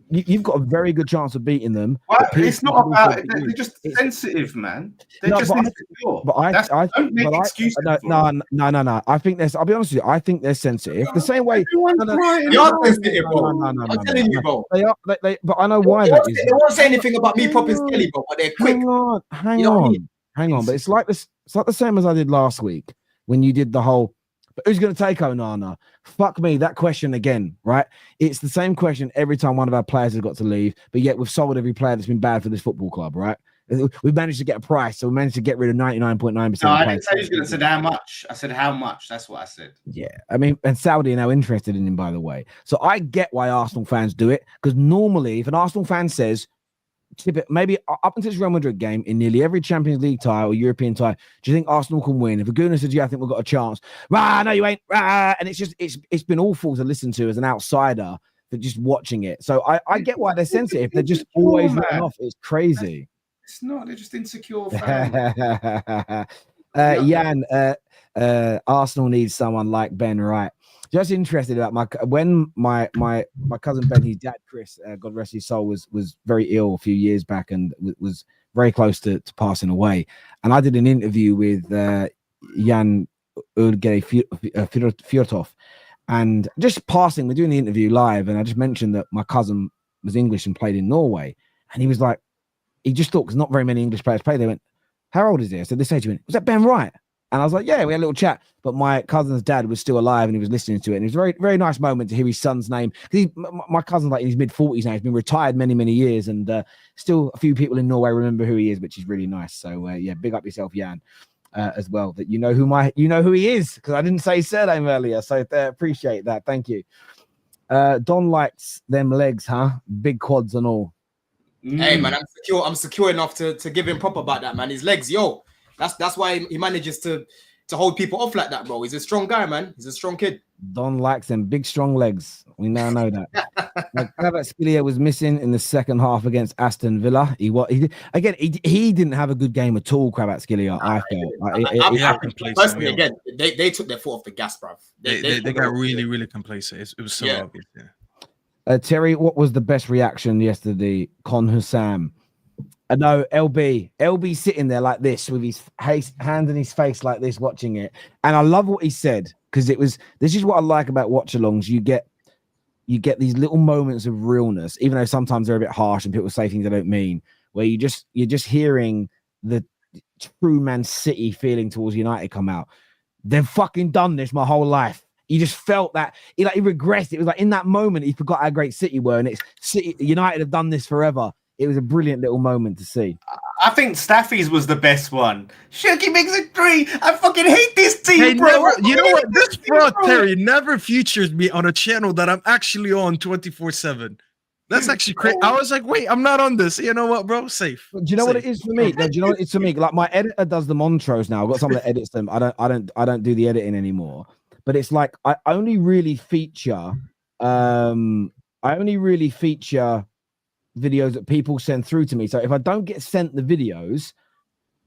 you've got a very good chance of beating them. Well, it's not about it. They're just sensitive, man. They're just insecure. Don't make excuses. No. I think there's. I'll be honest with you. I think they're sensitive. The same way. You're sensitive, bro. I'm telling you, bro. They are. But I know why that is. They won't say anything about me popping Skelly, bro. But they're quick. Hang on. But it's like this. It's like the same as I did last week when you did the whole. But who's going to take Onana? Fuck me, that question again, right? It's the same question every time one of our players has got to leave, but yet we've sold every player that's been bad for this football club, right? We've managed to get a price, so we managed to get rid of 99.9%. No, I didn't say he's going to say how much. I said how much. That's what I said. Yeah, I mean, and Saudi are now interested in him, by the way. So I get why Arsenal fans do it, because normally if an Arsenal fan says, maybe up until this Real Madrid game in nearly every Champions League tie or European tie, do you think Arsenal can win? If a gooner says, yeah, I think we've got a chance. No, you ain't. And it's been awful to listen to as an outsider for just watching it. So I get why they're sensitive. They're just always written off. It's crazy. It's not. They're just insecure fans. Jan, Arsenal needs someone like Ben Wright. Just interested about my cousin Ben, his dad Chris, God rest his soul, was very ill a few years back and was very close to passing away. And I did an interview with Jan Fjortov, and just passing, we're doing the interview live, and I just mentioned that my cousin was English and played in Norway, and he was like, he just thought because not very many English players play. They went, "How old is he?" I said, "This age." He went, "Was that Ben Wright?" And I was like, yeah, we had a little chat. But my cousin's dad was still alive and he was listening to it. And it was a very, very nice moment to hear his son's name. My cousin's like in his mid-40s now. He's been retired many, many years. And still a few people in Norway remember who he is, which is really nice. So, yeah, big up yourself, Jan, as well, that you know who he is, because I didn't say his surname earlier. So appreciate that. Thank you. Don likes them legs, huh? Big quads and all. Hey, man, I'm secure enough to give him proper about that, man. His legs, yo. That's why he manages to hold people off like that, bro. He's a strong guy, man. He's a strong kid. Don likes them big, strong legs. We now know that. Kvaratskhelia was missing in the second half against Aston Villa. He didn't have a good game at all. Kvaratskhelia, I felt. Personally, again, they took their foot off the gas, bro. They got really, really complacent. It was so obvious. Yeah. Terry, what was the best reaction yesterday? Con Hussam. No, LB sitting there like this with his hand in his face like this, watching it. And I love what he said. because this is what I like about watch-alongs. You get these little moments of realness, even though sometimes they're a bit harsh and people say things they don't mean, where you're just hearing the true Man City feeling towards United come out. They've fucking done this my whole life. You just felt that he regressed. It was like in that moment he forgot how great City were, and it's City United have done this forever. It was a brilliant little moment to see. I think Staffy's was the best one. Shirky makes it 3. I fucking hate this team, Hey, bro. you know what? This bro Terry never features me on a channel that I'm actually on 24/7. That's actually crazy. I was like, wait, I'm not on this. You know what, bro? Safe. Do you know what it is for me? Do you know what it's for me? Like my editor does the Montrose now. I've got someone that edits them. I don't do the editing anymore. But it's like I only really feature videos that people send through to me. So if I don't get sent the videos,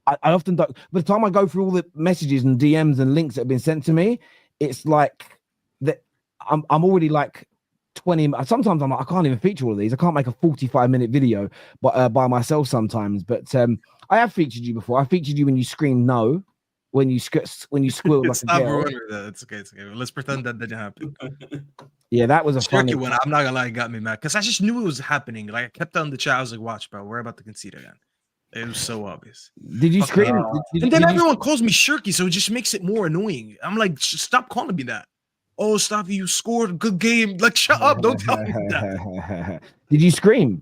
I often don't. By the time I go through all the messages and DMs and links that have been sent to me, it's like that I'm already like 20. Sometimes I'm like, I can't even feature all of these. I can't make a 45-minute video by myself sometimes. But I have featured you before. I featured you when you screamed no. When you squeal like a girl. It's okay. Let's pretend that didn't happen. Yeah, that was a funny one. I'm not gonna lie, it got me mad because I just knew it was happening. Like I kept on the chat. I was like, "Watch, bro, we're about to concede again." It was so obvious. Did you scream? And then everyone calls me Shirky, so it just makes it more annoying. I'm like, stop calling me that. Oh, Staffy, you scored a good game. Like, shut up! Don't tell me that. Did you scream?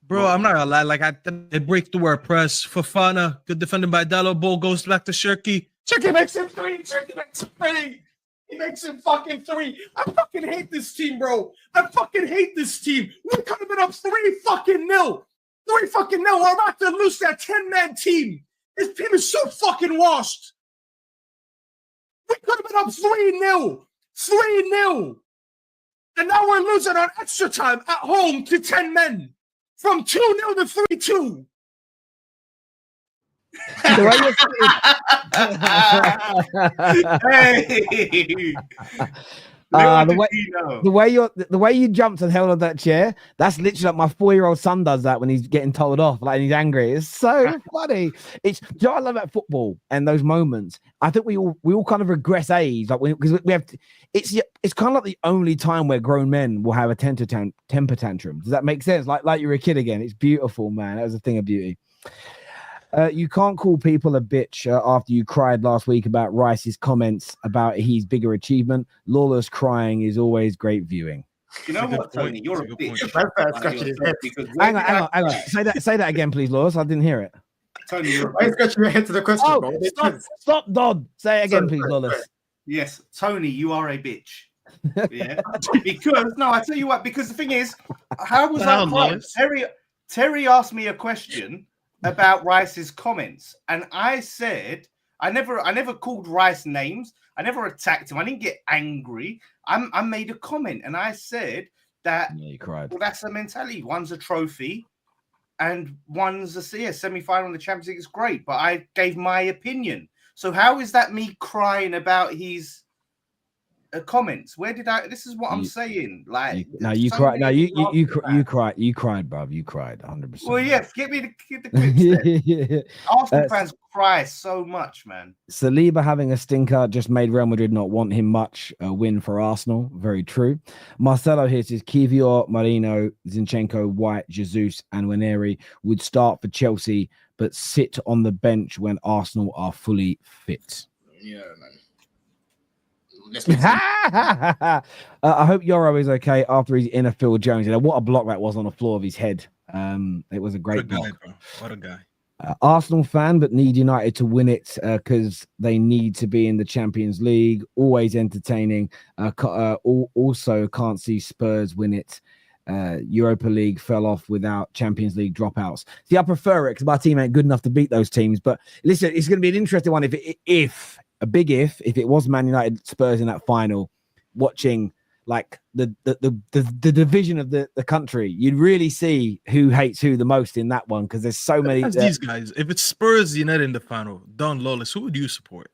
Bro, I'm not gonna lie. Like, they break through our press. Fofana, good defending by Dallo. Ball goes back to Shirky. Shirky makes him 3. Shirky makes him 3. He makes him fucking 3. I fucking hate this team, bro. I fucking hate this team. We could have been up 3 fucking nil. 3 fucking nil. We're about to lose that 10-man team. This team is so fucking washed. We could have been up 3-0. 3-0. And now we're losing on extra time at home to 10 men. From 2-0 to 3-2. The way you jumped and held on that chair, that's literally like my 4-year-old son does that when he's getting told off, like he's angry. It's so funny. It's you know what I love about football and those moments. I think we all kind of regress age, like because we have. It's kind of like the only time where grown men will have a temper tantrum. Does that make sense? Like you're a kid again. It's beautiful, man. That was a thing of beauty. You can't call people a bitch after you cried last week about Rice's comments about his bigger achievement. Lawless crying is always great viewing. You know what, Tony? You're a bitch. Hang on. Say that again, please, Lawless. I didn't hear it. Tony, you're Why are you scratching your head to the question, bro? Stop, Dodd. Say it again, please, Lawless. Yes, Tony, you are a bitch. Yeah, because no, I tell you what. Because the thing is, how was I crying? Terry asked me a question about Rice's comments, and I said I never called Rice names. I never attacked him. I didn't get angry. I made a comment, and I said that you cried. Well, that's the mentality. One's a trophy, and one's a semi-final in the Champions League is great. But I gave my opinion. So how is that me crying about his comments? Where did I? This is what I'm saying. Like, you cried. No, you cried. You cried, bruv. You cried 100%. Well, yeah. Get the clips. Arsenal fans cry so much, man. Saliba having a stinker just made Real Madrid not want him much. A win for Arsenal. Very true. Marcelo here says Kivior, Merino, Zinchenko, White, Jesus, and Waneri would start for Chelsea, but sit on the bench when Arsenal are fully fit. Yeah, man. I hope Yoro is okay after his inner Phil Jones. You know, what a block that was on the floor of his head. It was a great block. Bro. What a guy. Arsenal fan, but need United to win it because they need to be in the Champions League. Always entertaining. Also, can't see Spurs win it. Europa League fell off without Champions League dropouts. See, I prefer it because my team ain't good enough to beat those teams. But listen, it's going to be an interesting one if it was Man United Spurs in that final, watching like the division of the country, you'd really see who hates who the most in that one because there's so many. These guys, if it's Spurs United in the final, Don Lawless, who would you support?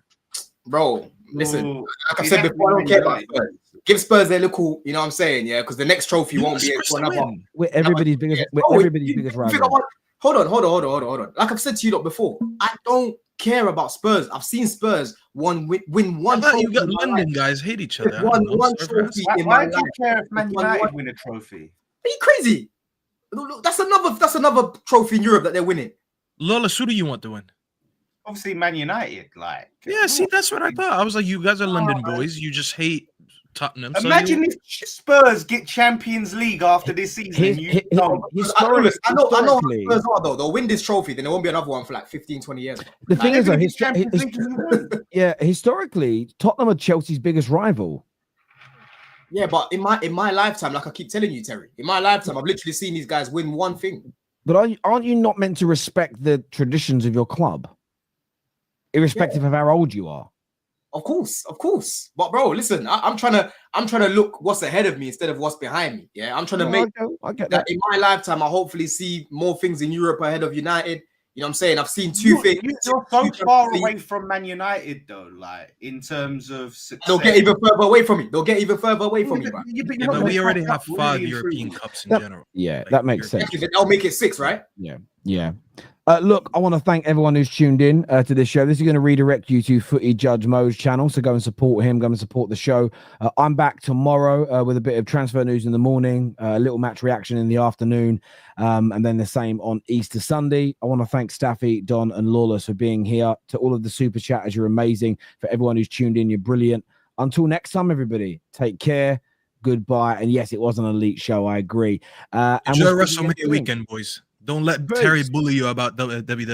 Bro, listen, like I said before, I don't care about Spurs. Give Spurs their little, you know what I'm saying, yeah, because the next trophy won't be for another. We're everybody's biggest rival. Hold on. Like I've said to you lot before, I don't care about Spurs. I've seen Spurs win one trophy. You got London guys hate each other. One trophy in Why my do you life. care if Man United win a trophy? Are you crazy? Look, that's another trophy in Europe that they're winning. Lawless, who do you want to win? Obviously, Man United. Like, Yeah, see, that's what I thought. I was like, you guys are London boys. You just hate Tottenham. Imagine if Spurs get Champions League after this season. I know how Spurs are, though. They'll win this trophy, then there won't be another one for like 15, 20 years. The thing is, historically, Tottenham are Chelsea's biggest rival. Yeah, but in my lifetime, like I keep telling you, Terry, in my lifetime, I've literally seen these guys win one thing. But aren't you not meant to respect the traditions of your club, irrespective of how old you are? Of course. But bro, listen, I'm trying to look what's ahead of me instead of what's behind me. Yeah, I'm trying to make I get that. In my lifetime, I hopefully see more things in Europe ahead of United. You know what I'm saying? I've seen two things. You're so far away from Man United, though, like in terms of success. They'll get even further away from me. But we already have 5 European Cups in general. Yeah, that makes sense. They'll make it 6, right? Yeah. Look, I want to thank everyone who's tuned in to this show. This is going to redirect you to Footy Judge Mo's channel, so go and support him, go and support the show. I'm back tomorrow with a bit of transfer news in the morning, a little match reaction in the afternoon, and then the same on Easter Sunday. I want to thank Staffy, Don, and Lawless for being here. To all of the super chatters, you're amazing. For everyone who's tuned in, you're brilliant. Until next time, everybody, take care. Goodbye. And yes, it was an elite show. I agree. Enjoy WrestleMania weekend, boys. Don't let Terry bully you about WWE.